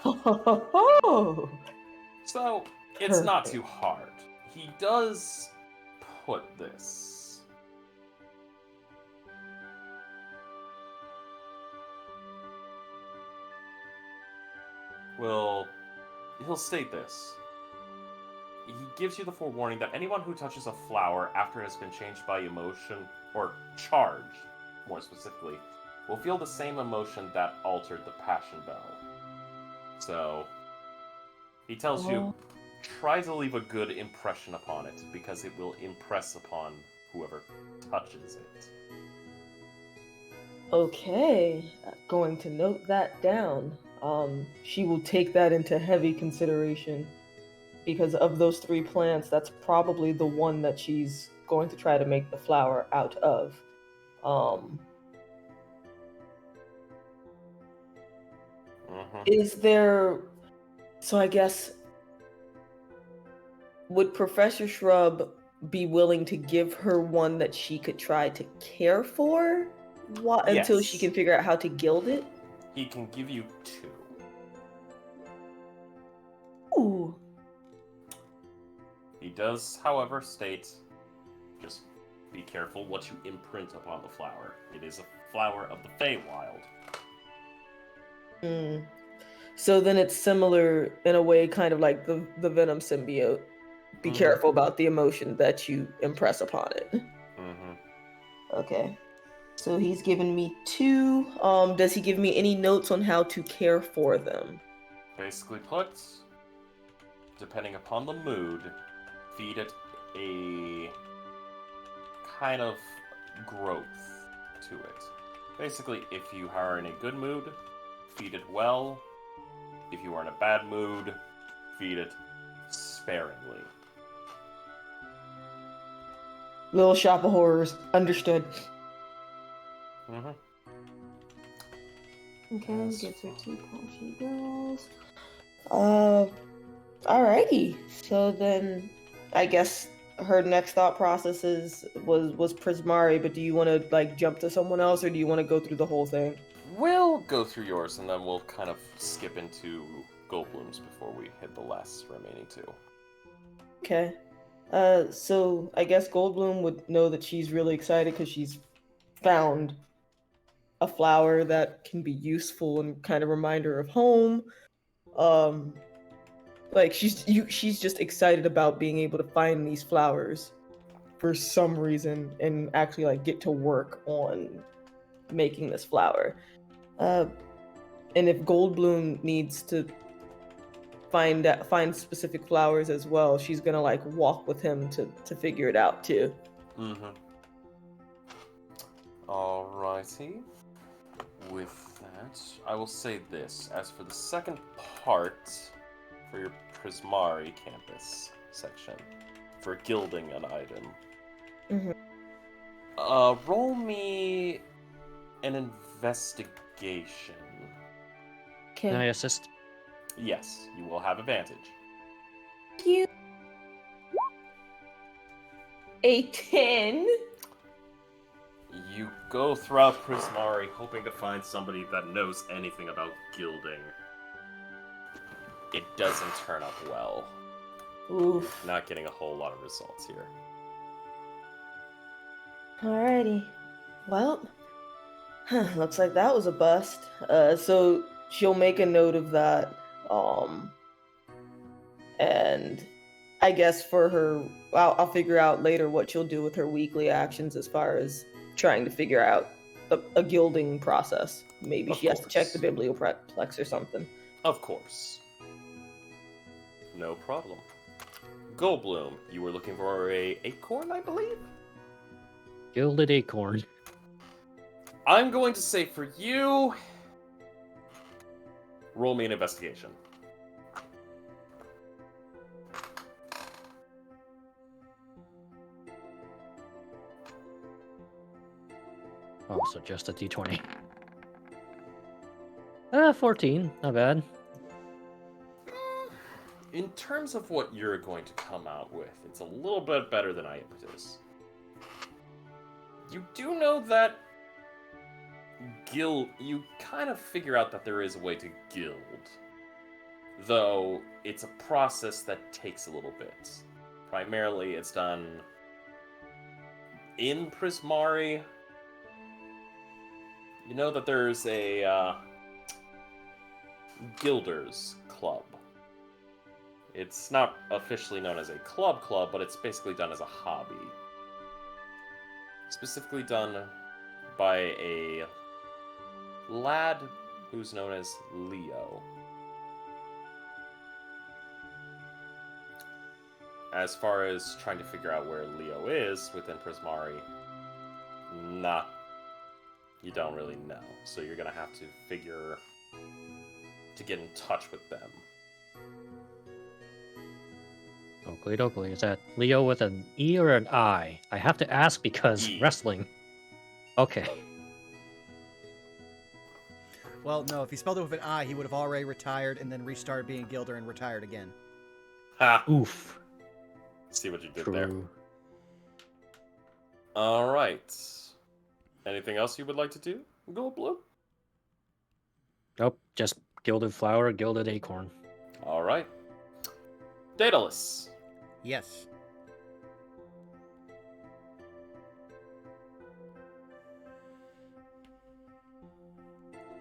Oh. So, it's not too hard. He does put this. Well, he'll state this. He gives you the forewarning that anyone who touches a flower after it has been changed by emotion, or charge, more specifically, will feel the same emotion that altered the passion bell. So, he tells you, try to leave a good impression upon it, because it will impress upon whoever touches it. Okay, going to note that down. She will take that into heavy consideration, because of those three plants, that's probably the one that she's going to try to make the flower out of. Is there... So I guess... Would Professor Shrub be willing to give her one that she could try to care for until she can figure out how to gild it? He can give you 2. Ooh. He does, however, state, just be careful what you imprint upon the flower. It is a flower of the Feywild. So then it's similar in a way, kind of like the Venom symbiote. Be careful about the emotion that you impress upon it. Okay. So he's given me 2. Does he give me any notes on how to care for them? Basically put, depending upon the mood, feed it a kind of growth to it. Basically, if you are in a good mood, feed it well. If you are in a bad mood, feed it sparingly. Little Shop of Horrors. Understood. Okay, gets her 2 passion bells. Alrighty. So then, I guess her next thought process was Prismari, but do you want to like jump to someone else, or do you want to go through the whole thing? We'll go through yours, and then we'll kind of skip into Goldblum's before we hit the last remaining 2. Okay. So I guess Goldblum would know that she's really excited because she's found a flower that can be useful and kind of remind her of home. Like she's just excited about being able to find these flowers for some reason and actually like get to work on making this flower. And if Goldblum needs to find specific flowers as well, she's gonna like walk with him to figure it out too. Alrighty. With that, I will say this. As for the second part, for your Prismari campus section, for gilding an item, Roll me an investigation. Can I Okay. assist? Yes, you will have advantage. You. A 10. You go throughout Prismari hoping to find somebody that knows anything about gilding. It doesn't turn up well. Oof. Not getting a whole lot of results here. Alrighty. Well, looks like that was a bust. So she'll make a note of that. And I guess for her, I'll figure out later what she'll do with her weekly actions as far as trying to figure out a gilding process. Maybe Of she has to check the course. biblioplex or something. Of course. No problem. Goldbloom, you were looking for a acorn, I believe? Gilded acorn. I'm going to say for you... Roll me an investigation. Oh, so just a d20. 14. Not bad. In terms of what you're going to come out with, it's a little bit better than Iapetus. You do know that you kind of figure out that there is a way to gild. Though, it's a process that takes a little bit. Primarily, it's done in Prismari. You know that there's a Guilders Club. It's not officially known as a club, but it's basically done as a hobby. Specifically done by a lad who's known as Leo. As far as trying to figure out where Leo is within Prismari, you don't really know. So you're gonna have to figure to get in touch with them. Oakley dokley. Is that Leo with an E or an I? I have to ask because E. wrestling. Okay. Well, no, if he spelled it with an I, he would have already retired and then restarted being a Gilder and retired again. Ha! Oof. See what you did True. there. Alright. Anything else you would like to do? Goldblue? Nope. Just gilded flower, gilded acorn. Alright. Daedalus. Yes.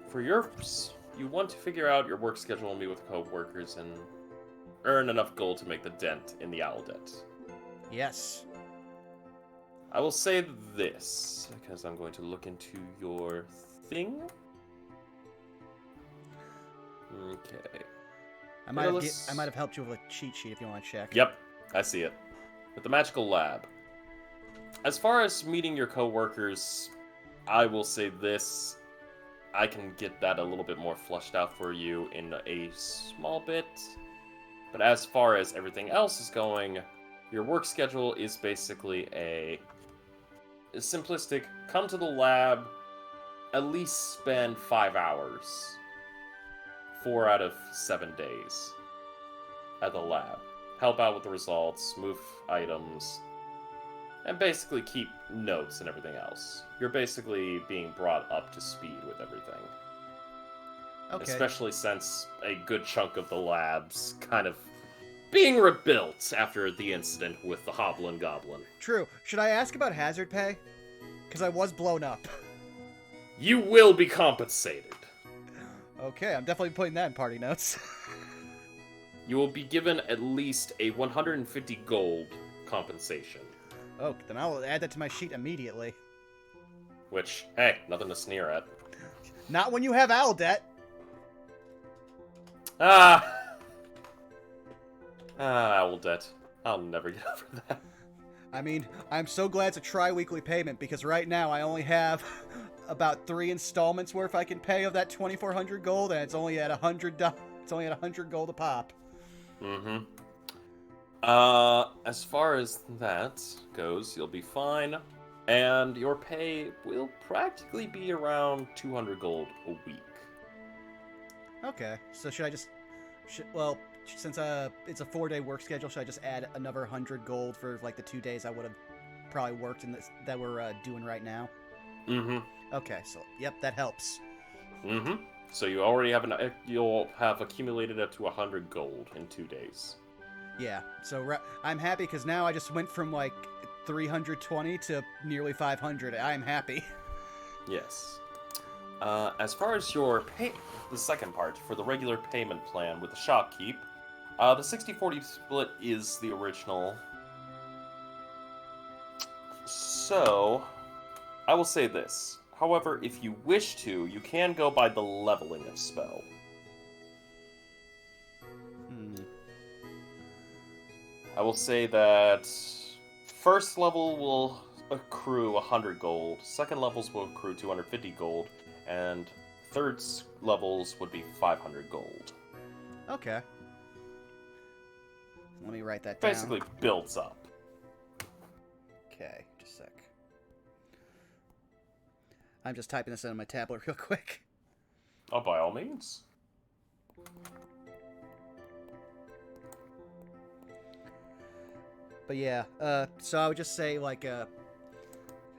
For yours, you want to figure out your work schedule and meet with co-workers and earn enough gold to make the dent in the owl debt. Yes. I will say this, because I'm going to look into your thing. Okay. I might Daedalus. have helped you with a cheat sheet if you want to check. Yep, I see it. With the magical lab. As far as meeting your co-workers, I will say this. I can get that a little bit more fleshed out for you in a small bit. But as far as everything else is going, your work schedule is basically a simplistic, come to the lab, at least spend 5 hours. 4 out of 7 days at the lab. Help out with the results, move items, and basically keep notes and everything else. You're basically being brought up to speed with everything. Okay. Especially since a good chunk of the lab's kind of being rebuilt after the incident with the Hoblin Goblin. True. Should I ask about hazard pay? Because I was blown up. You will be compensated. Okay, I'm definitely putting that in party notes. You will be given at least a 150 gold compensation. Oh, then I'll add that to my sheet immediately. Which, hey, nothing to sneer at. Not when you have owl debt. Owl debt. I'll never get over that. I mean, I'm so glad it's a tri-weekly payment because right now I only have about 3 installments worth I can pay of that 2,400 gold, and it's only at $100. It's only at 100 gold a pop. Mm-hmm. As far as that goes, you'll be fine. And your pay will practically be around 200 gold a week. Okay, so should I just... well, since it's a 4-day work schedule, should I just add another 100 gold for, like, the 2 days I would have probably worked in this, that we're doing right now? Mm-hmm. Okay, so, yep, that helps. Mm-hmm. So you already have you'll have accumulated up to 100 gold in 2 days. Yeah, so I'm happy because now I just went from, like, 320 to nearly 500. I'm happy. Yes. As far as your the second part, for the regular payment plan with the shopkeep, the 60-40 split is the original. So, I will say this. However, if you wish to, you can go by the leveling of spell. I will say that first level will accrue 100 gold, second levels will accrue 250 gold, and third levels would be 500 gold. Okay. Let me write that down. Basically builds up. Okay, just a sec. I'm just typing this in on my tablet real quick. Oh, by all means. But yeah, so I would just say, like,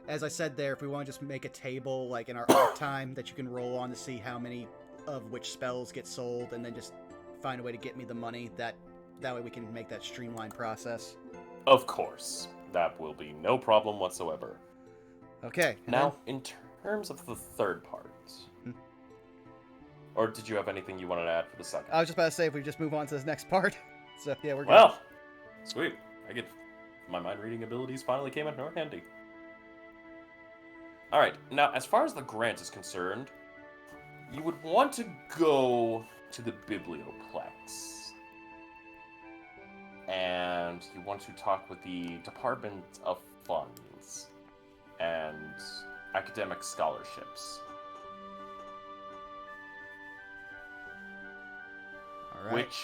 as I said there, if we want to just make a table, like, in our art time that you can roll on to see how many of which spells get sold, and then just find a way to get me the money, that way we can make that streamlined process. Of course. That will be no problem whatsoever. Okay. Now, in terms of the third part... Or did you have anything you wanted to add for the second? I was just about to say, if we just move on to this next part. So, yeah, we're good. Well, sweet. My mind-reading abilities finally came in handy. Alright, now, as far as the grant is concerned, you would want to go to the Biblioplex. And you want to talk with the Department of Funds and Academic Scholarships. All right. Which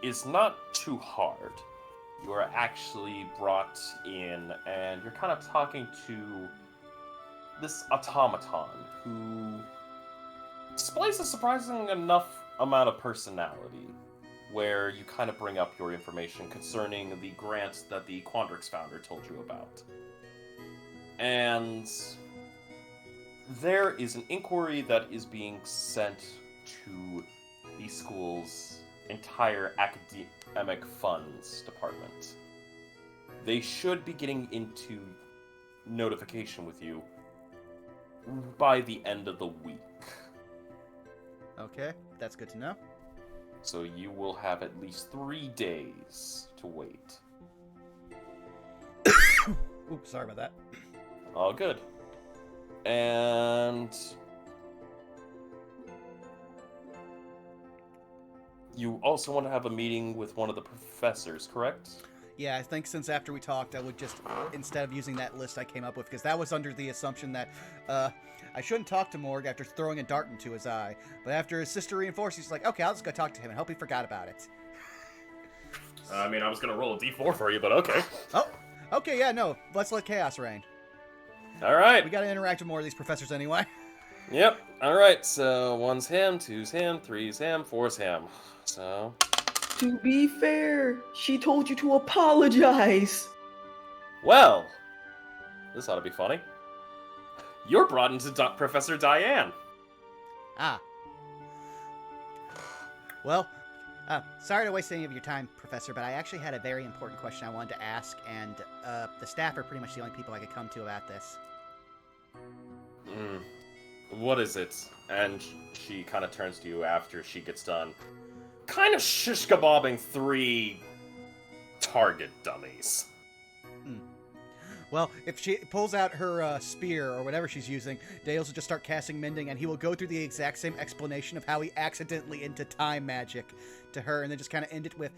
is not too hard. You are actually brought in, and you're kind of talking to this automaton who displays a surprising enough amount of personality, where you kind of bring up your information concerning the grant that the Quandrix founder told you about. And there is an inquiry that is being sent to the school's entire academic funds department. They should be getting into notification with you by the end of the week. Okay, that's good to know. So you will have at least 3 days to wait. Oops, sorry about that. All good. And you also want to have a meeting with one of the professors, correct? Yeah, I think since after we talked, I would just, instead of using that list I came up with, because that was under the assumption that I shouldn't talk to Morg after throwing a dart into his eye. But after his sister reinforced, he's like, okay, I'll just go talk to him and hope he forgot about it. I mean, I was going to roll a d4 for you, but okay. Oh, okay, yeah, no, let's let chaos reign. All right. We got to interact with more of these professors anyway. Yep. All right, so 1's him, 2's him, 3's him, 4's him. So... To be fair, she told you to apologize. Well, this ought to be funny. You're brought into Professor Diane. Ah. Well, sorry to waste any of your time, Professor, but I actually had a very important question I wanted to ask, and the staff are pretty much the only people I could come to about this. What is it? And she kind of turns to you after she gets done. Kind of shish kebabbing 3 target dummies. Well, if she pulls out her spear or whatever she's using, Dales will just start casting Mending, and he will go through the exact same explanation of how he accidentally into time magic to her, and then just kind of end it with,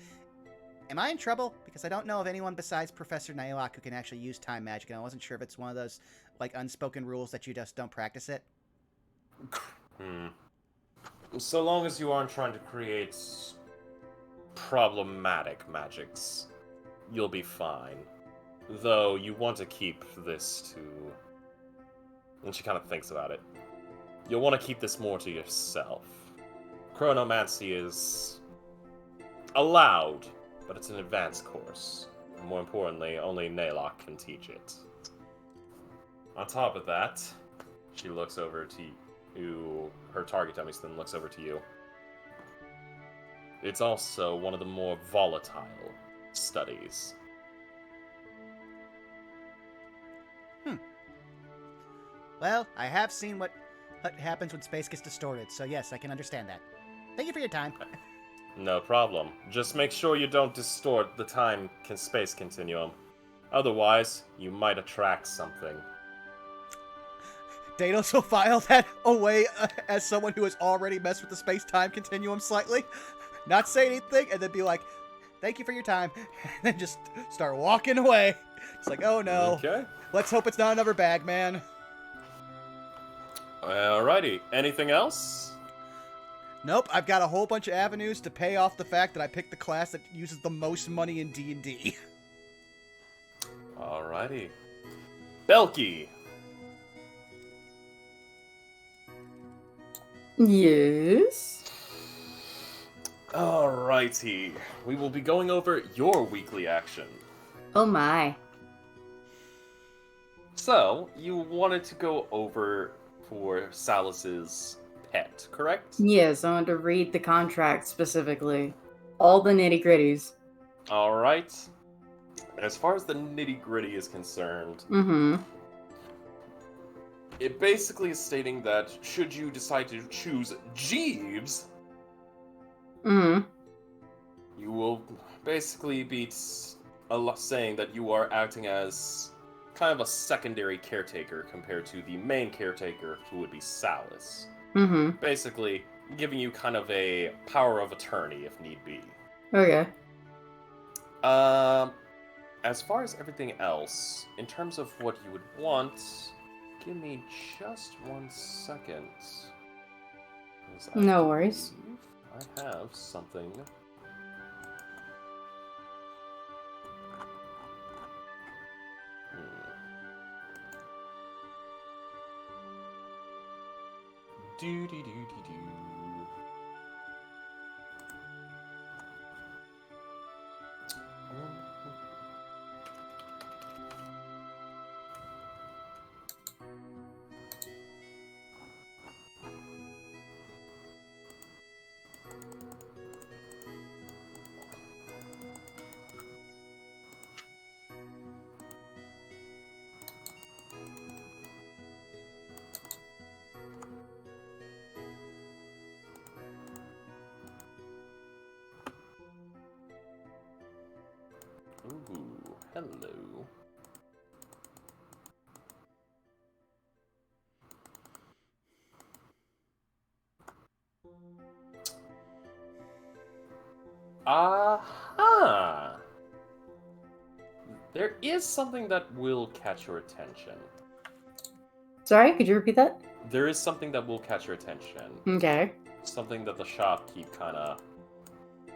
am I in trouble? Because I don't know of anyone besides Professor Ney'lok who can actually use time magic, and I wasn't sure if it's one of those, like, unspoken rules that you just don't practice it. So long as you aren't trying to create problematic magics, you'll be fine. Though you want to keep this to... And she kind of thinks about it. You'll want to keep this more to yourself. Chronomancy is allowed, but it's an advanced course. And more importantly, only Ney'lok can teach it. On top of that, she looks over to you. Her target dummy then looks over to you. It's also one of the more volatile studies. Well, I have seen what happens when space gets distorted, so yes, I can understand that. Thank you for your time. No problem. Just make sure you don't distort the time-space continuum. Otherwise, you might attract something. Danos will file that away as someone who has already messed with the space-time continuum slightly. Not say anything, and then be like, thank you for your time. And then just start walking away. It's like, oh no. Okay. Let's hope it's not another bag, man. Alrighty. Anything else? Nope, I've got a whole bunch of avenues to pay off the fact that I picked the class that uses the most money in D&D. Alrighty. Belky! Yes. Alrighty. We will be going over your weekly action. Oh my. So, you wanted to go over for Salus's pet, correct? Yes, I want to read the contract specifically. All the nitty gritties. Alright. As far as the nitty-gritty is concerned, Mm-hmm. it basically is stating that should you decide to choose Jeeves, Mm-hmm. you will basically be saying that you are acting as kind of a secondary caretaker compared to the main caretaker, who would be Salus. Mm-hmm. Basically, giving you kind of a power of attorney if need be. Okay. As far as everything else, in terms of what you would want, give me just 1 second. 'Cause I No worries. believe I have something. Do do do do do. Ooh, hello. Aha! There is something that will catch your attention. Sorry, could you repeat that? There is something that will catch your attention. Okay. Something that the shopkeep kind of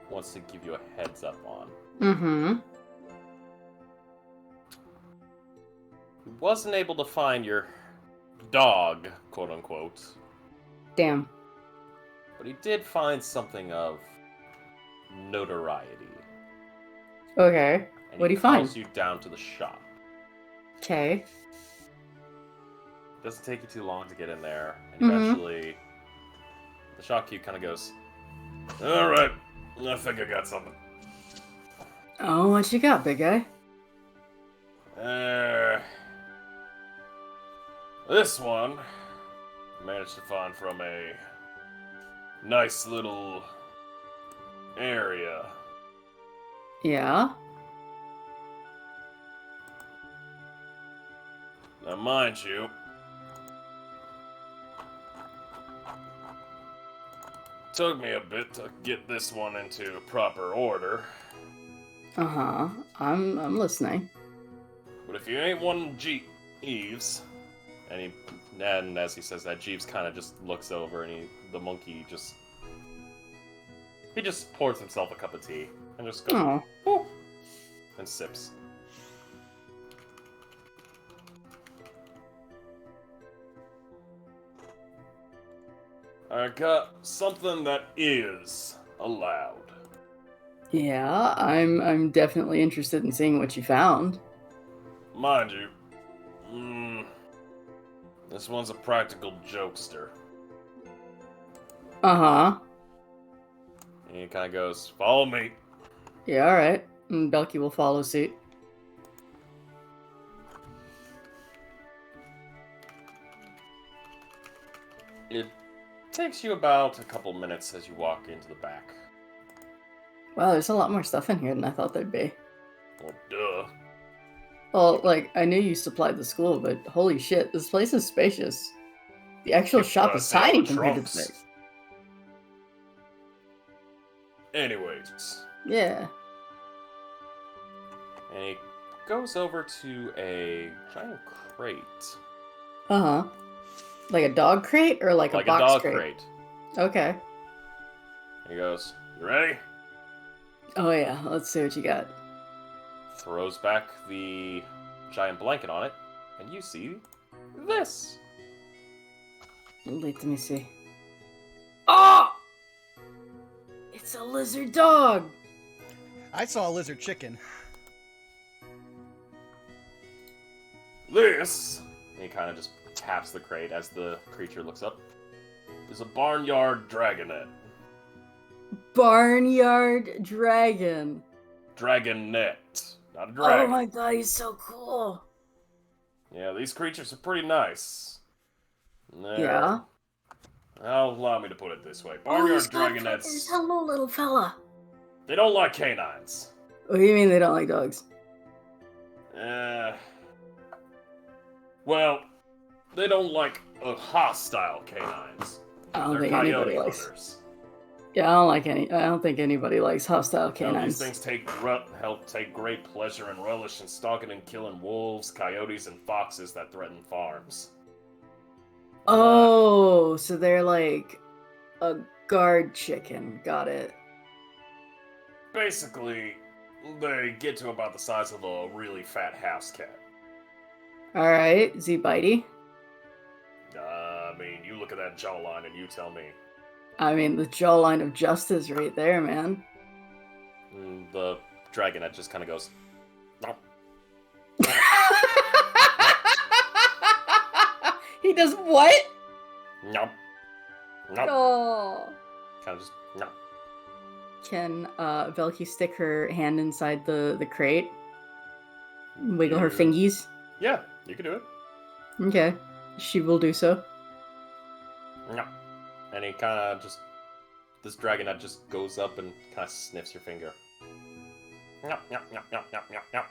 wants to give you a heads up on. Mm-hmm. He wasn't able to find your dog, quote unquote, Damn. but he did find something of notoriety. Okay. And What'd he he find? calls you down to the shop. Okay. Doesn't take you too long to get in there, and Mhm. eventually the shopkeep kind of goes, "Alright, I think I got something. Oh, what you got, big guy? This one I managed to find from a nice little area. Yeah. Now, mind you, took me a bit to get this one into proper order. Uh-huh. I'm listening. But if you ain't one Jeeves, and as he says that, Jeeves kind of just looks over, and the monkey just pours himself a cup of tea and just goes Oh. "Whoop," and sips. I got something that is allowed. Yeah, I'm definitely interested in seeing what you found. Mind you, this one's a practical jokester. Uh-huh. And he kind of goes, follow me. Yeah, alright. And Belky will follow suit. It takes you about a couple minutes as you walk into the back. Wow, there's a lot more stuff in here than I thought there'd be. Well, duh. Well, like, I knew you supplied the school, but holy shit, this place is spacious. The actual shop is take out tiny the compared to trunks. this. Anyways, Yeah. and he goes over to a giant crate. Uh-huh. Like a dog crate or like a box dog crate? crate. Okay. And he goes, you ready? Oh yeah, let's see what you got. Throws back the giant blanket on it, and you see this. Wait, let me see. Oh! It's a lizard dog! I saw a lizard chicken. This, and he kind of just taps the crate as the creature looks up, is a barnyard dragonet. Barnyard dragon. Dragonet, not a dragon. Oh my god, he's so cool. Yeah, these creatures are pretty nice. Yeah. Allow me to put it this way. Oh, Barnyard he's got dragonets, feathers. Hello, little fella. they don't like canines. What do you mean they don't like dogs? Well, they don't like hostile canines. I don't They're think coyote anybody likes. hunters. Yeah, I don't think anybody likes hostile Now, canines. these things help take great pleasure and relish in stalking and killing wolves, coyotes, and foxes that threaten farms. Oh, so they're like a guard chicken. Got it. Basically, they get to about the size of a really fat house cat. Alright, is he bitey? I mean, you look at that jawline and you tell me. I mean, the jawline of justice right there, man. The dragonette just kind of goes, "No." He does what? No. No. Oh. Kind of just, no. Can Velky stick her hand inside the crate? Wiggle her fingies? Yeah, you can do it. Okay. She will do so. No. And he kind of just, this dragonette just goes up and kind of sniffs your finger. No, no, no, no, no, no, no.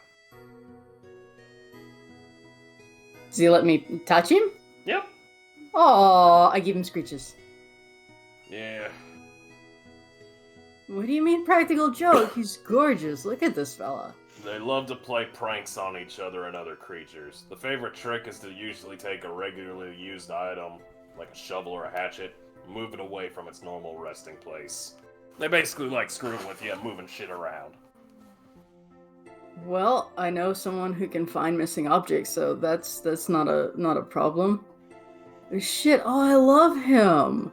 Does he let me touch him? Yep. Oh, I give him screeches. Yeah. What do you mean practical joke? He's gorgeous. Look at this fella. They love to play pranks on each other and other creatures. The favorite trick is to usually take a regularly used item, like a shovel or a hatchet, and move it away from its normal resting place. They basically like screwing with you and moving shit around. Well, I know someone who can find missing objects, so that's not a problem. Shit, oh, I love him.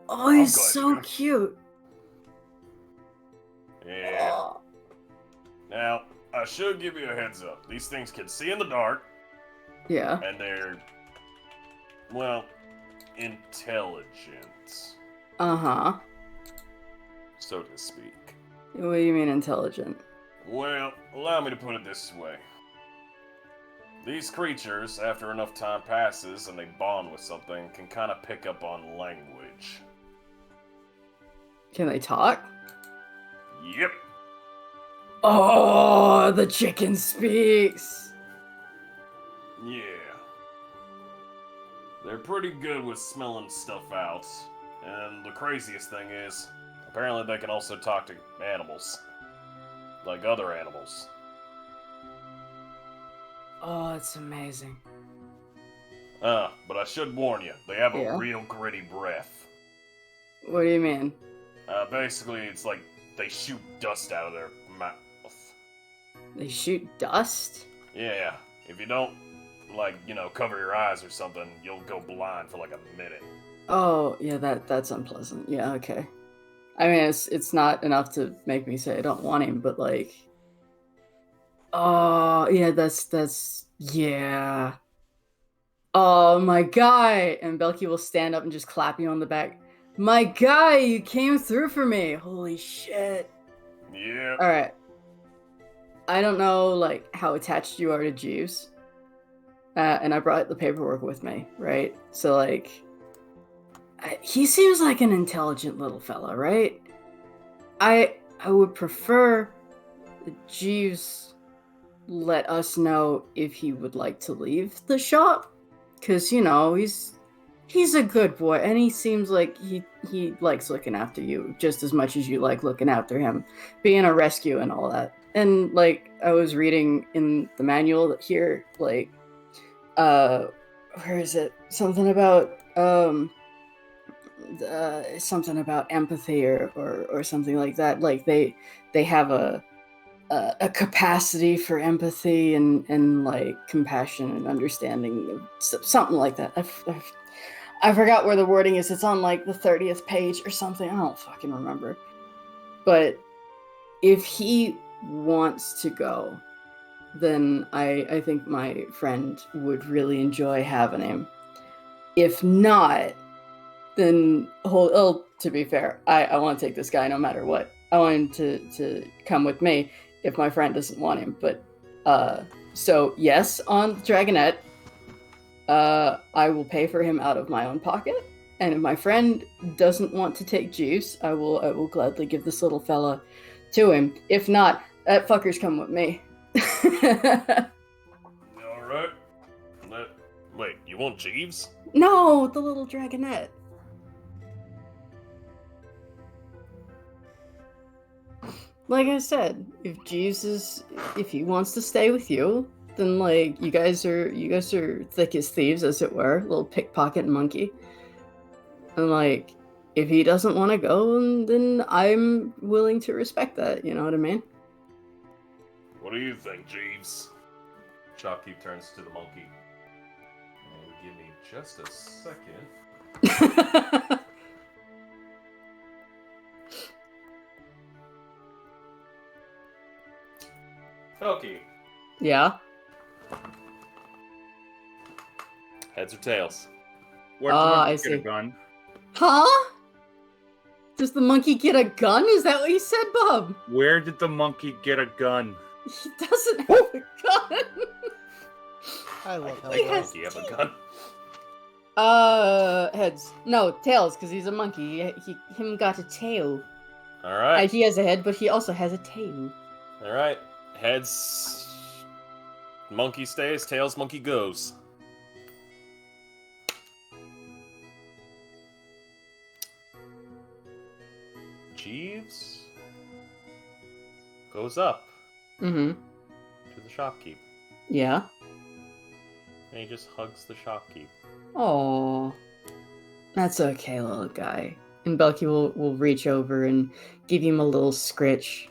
Oh, he's glad so you do. cute. Yeah. Oh. Now, I should give you a heads up. These things can see in the dark, Yeah. and they're, well, intelligent, Uh-huh. so to speak. What do you mean intelligent? Well, allow me to put it this way. These creatures, after enough time passes and they bond with something, can kind of pick up on language. Can they talk? Yep. Oh, the chicken speaks. Yeah. They're pretty good with smelling stuff out. And the craziest thing is, apparently they can also talk to animals. Like other animals. Oh, it's amazing. But I should warn you, they have a Yeah. real gritty breath. What do you mean? Basically, it's like they shoot dust out of their mouth. They shoot dust? Yeah, if you don't, like, cover your eyes or something, you'll go blind for like a minute. Oh, yeah, that's unpleasant. Yeah, okay. I mean, it's not enough to make me say I don't want him, but like, oh yeah, that's yeah. Oh my guy, and Belky will stand up and just clap you on the back. My guy, you came through for me. Holy shit. Yeah. All right. I don't know like how attached you are to Jeeves, and I brought the paperwork with me, right? So like, he seems like an intelligent little fella, right? I would prefer that Jeeves let us know if he would like to leave the shop, because you know he's a good boy, and he seems like he likes looking after you just as much as you like looking after him, being a rescue and all that. And like I was reading in the manual here, like where is it? Something about empathy or something like that. Like they have a capacity for empathy and like compassion and understanding, something like that. I forgot where the wording is. It's on like the 30th page or something. I don't fucking remember. But if he wants to go, then I think my friend would really enjoy having him. If not, then to be fair, I want to take this guy no matter what. I want him to come with me if my friend doesn't want him. But so yes, on Dragonette, I will pay for him out of my own pocket. And if my friend doesn't want to take Jeeves, I will gladly give this little fella to him. If not, that fucker's come with me. All right. Wait, you want Jeeves? No, the little Dragonette. Like I said, if he wants to stay with you, then like you guys are thick as thieves, as it were, little pickpocket monkey. And like, if he doesn't want to go, then I'm willing to respect that. You know what I mean? What do you think, Jeeves? Shopkeep turns to the monkey. And give me just a second. Felky. Yeah. Heads or tails? Where'd the monkey I get a see. gun? Huh? Does the monkey get a gun? Is that what you said, Bob? Where did the monkey get a gun? He doesn't have a gun. I love how Like, He has monkey have a gun. Heads. No, tails, because he's a monkey. Him got a tail. All right. He has a head, but he also has a tail. All right. Heads. Monkey stays. Tails. Monkey goes. Jeeves goes up Mm-hmm. to the shopkeep, Yeah. and he just hugs the shopkeep. Oh, that's okay, little guy. And Belky will reach over and give him a little scritch.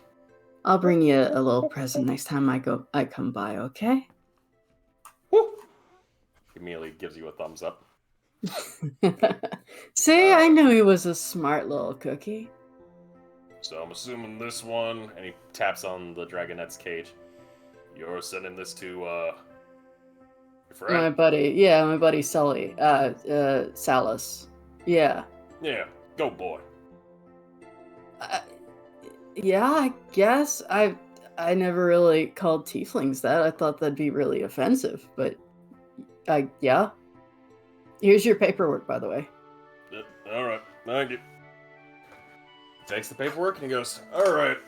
I'll bring you a little present next time I come by, okay? Woo! He immediately gives you a thumbs up. See, I knew he was a smart little cookie. So I'm assuming this one, and he taps on the Dragonette's cage. You're sending this to your My friend? buddy Sully, Salus. Yeah. Yeah, go boy. Yeah, I guess. I never really called tieflings that. I thought that'd be really offensive, but yeah. Here's your paperwork, by the way. All right, thank you. Takes the paperwork and he goes, all right,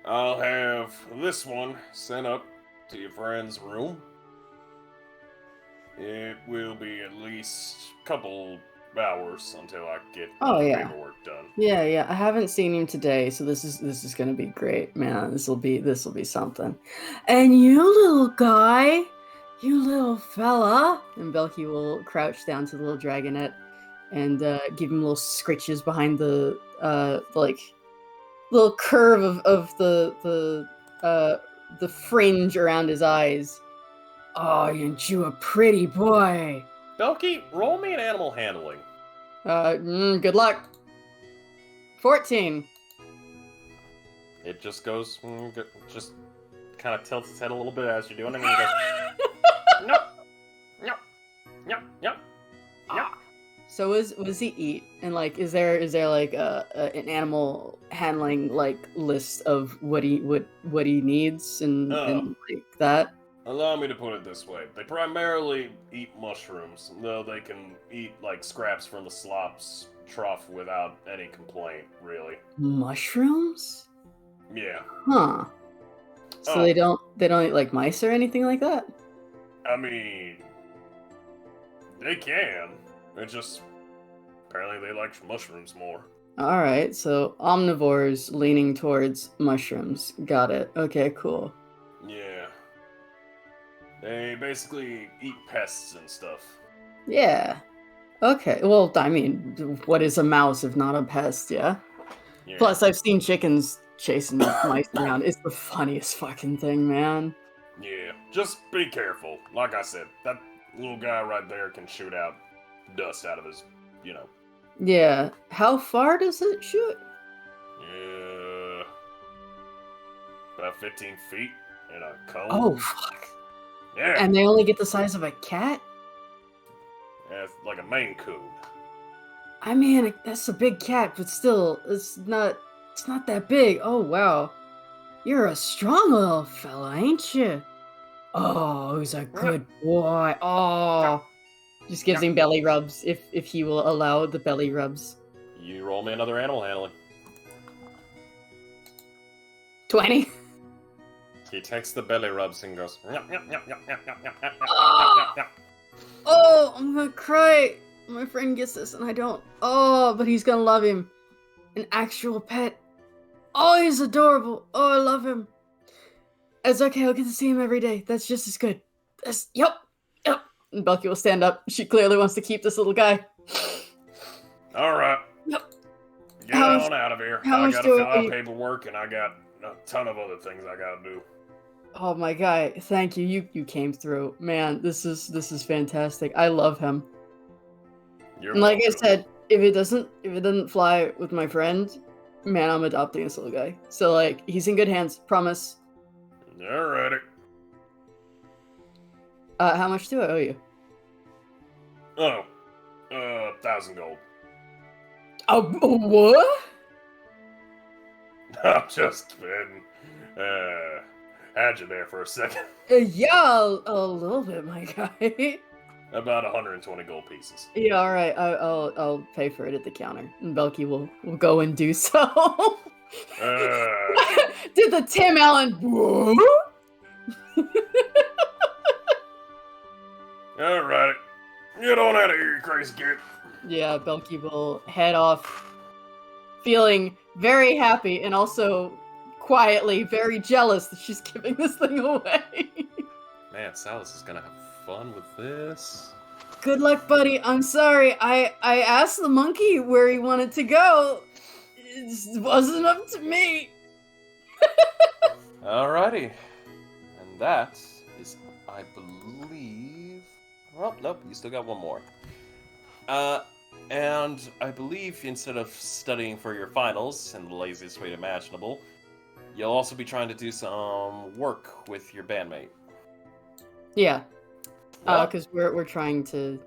I'll have this one sent up to your friend's room. It will be at least a couple hours until I get Oh, the yeah. paperwork done. Yeah. I haven't seen him today, so this is gonna be great, man. This will be something. And you little guy, you little fella. And Belky will crouch down to the little dragonette and give him little scritches behind the like little curve of the fringe around his eyes. Oh, aren't you a pretty boy? Belky, roll me an animal handling. Good luck. 14. It just goes, just kind of tilts its head a little bit as you're doing it, and it goes, no, no, no, no, no. So what does he eat? And like, is there like an animal handling like list of what he needs and like that? Allow me to put it this way: they primarily eat mushrooms, though they can eat like scraps from the slop's trough without any complaint, really. Mushrooms? Yeah. Huh. So they don't eat like mice or anything like that? I mean, they can. It's just apparently they like mushrooms more. All right, so omnivores leaning towards mushrooms. Got it. Okay, cool. Yeah. They basically eat pests and stuff. Yeah. Okay. Well, I mean, what is a mouse if not a pest? Yeah. Yeah. Plus, I've seen chickens chasing mice around. It's the funniest fucking thing, man. Yeah. Just be careful. Like I said, that little guy right there can shoot out dust out of his, Yeah. How far does it shoot? Yeah. About 15 feet in a cone. Oh, fuck. Yeah. And they only get the size of a cat? Yeah, it's like a Maine Coon. I mean, that's a big cat, but still, it's not that big. Oh, wow. You're a strong little fella, ain't you? Oh, he's a good boy. Oh. Just gives him belly rubs, if he will allow the belly rubs. You roll me another animal handling. 20. He takes the belly rubs and goes. Oh, I'm gonna cry. My friend gets this and I don't. Oh, but he's gonna love him. An actual pet. Oh, he's adorable. Oh, I love him. It's okay, I'll get to see him every day. That's just as good. Yep. And Belky will stand up. She clearly wants to keep this little guy. Alright. Yep. Get on out of here. how I much gotta do fill I- out paperwork and I got a ton of other things I gotta do. Oh my guy, thank you. You came through. Man, this is fantastic. I love him. You're And like I welcome. said, if it doesn't fly with my friend, man, I'm adopting this little guy. So like, he's in good hands, promise. Alrighty. How much do I owe you? Oh. 1,000 gold. Oh, what? I'm just kidding. Had you there for a second. Yeah, a little bit, my guy. About 120 gold pieces. Yeah, all right. I'll pay for it at the counter, and Belky will go and do so. Did the Tim Allen? Alright. Get on out of here, you crazy kid. Yeah, Belky will head off, feeling very happy and also quietly very jealous that she's giving this thing away. Man, Salas is gonna have fun with this. Good luck, buddy. I'm sorry. I asked the monkey where he wanted to go. It just wasn't up to me. Alrighty. And that is, I believe... Well, nope, you still got one more. And I believe instead of studying for your finals in the laziest way imaginable, you'll also be trying to do some work with your bandmate. Yeah. Well, Because we're trying to,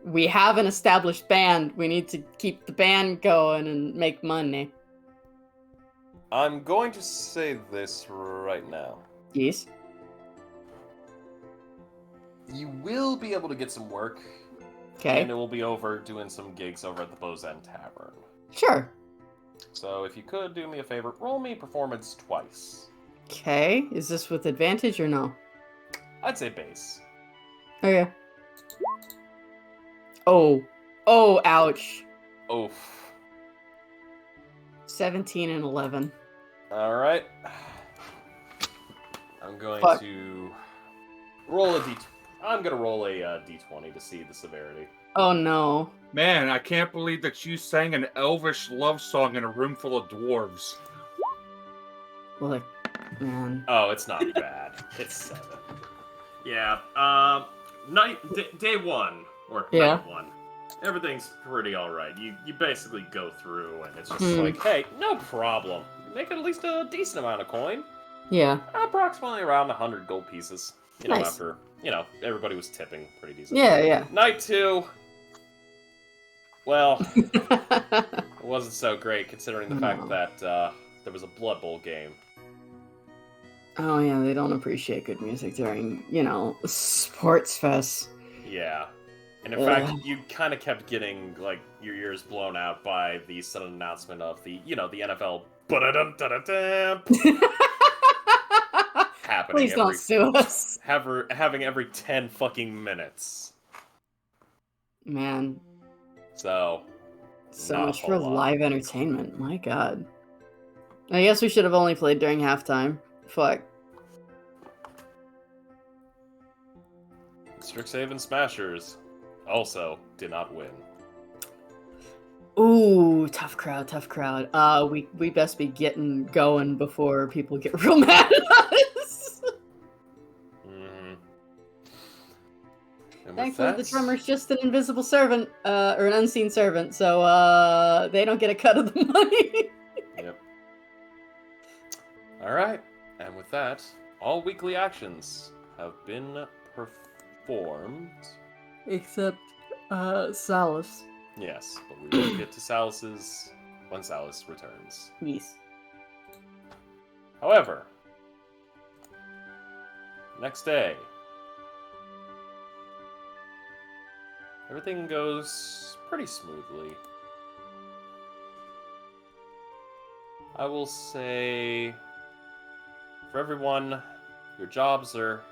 we have an established band. We need to keep the band going and make money. I'm going to say this right now. Yes. You will be able to get some work, Okay. and it will be over doing some gigs over at the Bow's End Tavern. Sure. So if you could do me a favor, roll me performance twice. Okay. Is this with advantage or no? I'd say base. Okay. Oh, ouch. Oof. 17 and 11. Alright. I'm going Fuck. to roll a d... I'm going to roll a d20 to see the severity. Oh no. Man, I can't believe that you sang an elvish love song in a room full of dwarves. Look, man. Oh, it's not bad. It's 7. Yeah, day 1. or Yeah. night 1. Everything's pretty alright. You basically go through, and it's just Hmm. like, hey, no problem. Make at least a decent amount of coin. Yeah. Approximately around 100 gold pieces. You know, Nice. after, everybody was tipping pretty decent. Yeah, yeah. Night 2, well, it wasn't so great considering the fact No. that there was a Blood Bowl game. Oh yeah, they don't appreciate good music during, sports fest. Yeah. And in Ugh. fact, you kind of kept getting, like, your ears blown out by the sudden announcement of the NFL happening Please don't sue us. having every 10 fucking minutes. Man, So so not a much whole for lot. live entertainment. My God. I guess we should have only played during halftime. Fuck. Strixhaven Smashers also did not win. Ooh, tough crowd, tough crowd. We best be getting going before people get real mad at us. And Thankfully, the drummer's just an invisible servant, or an unseen servant, so they don't get a cut of the money. Yep. Alright, and with that, all weekly actions have been performed. Except, Salus. Yes, but we will get to Salus's when Salus returns. Yes. However, next day, everything goes pretty smoothly. I will say, for everyone, your jobs are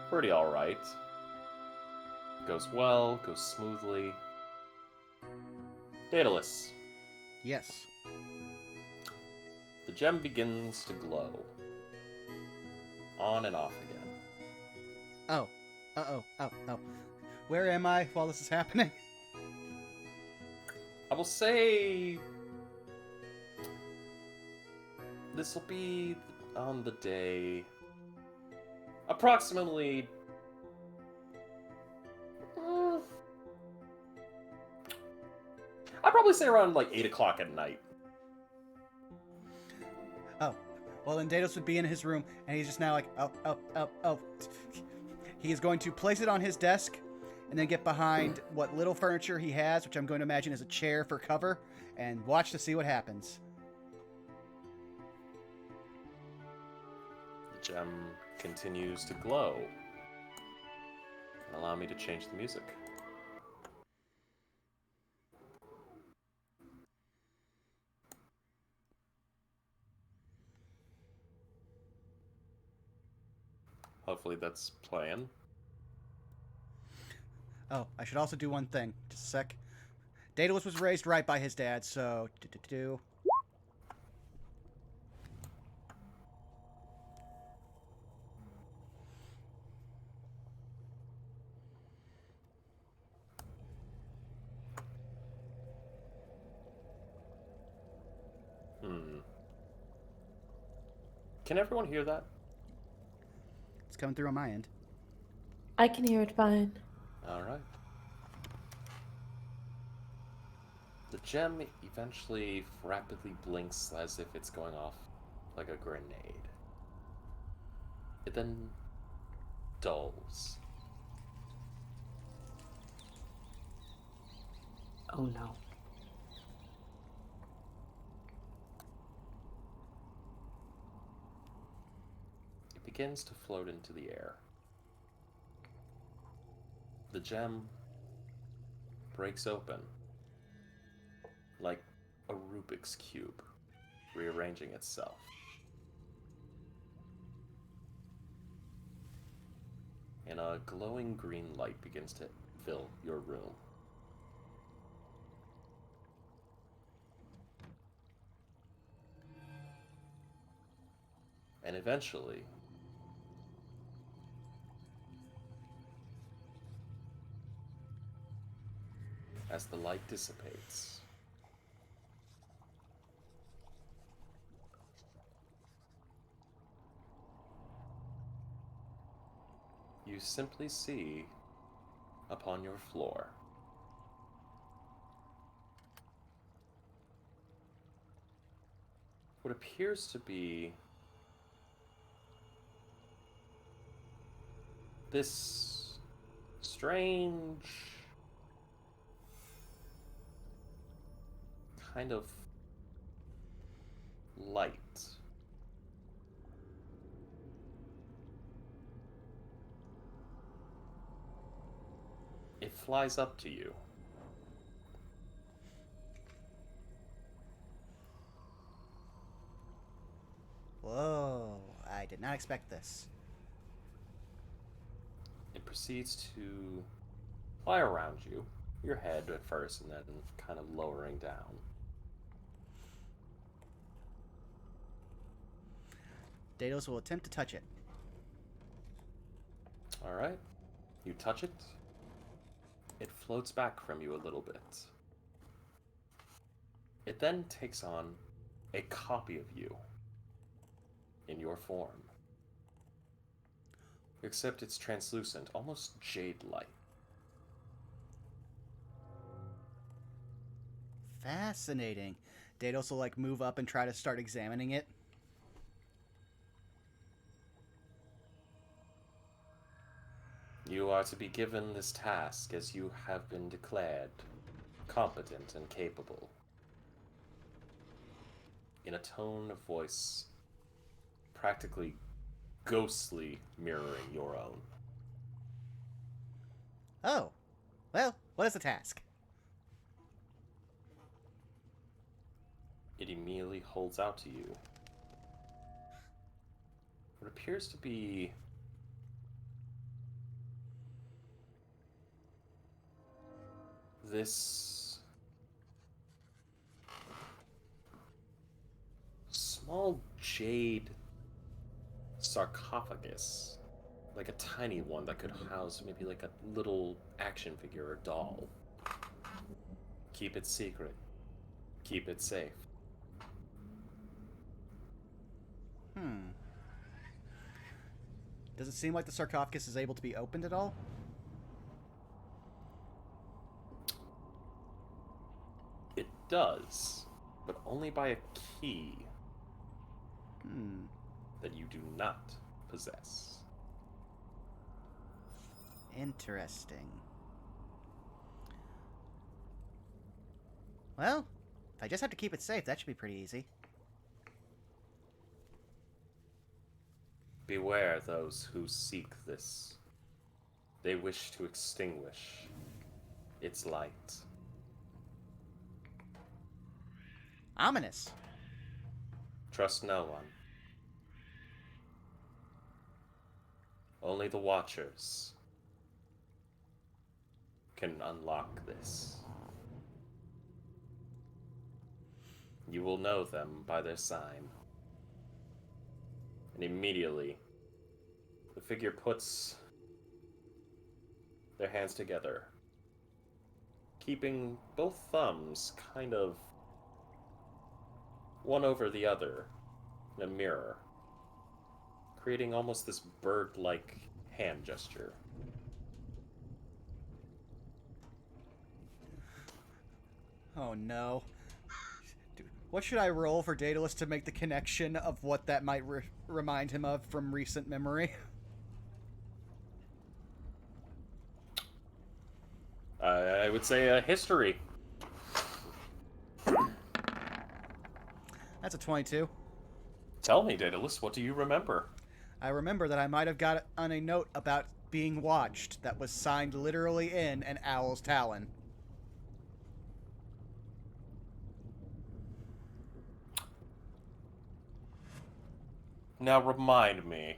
pretty alright. Goes well, goes smoothly. Daedalus, Yes. the gem begins to glow. On and off again. Oh. Uh-oh. Oh. Where am I while this is happening? I will say this will be on the day approximately I'd probably say around like 8 o'clock at night. Oh. Well, then Daedalus would be in his room, and he's just now like, oh. He is going to place it on his desk, and then get behind what little furniture he has, which I'm going to imagine is a chair for cover, and watch to see what happens. The gem continues to glow. Allow me to change the music. Hopefully that's playing. Oh, I should also do one thing. Just a sec. Daedalus was raised right by his dad, so... Can everyone hear that? It's coming through on my end. I can hear it fine. Alright. The gem eventually rapidly blinks as if it's going off like a grenade. It then dulls. Oh no. It begins to float into the air. The gem breaks open like a Rubik's Cube, rearranging itself. And a glowing green light begins to fill your room. And eventually, as the light dissipates, you simply see upon your floor. What appears to be this strange kind of light. It flies up to you. Whoa, I did not expect this. It proceeds to fly around you, your head at first, and then kind of lowering down. Daedalus will attempt to touch it. Alright. You touch it. It floats back from you a little bit. It then takes on a copy of you in your form. Except it's translucent, almost jade-like. Fascinating. Daedalus will like move up and try to start examining it. You are to be given this task as you have been declared competent and capable. In a tone of voice practically ghostly mirroring your own. Oh. Well, what is the task? It immediately holds out to you what appears to be this small jade sarcophagus, like a tiny one that could house maybe like a little action figure or doll. Keep it secret. Keep it safe. Does it seem like the sarcophagus is able to be opened at all? It does, but only by a key that you do not possess. Interesting. Well, if I just have to keep it safe, that should be pretty easy. Beware those who seek this. They wish to extinguish its light. Ominous. Trust no one. Only the Watchers can unlock this. You will know them by their sign. And immediately, the figure puts their hands together, keeping both thumbs kind of one over the other in a mirror, creating almost this bird-like hand gesture. Oh no. Dude, what should I roll for Daedalus to make the connection of what that might remind him of from recent memory? I would say a history. That's a 22. Tell me, Daedalus, what do you remember? I remember that I might have got on a note about being watched that was signed literally in an owl's talon. Now remind me.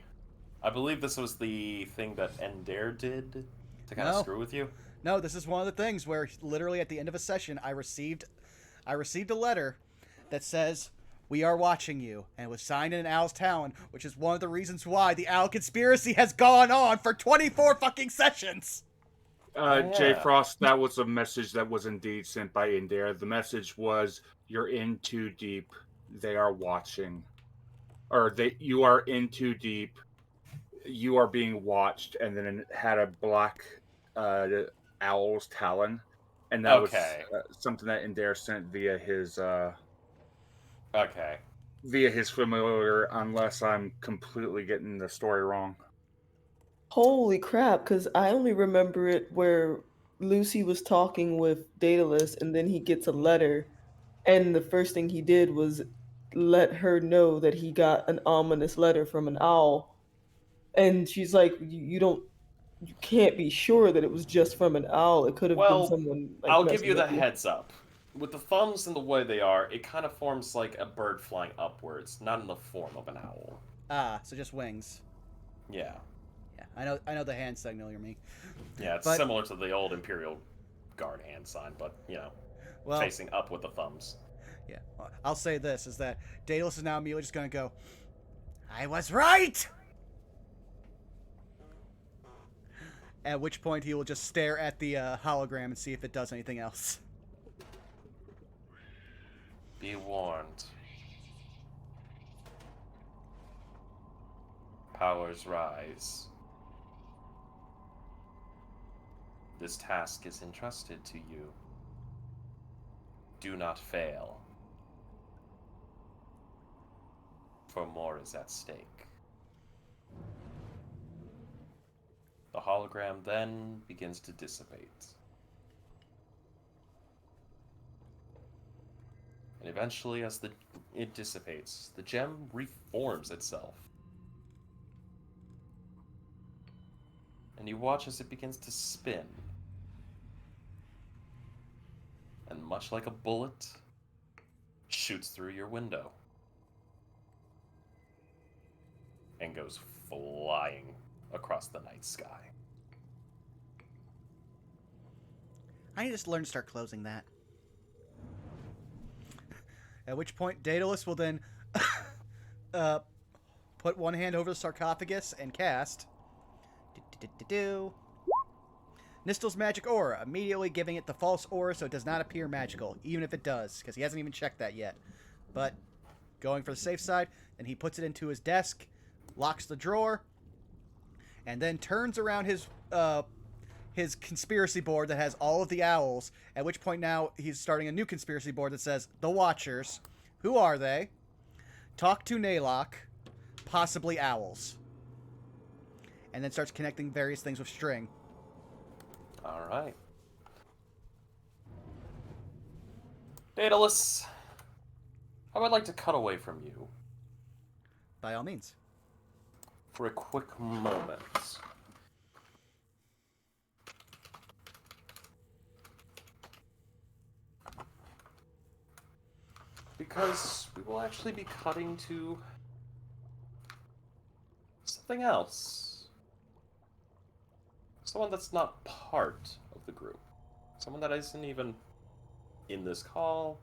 I believe this was the thing that Ender did to kind of screw with you. No, this is one of the things where literally at the end of a session I received a letter that says, "We are watching you," and it was signed in an owl's talon, which is one of the reasons why the owl conspiracy has gone on for 24 fucking sessions. J Frost, that was a message that was indeed sent by Indare. The message was, "You're in too deep. They are watching." Or you are in too deep. You are being watched, and then it had a black owl's talon, and that Okay. was something that Indare sent via his Okay. familiar, unless I'm completely getting the story wrong. Holy crap, because I only remember it where Lucy was talking with Daedalus and then he gets a letter, and the first thing he did was let her know that he got an ominous letter from an owl. And she's like, you don't, you can't be sure that it was just from an owl. It could have been Well, someone like I'll give messing you the with you. heads up. With the thumbs and the way they are, it kind of forms like a bird flying upwards, not in the form of an owl. Ah, so just wings. Yeah. Yeah, I know the hand signal you mean. Yeah, it's But- similar to the old Imperial Guard hand sign, but, Well, facing up with the thumbs. yeah. Well, I'll say this, is that Daedalus is now immediately just going to go, I was right! At which point he will just stare at the hologram and see if it does anything else. Be warned. Powers rise. This task is entrusted to you. Do not fail. For more is at stake. The hologram then begins to dissipate. And eventually, as it dissipates, the gem reforms itself. And you watch as it begins to spin. And much like a bullet, shoots through your window. And goes flying across the night sky. I need to learn to start closing that. At which point, Daedalus will then put one hand over the sarcophagus and cast Nistel's Magic Aura, immediately giving it the false aura so it does not appear magical, even if it does, because he hasn't even checked that yet. But going for the safe side, then he puts it into his desk, locks the drawer, and then turns around his conspiracy board that has all of the owls, at which point now he's starting a new conspiracy board that says, The Watchers. Who are they? Talk to Ney'lok. Possibly owls. And then starts connecting various things with string. Alright. Daedalus, I would like to cut away from you By all means. for a quick moment. Because we will actually be cutting to something else. Someone that's not part of the group. Someone that isn't even in this call.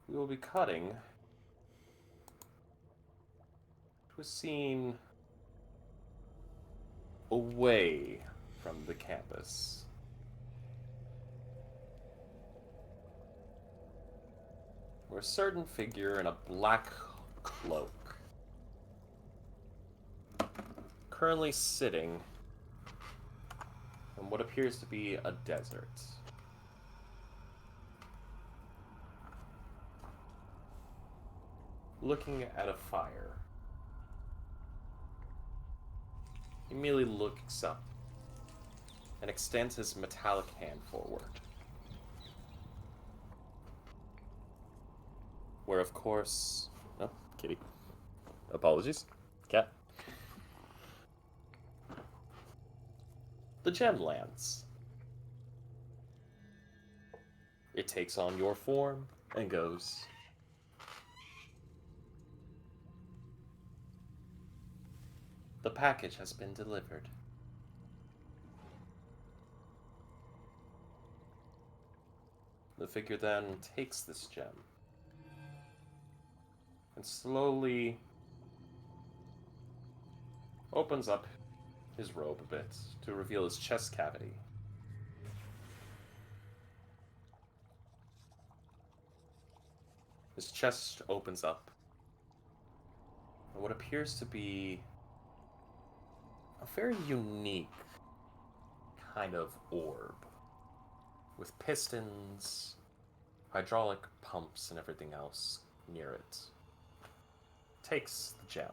We will be cutting to a scene away from the campus. Where a certain figure in a black cloak, currently sitting in what appears to be a desert. Looking at a fire. He immediately looks up and extends his metallic hand forward. Where, of course... Oh, kitty. Apologies. Cat. The gem lands. It takes on your form and goes. The package has been delivered. The figure then takes this gem and slowly opens up his robe a bit to reveal his chest cavity. His chest opens up, and what appears to be a very unique kind of orb with pistons, hydraulic pumps, and everything else near it. Takes the gem.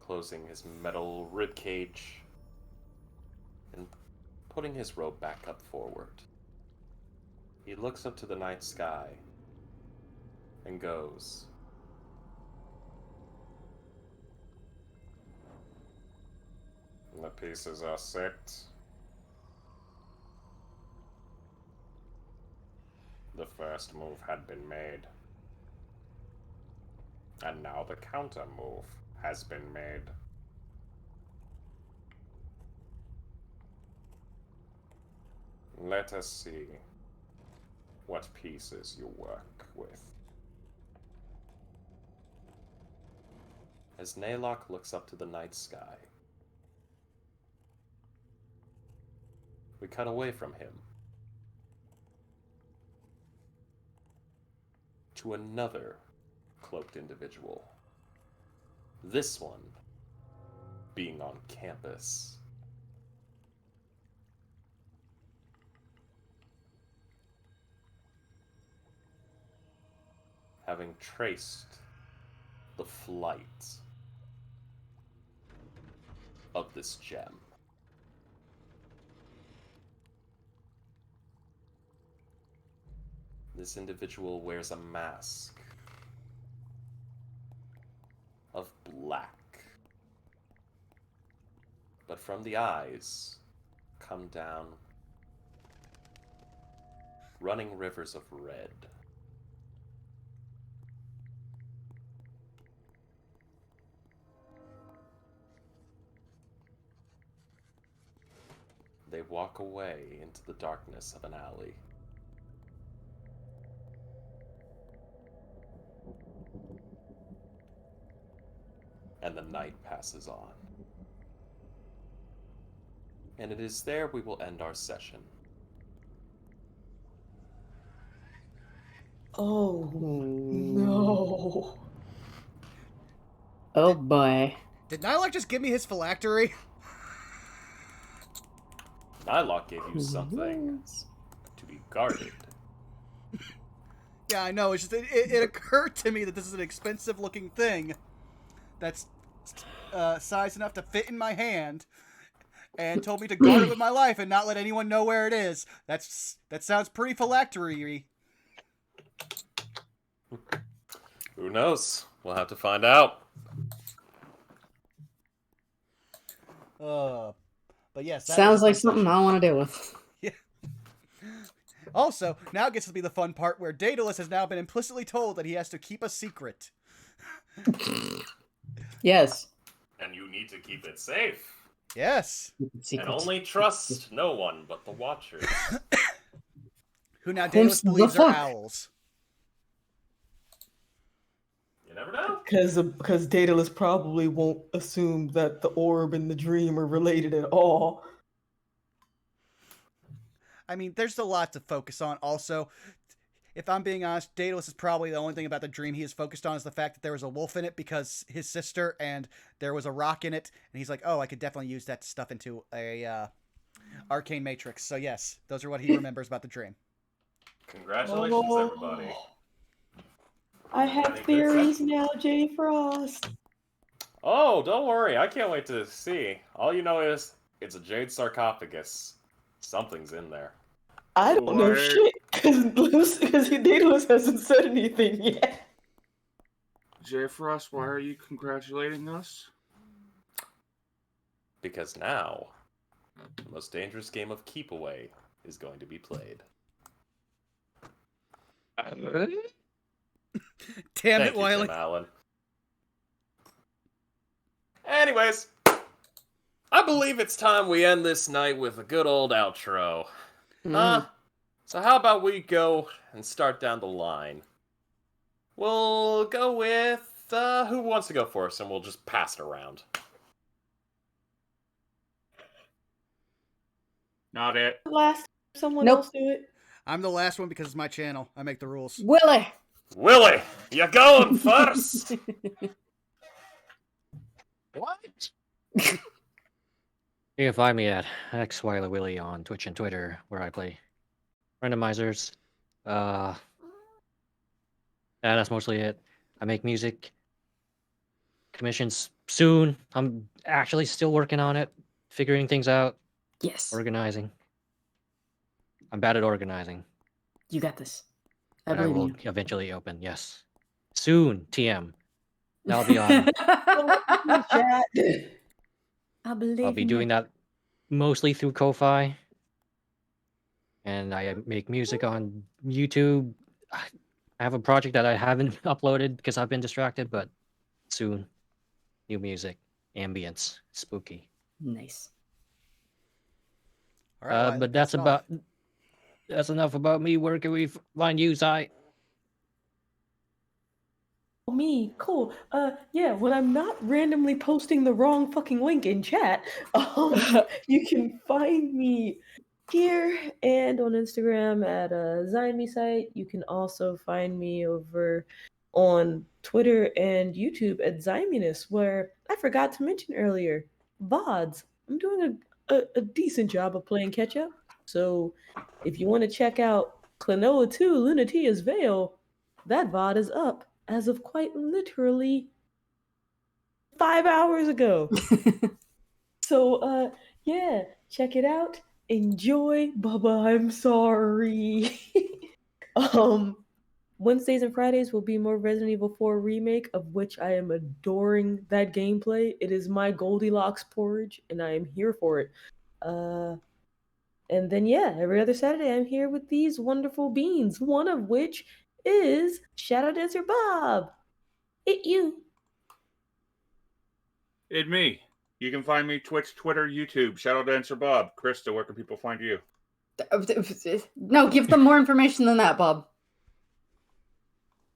Closing his metal ribcage and putting his robe back up forward. He looks up to the night sky and goes, "The pieces are set. The first move had been made, and now the counter move has been made. Let us see what pieces you work with." As Ney'lok looks up to the night sky, we cut away from him to another cloaked individual. This one being on campus. Having traced the flight of this gem. This individual wears a mask of black, but from the eyes come down running rivers of red. They walk away into the darkness of an alley. And the night passes on. And it is there we will end our session. Oh, no. Oh boy. Did Ney'lok just give me his phylactery? Ney'lok gave you something to be guarded. Yeah, I know. It's just it occurred to me that this is an expensive looking thing that's size enough to fit in my hand, and told me to guard it with my life and not let anyone know where it is. That sounds pretty phylactery-y. Who knows? We'll have to find out. But yes, that Sounds was my like something session. I want to deal with. Yeah. Also, now gets to be the fun part where Daedalus has now been implicitly told that he has to keep a secret. Yes. And you need to keep it safe. Yes. Secret. And only trust no one but the Watchers. Who now Daedalus believes are owls. You never know. Because Daedalus probably won't assume that the orb and the dream are related at all. I mean, there's a lot to focus on. Also, if I'm being honest, Daedalus is probably the only thing about the dream he is focused on is the fact that there was a wolf in it because his sister, and there was a rock in it, and he's like, oh, I could definitely use that stuff into a arcane matrix. So yes, those are what he remembers about the dream. Congratulations, everybody. I have theories now, J. Frost. Oh, don't worry. I can't wait to see. All you know is it's a jade sarcophagus. Something's in there. I don't know shit because Daedalus hasn't said anything yet. J. Frost, why are you congratulating us? Because now, the most dangerous game of Keep Away is going to be played. Damn Thank it, you, Wiley. Tim Allen. Anyways, I believe it's time we end this night with a good old outro. So how about we go and start down the line? We'll go with, who wants to go first, and we'll just pass it around. Not it. Last time someone Nope. else do it. I'm the last one because it's my channel. I make the rules. Willie! Willie, you going first? You can find me at xwiley on Twitch and Twitter, where I play randomizers. Yeah, that's mostly it. I make music. Commissions soon. I'm actually still working on it, figuring things out, Yes, organizing. I'm bad at organizing. you got this. I But I believe in will you. eventually open, yes. Soon, TM. That'll be on. Chat. I believe I'll be in doing you. that mostly through Ko-Fi. And I make music on YouTube. I have a project that I haven't uploaded because I've been distracted, but soon. New music, ambience, spooky. Nice. All right, Wiley, But pass it off. that's enough about me. Where can we find you, Zai? Me, cool. Yeah, when I'm not randomly posting the wrong fucking link in chat, you can find me here and on Instagram at Site. You can also find me over on Twitter and YouTube at Zyminus, where I forgot to mention earlier, VODs. I'm doing a decent job of playing catch up. So if you want to check out Klonoa 2 Lunatia's Veil, that VOD is up as of quite literally 5 hours ago. So, yeah, check it out. Enjoy. Bubba, I'm sorry. Wednesdays and Fridays will be more Resident Evil 4 remake, of which I am adoring that gameplay. It is my Goldilocks porridge, and I am here for it. And then, yeah, every other Saturday I'm here with these wonderful beans, one of which is Shadow Dancer Bob. It you. It me. You can find me Twitch, Twitter, YouTube, Shadow Dancer Bob. Krista, where can people find you? No, give them more information than that, Bob.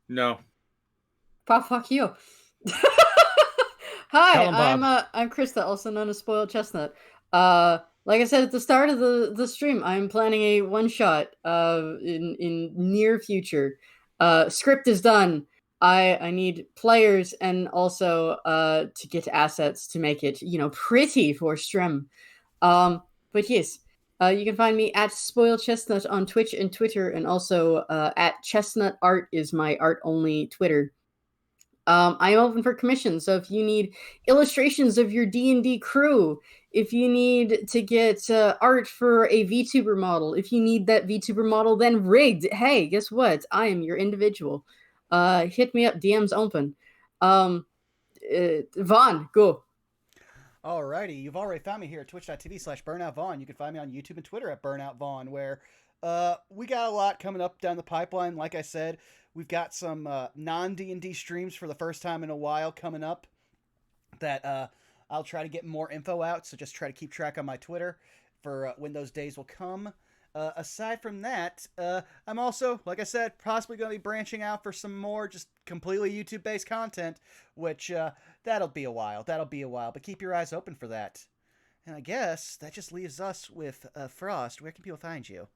No. Fuck you. Tell Hi, 'em, Bob. I'm Krista, also known as Spoiled Chestnut. Like I said at the start of the stream, I'm planning a one shot in near future. Script is done. I need players and also to get assets to make it, pretty for stream. But yes, you can find me at Spoiled Chestnut on Twitch and Twitter, and also at Chestnut Art is my art only Twitter. I'm open for commissions, so if you need illustrations of your D&D crew, if you need to get art for a VTuber model, if you need that VTuber model then rigged, hey, guess what? I am your individual. Hit me up, DM's open. Vaughn, go. Alrighty, you've already found me here at twitch.tv/BurnoutVaughn. You can find me on YouTube and Twitter at BurnoutVaughn, where we got a lot coming up down the pipeline. Like I said, we've got some non-D&D streams for the first time in a while coming up that I'll try to get more info out, so just try to keep track on my Twitter for when those days will come. Aside from that, I'm also, like I said, possibly going to be branching out for some more just completely YouTube-based content, which that'll be a while. But keep your eyes open for that. And I guess that just leaves us with Frost. Where can people find you?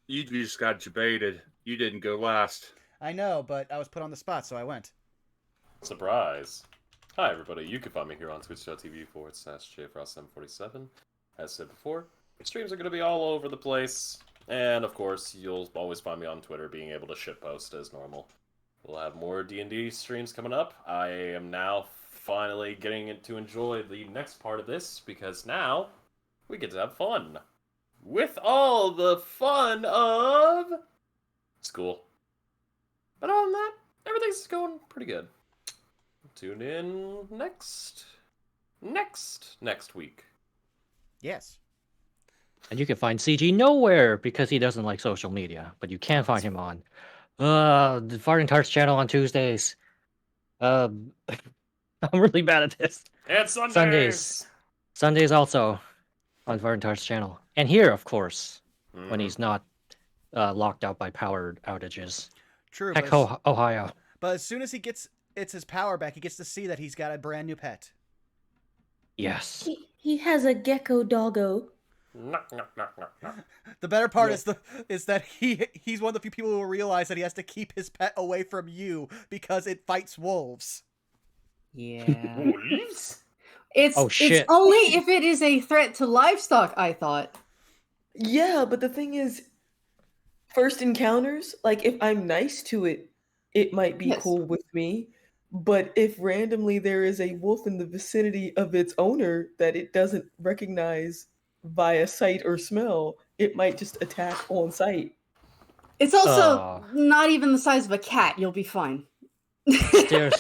You just got debated. You didn't go last. I know, but I was put on the spot, so I went. Surprise. Hi, everybody. You can find me here on twitch.tv/JFrost747. As said before, streams are going to be all over the place. And, of course, you'll always find me on Twitter being able to shitpost as normal. We'll have more D&D streams coming up. I am now finally getting to enjoy the next part of this, because now we get to have fun. With all the fun of school. But other than that, everything's going pretty good. Tune in next week. Yes. And you can find CG nowhere because he doesn't like social media, but you can find him on the Farting Tarts channel on Tuesdays. I'm really bad at this. And Sundays! Sundays also on Farting Tarts channel. And here, of course, when he's not locked out by power outages. True. Heck, Ohio. But as soon as it's his power back, he gets to see that he's got a brand new pet. Yes. He has a gecko doggo. The better part is that he's one of the few people who will realize that he has to keep his pet away from you because it fights wolves. Yeah. Wolves? It's Oh, shit. only if it is a threat to livestock, I thought. Yeah, but the thing is, first encounters, like if I'm nice to it, it might be Yes. cool with me. But if randomly there is a wolf in the vicinity of its owner that it doesn't recognize via sight or smell, it might just attack on sight. It's also Oh. not even the size of a cat. You'll be fine. Stare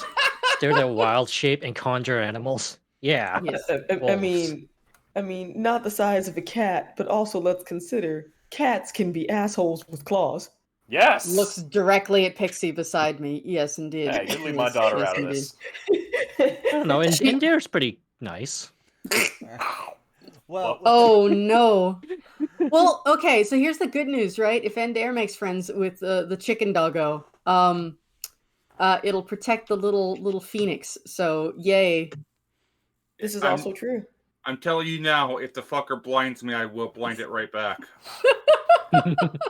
their wild shape and conjure animals. Yeah. Yes. I Wolves. mean, not the size of a cat, but also let's consider cats can be assholes with claws. Yes. Looks directly at Pixie beside me. Yes, indeed. Hey, you leave my Yes, daughter yes, out of indeed. this. I don't know. And She- Endear's pretty nice. Well, Oh no. Well, okay, so here's the good news, right? If Endair makes friends with the chicken doggo, it'll protect the little phoenix. So yay. This is I'm- also true. I'm telling you now, if the fucker blinds me, I will blind it right back.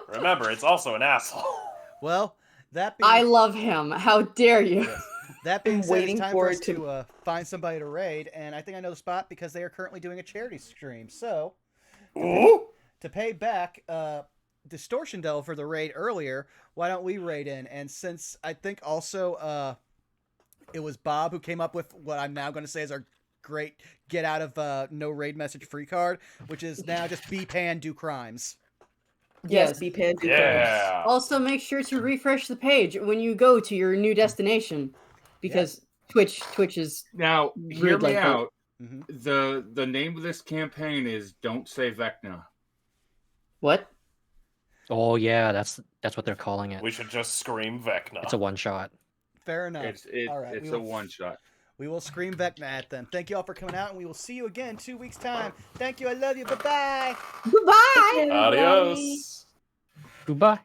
Remember, it's also an asshole. well, that being I love him. How dare you? Yes. That being I'm said, waiting it's time for for us it to- to find somebody to raid, and I think I know the spot because they are currently doing a charity stream. So, to pay back Distortion Devil for the raid earlier, why don't we raid in? And since I think also it was Bob who came up with what I'm now going to say is our great get out of no raid message free card, which is now just be pan do crimes. Yes, Yes. be panty. Yeah. Also, make sure to refresh the page when you go to your new destination, because Twitch is Now, hear Rude me like that. out. Mhm. The name of this campaign is Don't Say Vecna. what? Oh yeah, that's what they're calling it. We should just scream Vecna. It's a one shot. Fair enough. All right, It's a one shot. We will scream Vecna at them. Thank you all for coming out, and we will see you again in 2 weeks' time. Thank you. I love you. Bye-bye. Goodbye. Adios. Goodbye.